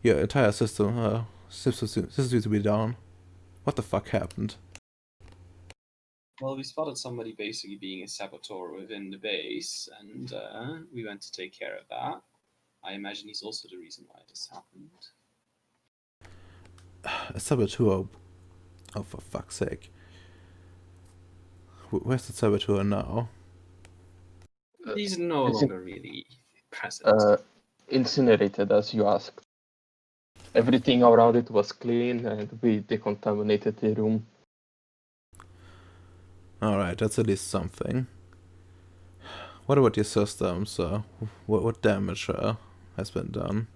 your entire system seems to be down. What the fuck happened?" Well, we spotted somebody basically being a saboteur within the base, and we went to take care of that. I imagine he's also the reason why this happened. A saboteur? Oh, for fuck's sake! Where's the saboteur now? He's no longer really present. Incinerated, as you asked. Everything around it was clean, and we decontaminated the room. Alright, that's at least something. What about your systems? What damage has been done?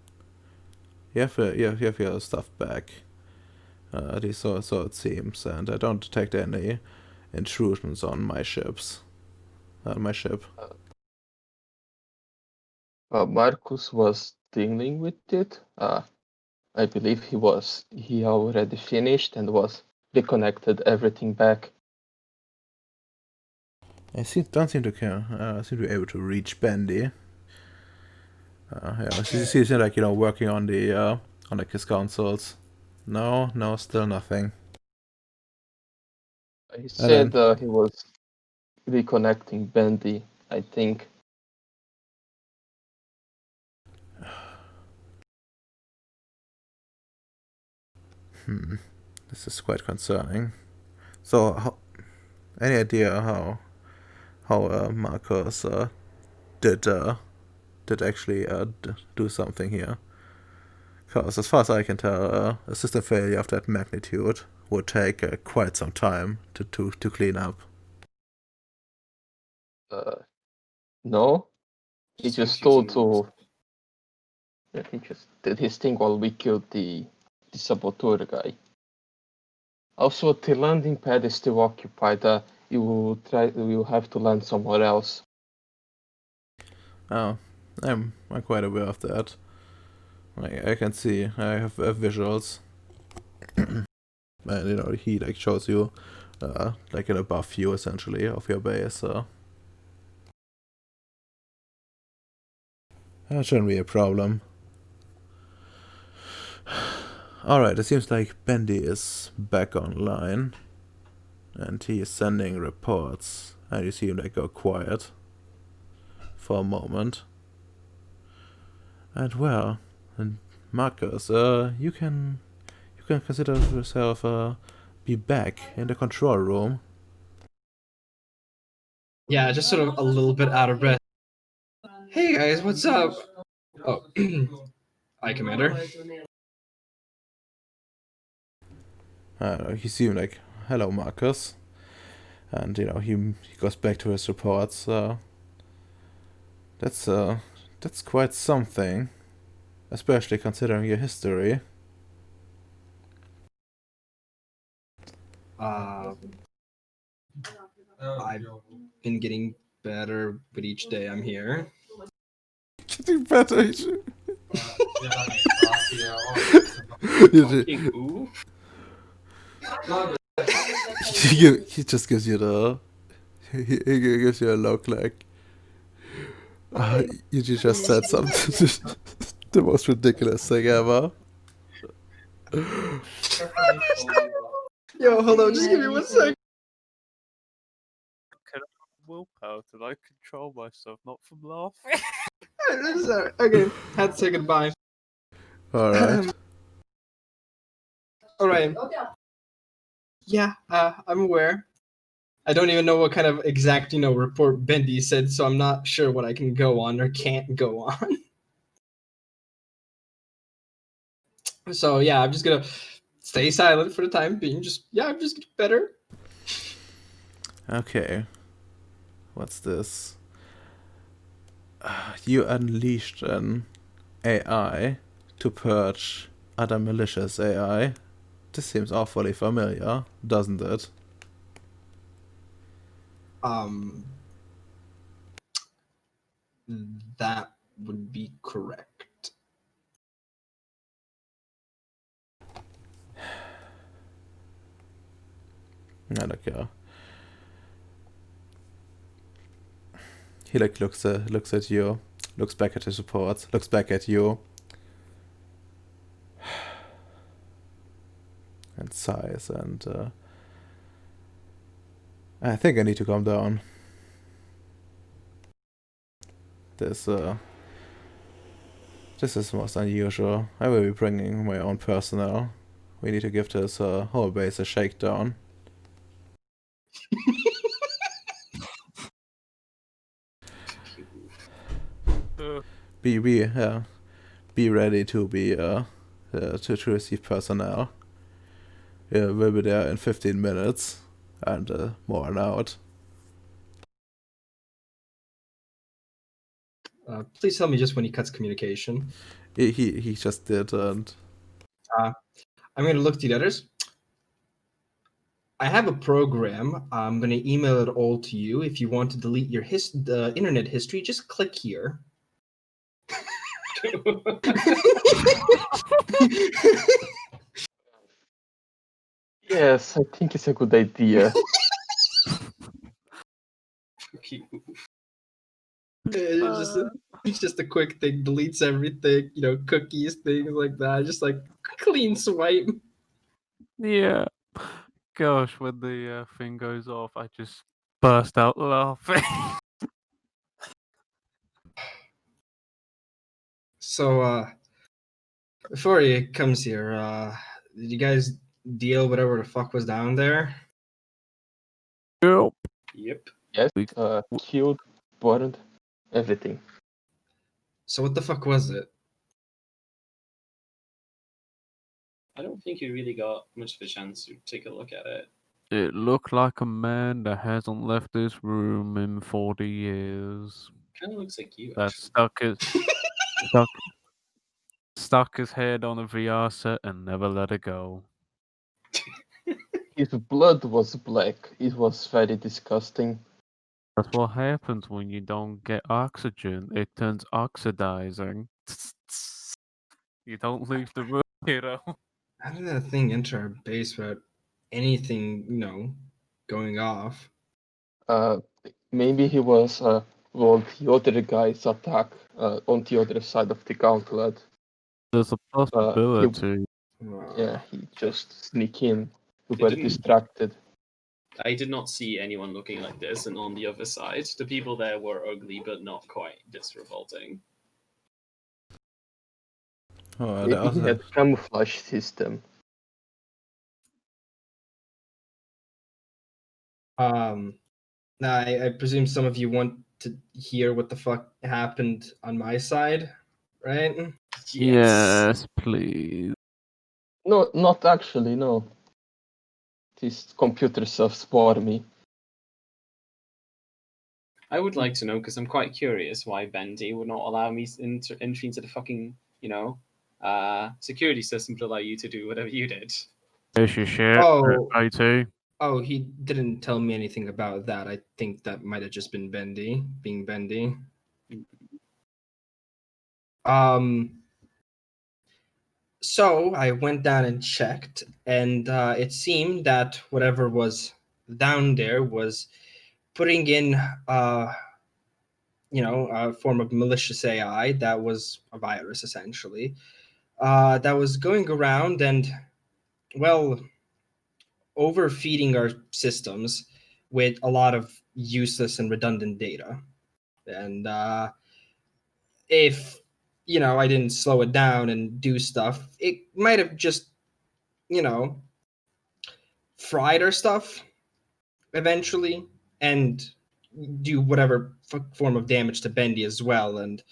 You have your stuff back. At least so it seems, and I don't detect any intrusions on my ships. My ship. Marcus was dealing with it. I believe he already finished and was reconnected everything back. I don't seem to care. I seem to be able to reach Bendy. Yeah, he's like, you know, working on the on like his consoles. No, still nothing. He said he was reconnecting Bendy, I think. This is quite concerning. So, any idea how Marcus did actually do something here. Because as far as I can tell, a system failure of that magnitude would take quite some time to clean up. No, he Just just makes you told some moves. yeah, he just did his thing while we killed the saboteur guy. Also, the landing pad is still occupied. You will have to land somewhere else. Oh, I'm quite aware of that. I can see, I have visuals. And he like shows you like an above view essentially of your base. That shouldn't be a problem. Alright, it seems like Bendy is back online. And he is sending reports. And you see him like go quiet for a moment. And well, and Marcus, you can consider yourself be back in the control room. Yeah, just sort of a little bit out of breath. Hey guys, what's up? Oh, hi, Commander. You see him like, hello, Marcus. And he goes back to his reports. That's quite something, especially considering your history. I've been getting better with each day I'm here. Getting better. Fucking ooh. He just gives you the. He gives you a look like. You just said something. The most ridiculous thing ever. Yo, hold on, just give me 1 sec. Can I have willpower to like control myself, not from laughing? Sorry. Okay, had to say goodbye. Alright. Alright. Yeah, I'm aware. I don't even know what kind of exact, report Bendy said, so I'm not sure what I can go on or can't go on. So yeah, I'm just gonna stay silent for the time being. I'm just getting better. Okay. What's this? You unleashed an AI to purge other malicious AI. This seems awfully familiar, doesn't it? That would be correct. I don't care. He like looks at you, looks back at his reports, looks back at you, and sighs. And I think I need to calm down. This is most unusual. I will be bringing my own personnel. We need to give this whole base a shakedown. Be ready to be to receive personnel. We'll be there in 15 minutes and more on out. Please tell me just when he cuts communication. He just did, and I'm going to look at the others. I have a program. I'm going to email it all to you. If you want to delete your internet history, just click here. Yes, I think it's a good idea. It's just a quick thing, deletes everything, cookies, things like that. Just like clean swipe. Yeah. Gosh, when the thing goes off, I just burst out laughing. So, before he comes here, did you guys deal whatever the fuck was down there? Yep. Yep. Yes, We- killed, burned, everything. So what the fuck was it? I don't think you really got much of a chance to take a look at it. It looked like a man that hasn't left this room in 40 years. Kind of looks like you, That actually. stuck his head on a VR set and never let it go. His blood was black. It was very disgusting. That's what happens when you don't get oxygen. It turns oxidizing. You don't leave the room, hero. How did that thing enter our base without anything, going off? Maybe he was well, the other guy's attack on the other side of the gauntlet. There's a possibility. Yeah, he just sneak in. We It were didn't- distracted. I did not see anyone looking like this, and on the other side, the people there were ugly, but not quite this revolting. Oh, Maybe he had camouflage system. Now I presume some of you want to hear what the fuck happened on my side, right? Yes, please. No, not actually, no. These computers self-spore me. I would like to know because I'm quite curious why Bendy would not allow me entry into the fucking, security system to allow you to do whatever you did. Here's your shit. Oh. IT. Oh, he didn't tell me anything about that. I think that might have just been Bendy being Bendy. So I went down and checked, and it seemed that whatever was down there was putting in, a form of malicious AI that was a virus, essentially, that was going around and, well, overfeeding our systems with a lot of useless and redundant data. And if I didn't slow it down and do stuff, it might have just fried our stuff eventually and do whatever form of damage to Bendy as well. And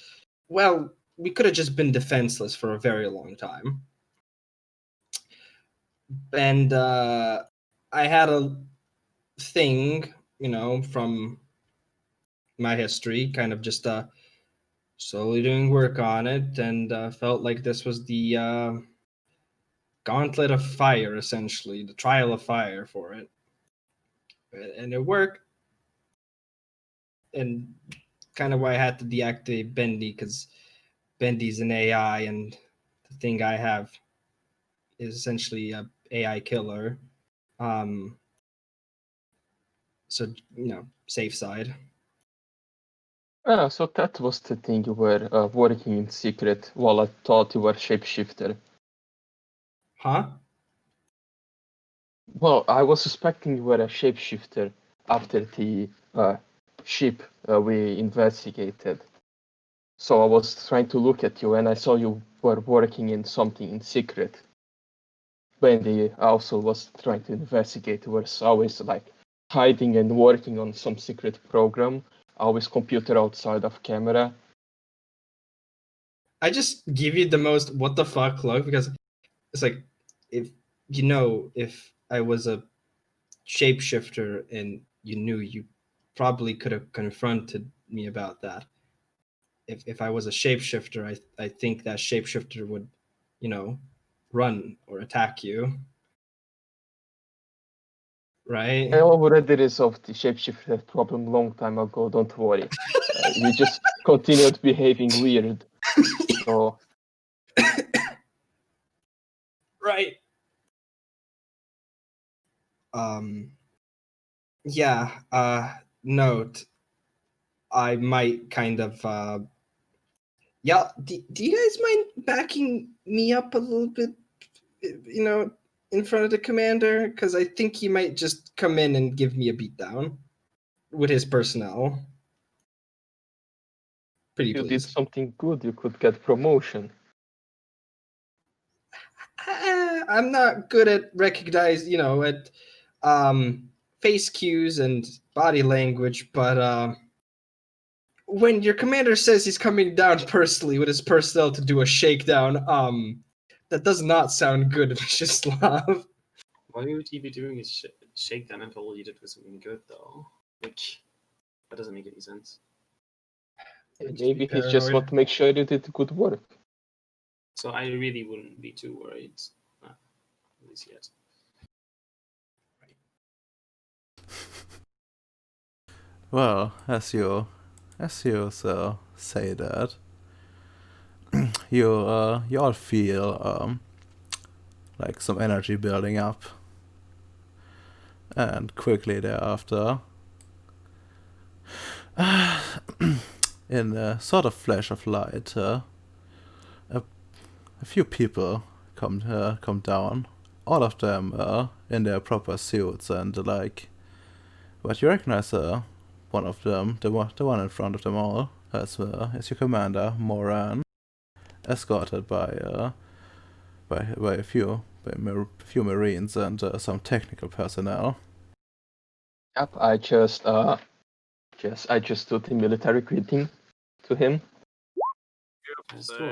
well, we could have just been defenseless for a very long time. And I had a thing, from my history, kind of just slowly doing work on it, and felt like this was the gauntlet of fire, essentially, the trial of fire for it. And it worked. And kind of why I had to deactivate Bendy, because Bendy's an AI, and the thing I have is essentially a AI killer. So, safe side. Ah, so that was the thing you were working in secret while I thought you were shapeshifter. Huh? Well, I was suspecting you were a shapeshifter after the ship we investigated. So I was trying to look at you and I saw you were working in something in secret. Bendy also was trying to investigate. He was always like hiding and working on some secret program, always computer outside of camera. I just give you the most what the fuck look, because it's like, if I was a shapeshifter and you knew, you probably could have confronted me about that. If I was a shapeshifter, I think that shapeshifter would, run or attack you. Right? I already resolved the shapeshifter problem long time ago, don't worry. You just continued behaving weird. So Right. Yeah, note, I might kind of yeah, do you guys mind backing me up a little bit, in front of the commander? Because I think he might just come in and give me a beatdown with his personnel. Pretty you did please. something good, you could get promotion. I'm not good at recognize, at face cues and body language, but when your commander says he's coming down personally with his personnel to do a shakedown, that does not sound good, Vyacheslav. Why would he be doing a shakedown if all he did was something good, though? Which, that doesn't make any sense. Maybe he just want to make sure you did good work. So I really wouldn't be too worried, at least yet. Well, as you so say that, you all feel like some energy building up, and quickly thereafter, in a sort of flash of light, a few people come down, all of them in their proper suits and like. But you recognize one of them, the one in front of them all, as your commander, Moran, escorted by a few Marines and some technical personnel. Yep, I just do the military greeting to him. As do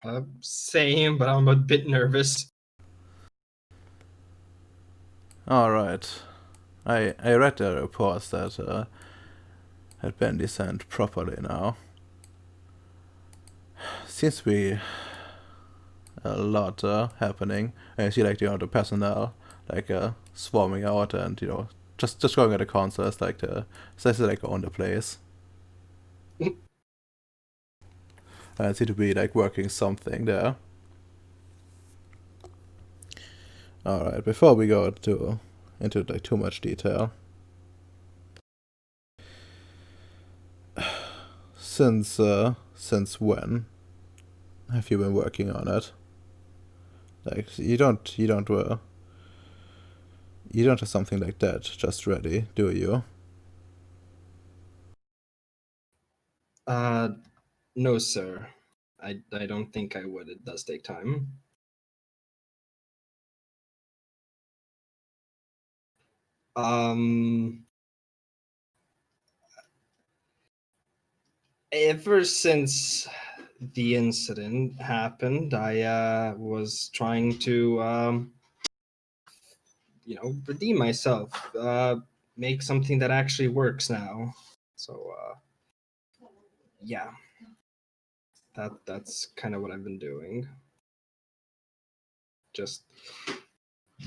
I. Same, but I'm a bit nervous. Alright. I read the reports that had been descent properly now. Seems to be a lot happening. I see like the personnel like swarming out and just going at the consoles like like on the place. And seem to be like working something there. Alright, before we go into like too much detail. Since when have you been working on it? Like you don't have something like that just ready, do you? No, sir. I don't think I would. It does take time. Ever since the incident happened, I was trying to redeem myself, make something that actually works now. So yeah, that's kind of what I've been doing. Just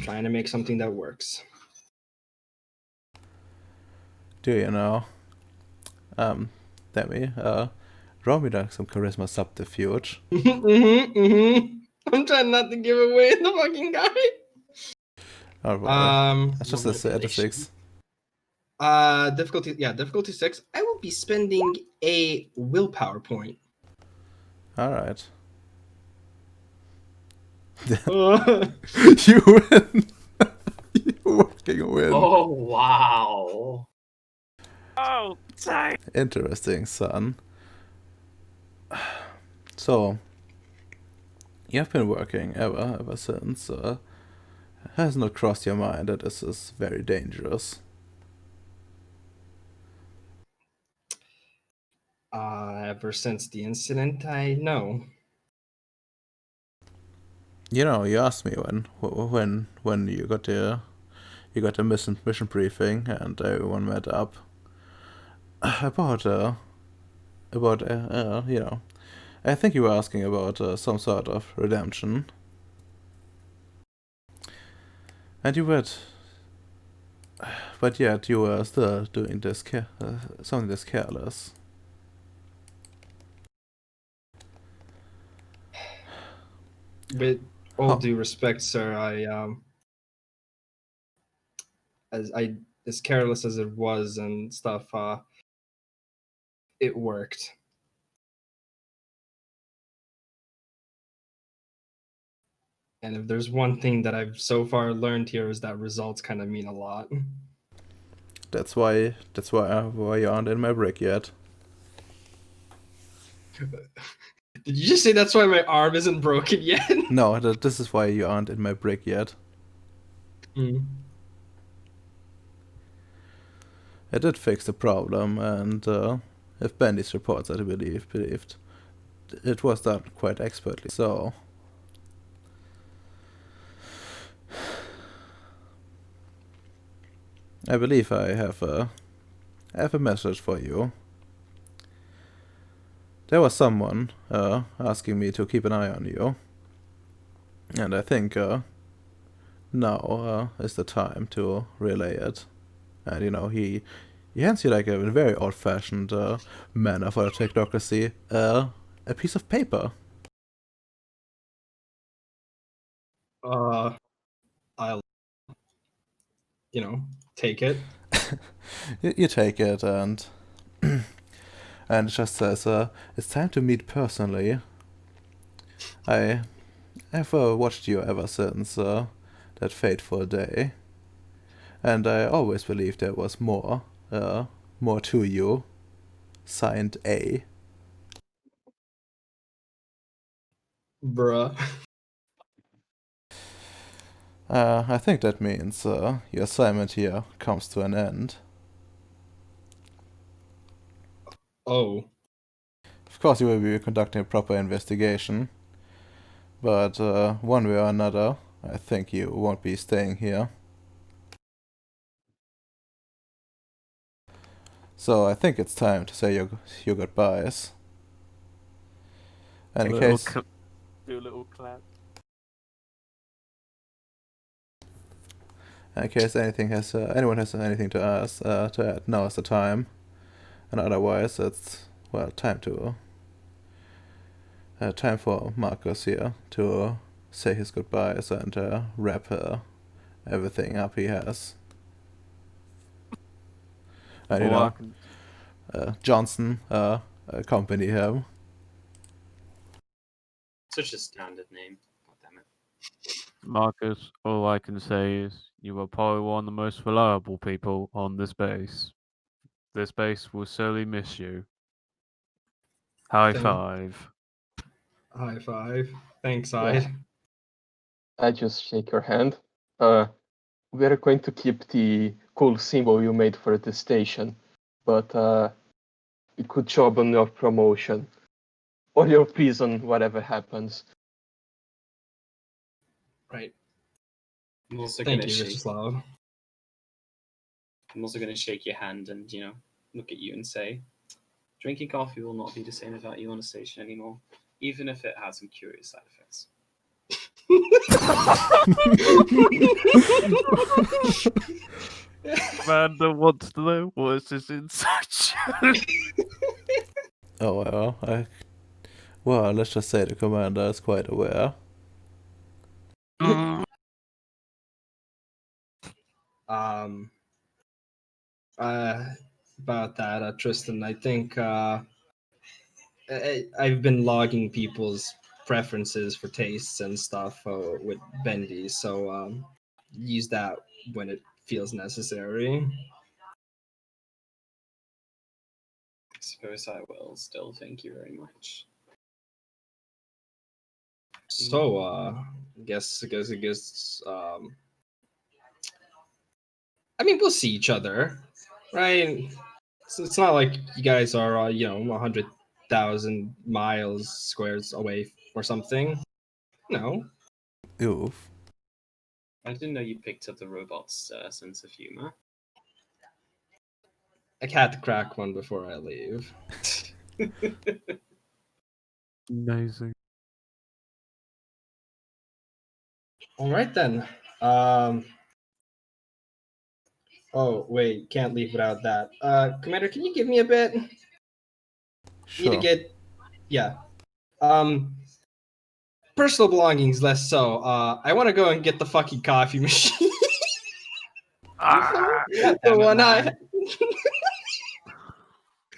trying to make something that works. Do you know? Demi, draw me like some charisma subterfuge. I'm trying not to give away the fucking guy. Alright. That's just a 6. Difficulty 6. I will be spending a willpower point. Alright. Uh, You win! You fucking win. Oh, wow. Oh, sorry. Interesting, son. So, you've been working ever since. Has not crossed your mind that this is very dangerous. Ever since the incident, I know. You asked me when you got the mission briefing and everyone met up about I think you were asking about some sort of redemption, and you would, but yet you were still doing this something this careless. With all due respect, sir, as careless as it was and stuff, it worked. And if there's one thing that I've so far learned here is that results kind of mean a lot. That's why you aren't in my brick yet. Did you just say that's why my arm isn't broken yet? No, this is why you aren't in my brick yet. it did fix the problem, and if Bendy's reports are to be believed, it was done quite expertly. So, I believe I have a message for you. There was someone asking me to keep an eye on you, and I think now is the time to relay it. And he hands you like a very old-fashioned manner for the technocracy, a piece of paper. I'll, take it. You take it, and and it just says, it's time to meet personally. I have watched you ever since that fateful day, and I always believed there was more to you. Signed A. Bruh. I think that means your assignment here comes to an end. Oh. Of course, you will be conducting a proper investigation, but one way or another, I think you won't be staying here. So I think it's time to say your goodbyes. And in case do a little clap. in case anyone has anything to add, now is the time. And otherwise, it's time for Marcus here to say his goodbyes and wrap everything up he has. And Johnson accompany him. Such a standard name. God damn it. Marcus, all I can say is you are probably one of the most reliable people on this base. This base will sorely miss you. High five. High five. Thanks, Yeah. Ide. I just shake your hand. We're going to keep the cool symbol you made for the station, but it could show up on your promotion or your prison, whatever happens. Right. I'm also Thank gonna you, shake. Viacheslav. I'm also gonna shake your hand and look at you and say, drinking coffee will not be the same without you on the station anymore, even if it has some curious side effects. Commander wants to know what is this inside. Oh well, let's just say the commander is quite aware. About that, Tristan, I think I've been logging people's preferences for tastes and stuff with Bendy, so use that when it feels necessary. I suppose I will still. Thank you very much. So, I guess, I mean, we'll see each other, right? So it's not like you guys are, 100,000 miles squares away or something. No. Oof. I didn't know you picked up the robot's sense of humor. I had to crack one before I leave. Amazing. All right then. Oh wait, can't leave without that. Commander, can you give me a bit? Sure. Need to get, yeah. Personal belongings less so. I want to go and get the fucking coffee machine. God damn it, man.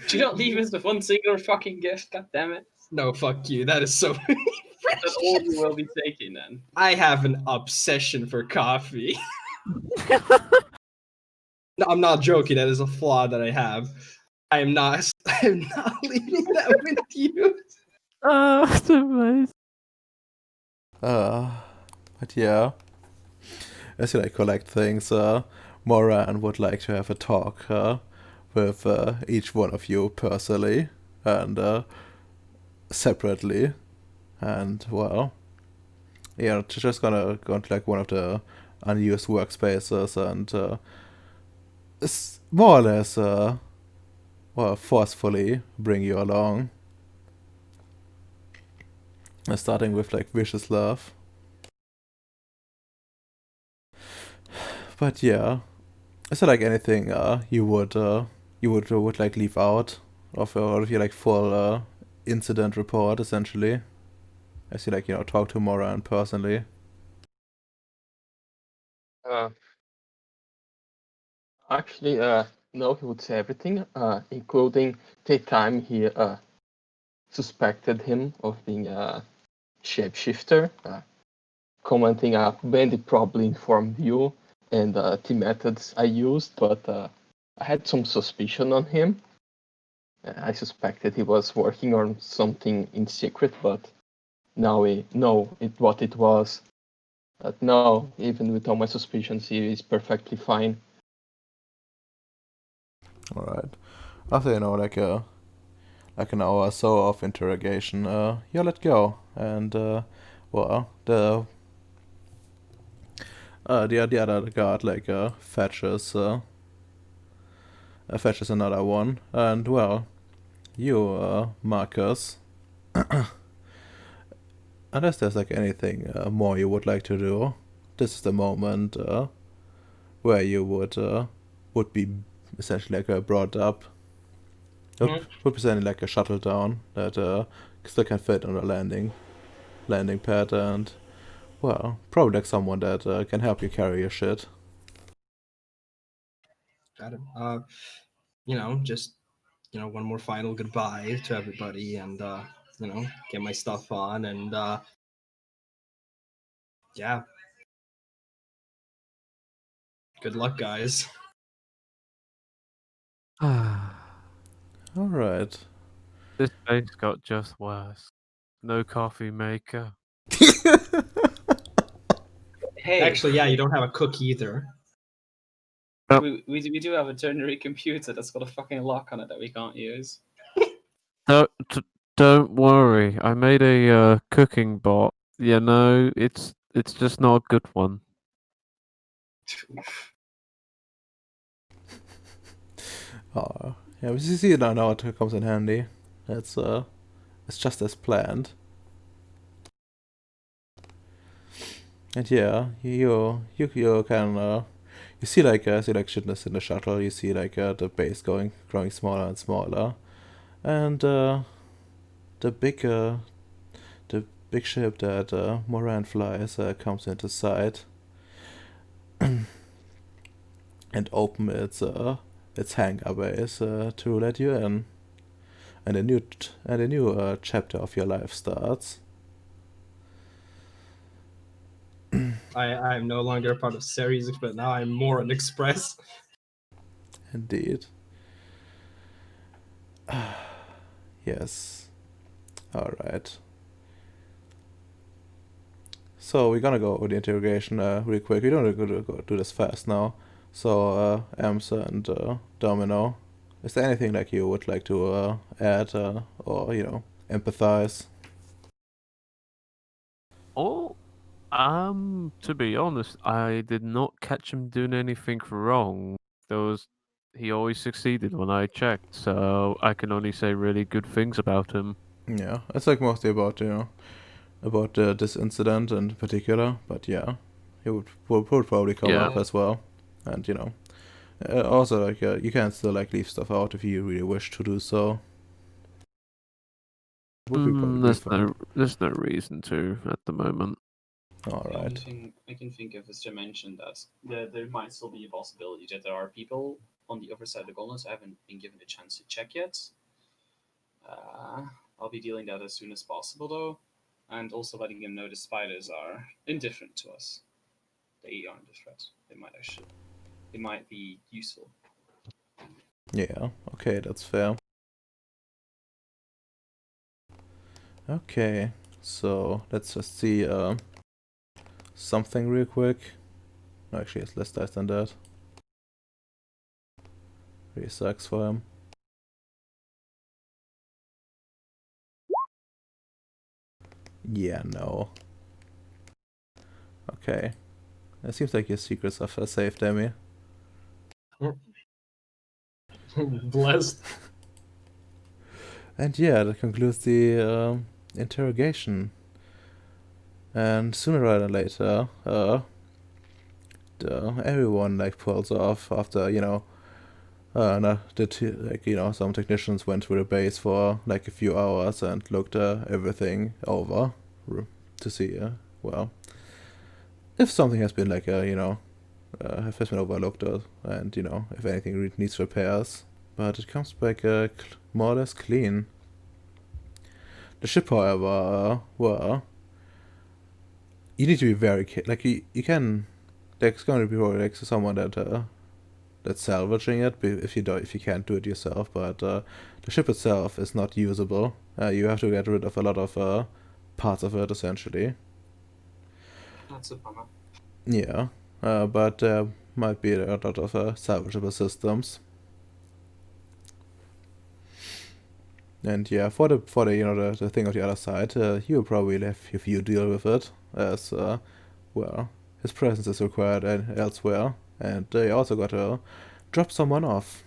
Do you not leave us with one singular fucking gift? God damn it. No, fuck you. That is so. That's all you will be taking then. I have an obsession for coffee. No, I'm not joking. That is a flaw that I have. I am not leaving that with you. That's amazing. But yeah, as you collect things, Moran would like to have a talk with each one of you personally and separately. And well, yeah, just gonna go to like one of the unused workspaces and more or less well, forcefully bring you along. Starting with like vicious love. But yeah, is there like anything you would like leave out of your like full incident report essentially, as you like talk to Moran personally? Uh, Actually, no, he would say everything, including the time he suspected him of being a shapeshifter, commenting when they probably informed you and the methods I used, but I had some suspicion on him. I suspected he was working on something in secret, but now we know what it was. But no, even with all my suspicions, he is perfectly fine. All right. After like an hour or so of interrogation, you're let go, and well, the other guard like fetches another one, and well, you Marcus, unless there's like anything more you would like to do, this is the moment where you would be essentially like brought up. Would be sending like a shuttle down that still can fit on a landing pad, and well, probably like someone that can help you carry your shit. Got it. Just one more final goodbye to everybody, and get my stuff on, and yeah. Good luck, guys. All right. This place got just worse. No coffee maker. Hey, Actually, yeah, you don't have a cook either. we do have a ternary computer that's got a fucking lock on it that we can't use. Don't worry. I made a cooking bot. You know, it's just not a good one. Yeah, we see it now. It comes in handy. It's just as planned. And yeah, you can you see like shitness in the shuttle. You see like the base growing smaller and smaller, and the big ship that Moran flies comes into sight and open its hangar base to let you in, and a new chapter of your life starts. I'm no longer a part of Ceres, but now I'm more an Express. Indeed. Yes. All right. So we're gonna go with the interrogation real quick. We don't go do this fast now. So Ems and Domino, is there anything like you would like to add or empathize? Oh, to be honest, I did not catch him doing anything wrong. He always succeeded when I checked, so I can only say really good things about him. Yeah, it's like mostly about about this incident in particular, but yeah, it would probably come Yeah. up as well, and also like you can still like leave stuff out if you really wish to do so. Would be probably fine. There's no reason to at the moment. All The only right. thing I can think of is to mention that there might still be a possibility that there are people on the other side of the Golden I haven't been given a chance to check yet. I'll be dealing that as soon as possible, though, and also letting them know the spiders are indifferent to us. They aren't a threat. They might be useful. Yeah. Okay, that's fair. Okay, so let's just see something real quick. No, actually, it's less dice than that. Really sucks for him. Yeah, no. Okay. It seems like your secrets are safe, Demi. Blessed. And yeah, that concludes the interrogation. And sooner rather than later, everyone like pulls off after some technicians went to the base for like a few hours and looked everything over to see if something has been like if has been overlooked and if anything needs repairs. But it comes back more or less clean. The ship, however, you need to be very you can. There's going to be probably like someone that's salvaging it if you can't do it yourself. But the ship itself is not usable. You have to get rid of a lot of parts of it essentially. That's a bummer. Yeah, but there might be a lot of salvageable systems. And yeah, for the the thing on the other side, you'll probably have if you deal with it, as his presence is required elsewhere, and they also got to drop someone off.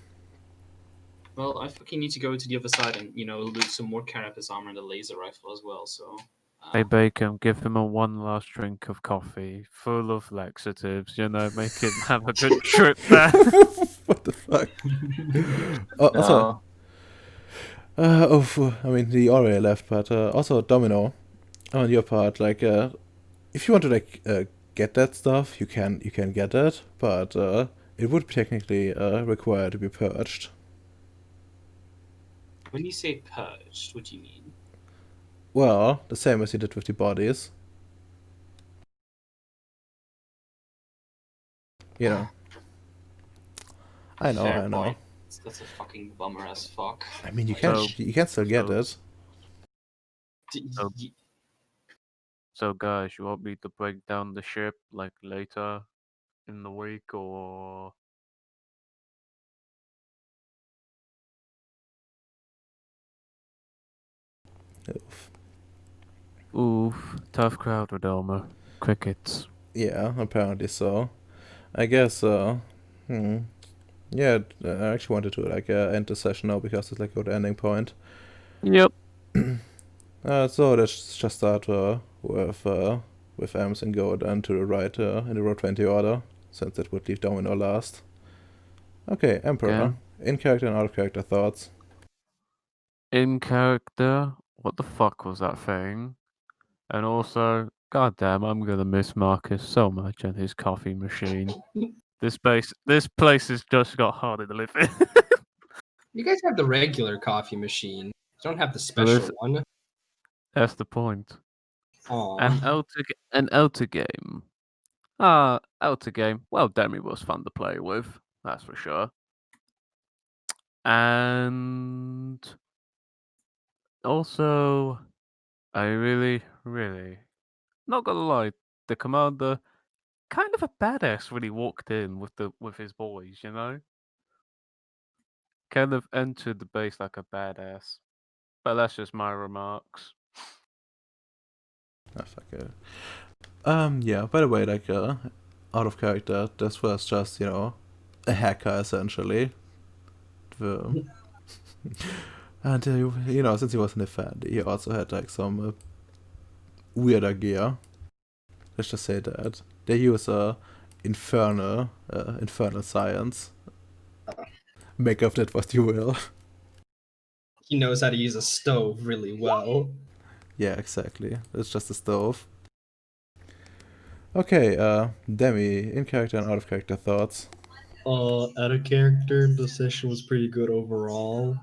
Well, I fucking need to go to the other side and loot some more carapace armor and a laser rifle as well. So. Hey Bacon, give him a one last drink of coffee, full of laxatives, make him have a good trip there. What the fuck? Also, I mean, he already left, but also Domino, on your part, like, if you want to get that stuff, you can get it, but it would technically require to be purged. When you say purged, what do you mean? Well, the same as you did with the bodies. I know, Fair I know. point. That's a fucking bummer as fuck. I mean, you can still get it. So guys, you want me to break down the ship like later in the week or? Oof, tough crowd with Elmer. Crickets. Yeah, apparently so. I guess, yeah, I actually wanted to end the session now because it's like a good ending point. Yep. So let's just start with Ems and go then to the right in the row 20 order, since it would leave Domino last. Okay, Emperor. Okay. In character and out of character thoughts. In character, what the fuck was that thing? And also, goddamn, I'm gonna miss Marcus so much and his coffee machine. This place has just got harder to live in. You guys have the regular coffee machine. You don't have the special one. That's the point. Aww. An outer game. Outer game. Well, Demi was fun to play with, that's for sure. And also, I really, not gonna lie, the commander, kind of a badass when he walked in with his boys, kind of entered the base like a badass. But that's just my remarks. Ah, fuck it. Yeah, by the way, out of character, this was just, a hacker, essentially. And, since he was an Effendi, he also had, some weirder gear. Let's just say that. They use, infernal science. Make of that what you will. He knows how to use a stove really well. Yeah, exactly. It's just a stove. Okay, Demi, in character and out of character thoughts. Out of character, the session was pretty good overall.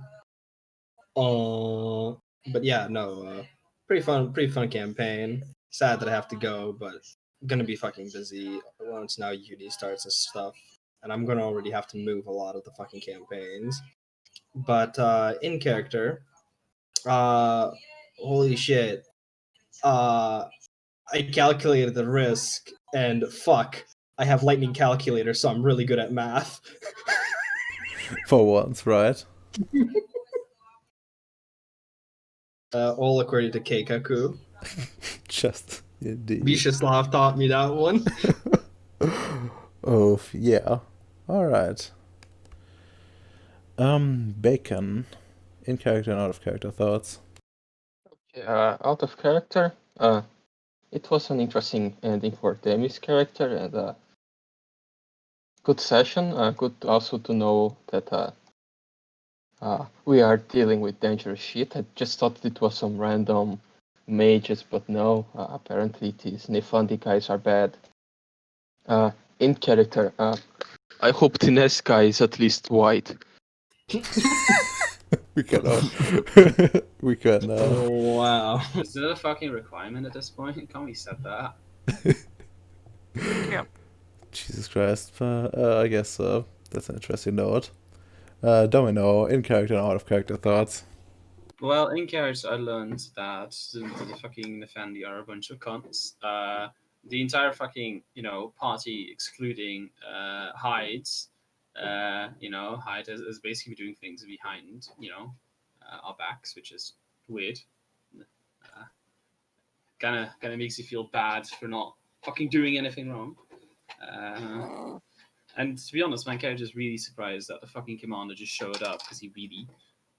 But yeah, no, pretty fun campaign. Sad that I have to go, but gonna be fucking busy once now uni starts and stuff, and I'm gonna already have to move a lot of the fucking campaigns. But in character, holy shit, I calculated the risk, and fuck, I have lightning calculator, so I'm really good at math. For once, right? All according to Keikaku. Just indeed. Vishaslav taught me that one. Oh, yeah. Alright. Bacon. In character and out of character thoughts. Out of character, it was an interesting ending for Demi's character and good session. Good also to know that we are dealing with dangerous shit. I just thought it was some random mages, but no, apparently these Nefandi guys are bad. In character, I hope the next guy is at least white. We can we can Oh, wow. Is that a fucking requirement at this point? Can't we set that? Yep. Jesus Christ, but I guess so. That's an interesting note. Domino, in character and out of character thoughts. Well, in character, I learned that the fucking Nefandi are a bunch of cunts. The entire fucking, party, excluding Hyde's, Hyde is basically doing things behind, our backs, which is weird. Kind of makes you feel bad for not fucking doing anything wrong. And to be honest, my character is really surprised that the fucking commander just showed up because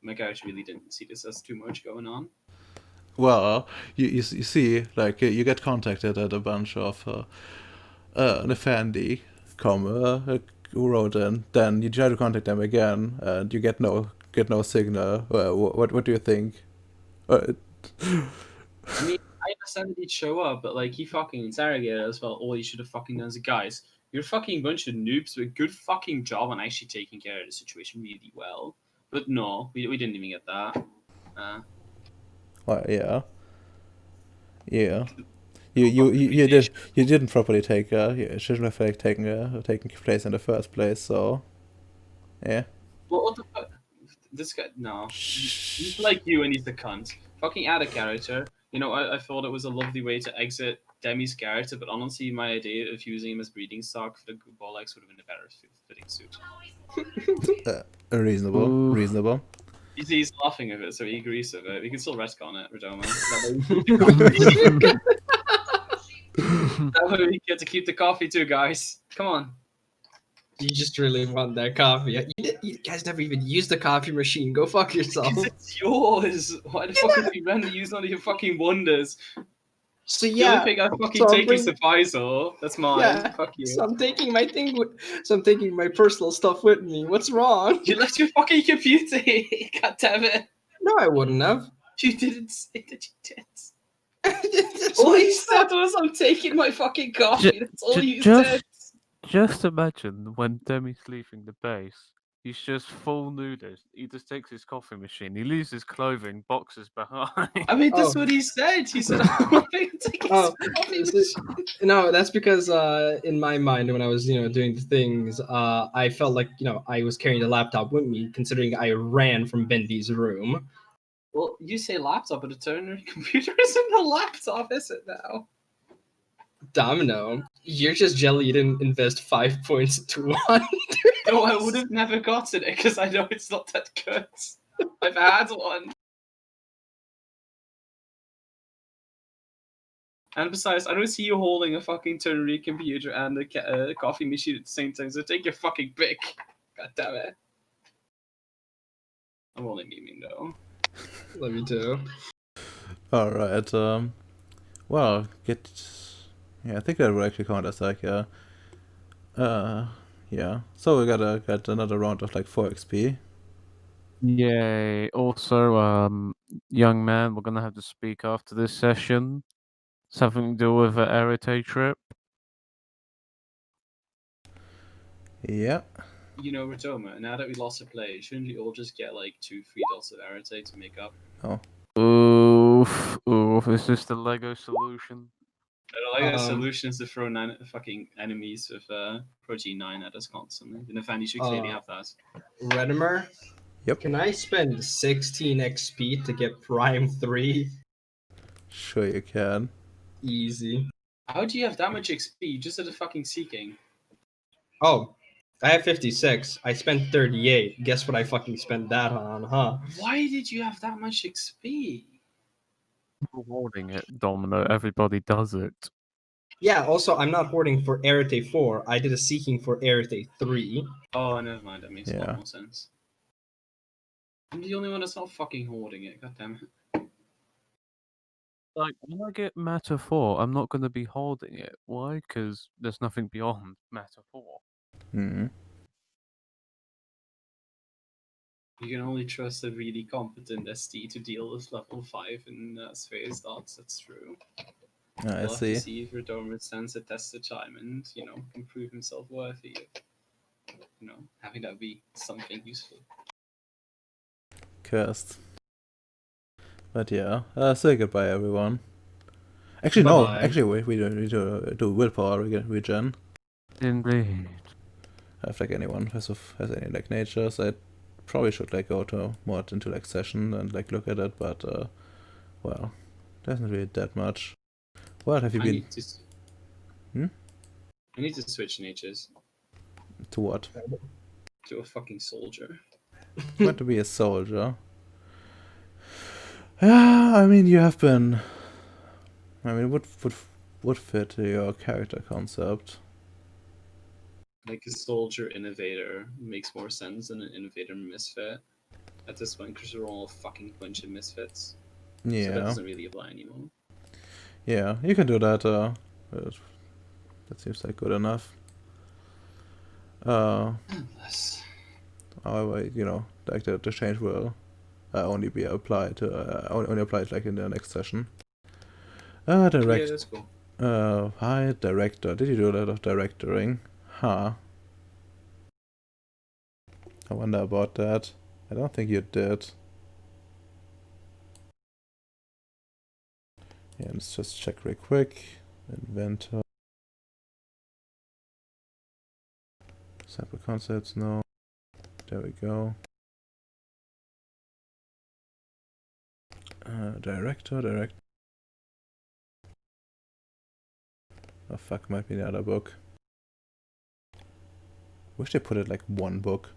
my character really didn't see this as too much going on. Well, you see, like, you get contacted at a bunch of Nefandi who wrote in. Then you try to contact them again, and you get no signal. What do you think? I mean, I understand that he'd show up, but like he fucking interrogated us. Well, all he should have fucking done is, guys, you're a fucking bunch of noobs with a good fucking job on actually taking care of the situation really well. But no, we didn't even get that. Well, yeah. You didn't properly take you shouldn't have like, taken place in the first place. So yeah. What the fuck? This guy, no. He's like you and he's the cunt. Fucking add a character. I thought it was a lovely way to exit Demi's character, but honestly, my idea of using him as breeding stock for the Bolex would have been a better fitting suit. Reasonable. He's laughing at it, so he agrees with it. We can still retcon it, Redoma. That way we get to keep the coffee too, guys. Come on. You just really want that coffee. You guys never even used the coffee machine. Go fuck yourself. Because it's yours. Why the fuck would we randomly use none of your fucking wonders? So The yeah, only thing I fucking so I'm take is bringing- the Visor. That's mine. Yeah, Fuck you. so I'm taking my so I'm taking my personal stuff with me. What's wrong? You left your fucking computer here. God damn it. No, I wouldn't have. You didn't say that you did. That's All what you I said was, I'm taking my fucking coffee. That's all you just- said. Just imagine when Demi's leaving the base, he's just full nudist. He just takes his coffee machine, he leaves his clothing, boxes behind. I mean, that's Oh. what he said. He said, I'm not going to take his Oh, coffee is machine. No, that's because in my mind when I was doing the things, I felt like I was carrying the laptop with me, considering I ran from Bendy's room. Well, you say laptop, but a ternary computer isn't a laptop, is it now? Domino, you're just jelly. You didn't invest 5 points into one. No, I would have never gotten it because I know it's not that good. I've had one. And besides, I don't see you holding a fucking ternary computer and a coffee machine at the same time, so take your fucking pick. God damn it. I'm only memeing though. Let me too. All right. Well, I think that would actually count as like yeah. So we got another round of like 4 XP. Yay. Also, young man, we're gonna have to speak after this session. Something to do with the Arete trip. Yeah. Rotoma, now that we lost a play, shouldn't we all just get like 2-3 dots of Arete to make up? Oof. Is this the Lego solution? I like the solution is to throw 9 fucking enemies with protein 9 at us constantly. The Nefandi should clearly have that. Redimer? Yep. Can I spend 16 XP to get Prime 3? Sure you can. Easy. How do you have that much XP? You just did a fucking seeking. Oh, I have 56. I spent 38. Guess what I fucking spent that on, huh? Why did you have that much XP? Holding it, Domino. Everybody does it. Yeah, also, I'm not hoarding for Arete 4. I did a seeking for Arete 3. Oh, never mind. That makes a lot Yeah. more sense. I'm the only one that's not fucking hoarding it. God damn it. Like, when I get Matter 4, I'm not going to be holding it. Why? Because there's nothing beyond Matter 4. Hmm. You can only trust a really competent ST to deal with level 5 in Ceres dots. That's true. I We'll have to see. see if Redomer sends a test the time and, can prove himself worthy of, having that be something useful. Cursed. But yeah, say goodbye, everyone. Actually, Bye-bye. no. Actually, wait. We don't do willpower regen. Indeed. If like anyone has any like natures, I probably should like go to more into like session and like look at it. But well, doesn't really that much. What have you been I need to switch natures to? What? to a fucking soldier. You want to be a soldier? Yeah, I mean you have been. I mean, would fit your character concept. Like a soldier innovator makes more sense than an innovator misfit. At this point, because we're all a fucking bunch of misfits. So that Yeah, doesn't really apply anymore. yeah, you can do that. That seems like good enough. Unless However, like the change will only be applied to only applied like in the next session. yeah, Direct. that's cool. Hi, director. Did you do a lot of directoring? Huh. I wonder about that. I don't think you did. Yeah, let's just check real quick. Inventor. Sample concepts, no. There we go. Director. Oh fuck, might be the other book. Wish they put it like one book.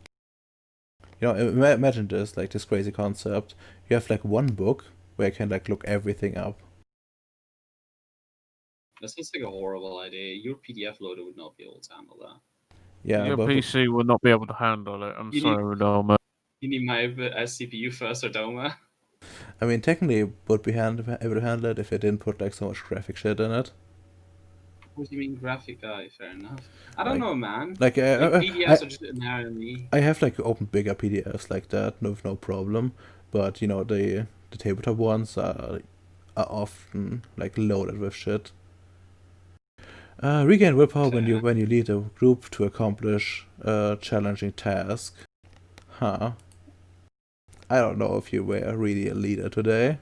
Imagine this, like this crazy concept. You have like one book where you can like look everything up. That sounds like a horrible idea. Your PDF loader would not be able to handle that. Yeah, Your but PC will not be able to handle it. I'm You sorry, Doma. You need my CPU first, or Doma. I mean, technically, it would be able to handle it if it didn't put like so much graphic shit in it. What do you mean graphic guy? Fair enough. I don't Like- know, man. Like, PDFs are just inherently. I have like open bigger PDFs like that, no problem. But the tabletop ones are often like loaded with shit. Regain willpower when you lead a group to accomplish a challenging task. Huh. I don't know if you were really a leader today.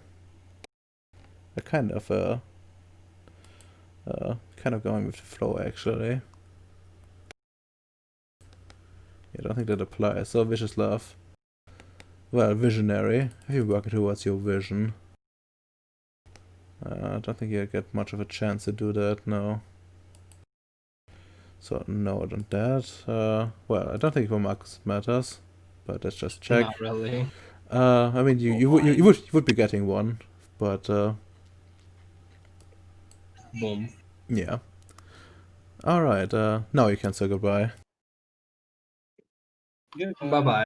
I kind of going with the flow actually. I don't think that applies. So vicious love. Well, visionary. If you're working towards your vision. I don't think you get much of a chance to do that, no. So no on that. Well, I don't think for Max matters, but let's just check. Not really. I mean, you would be getting one, but Boom. yeah. All right. Now you can say goodbye. Bye-bye.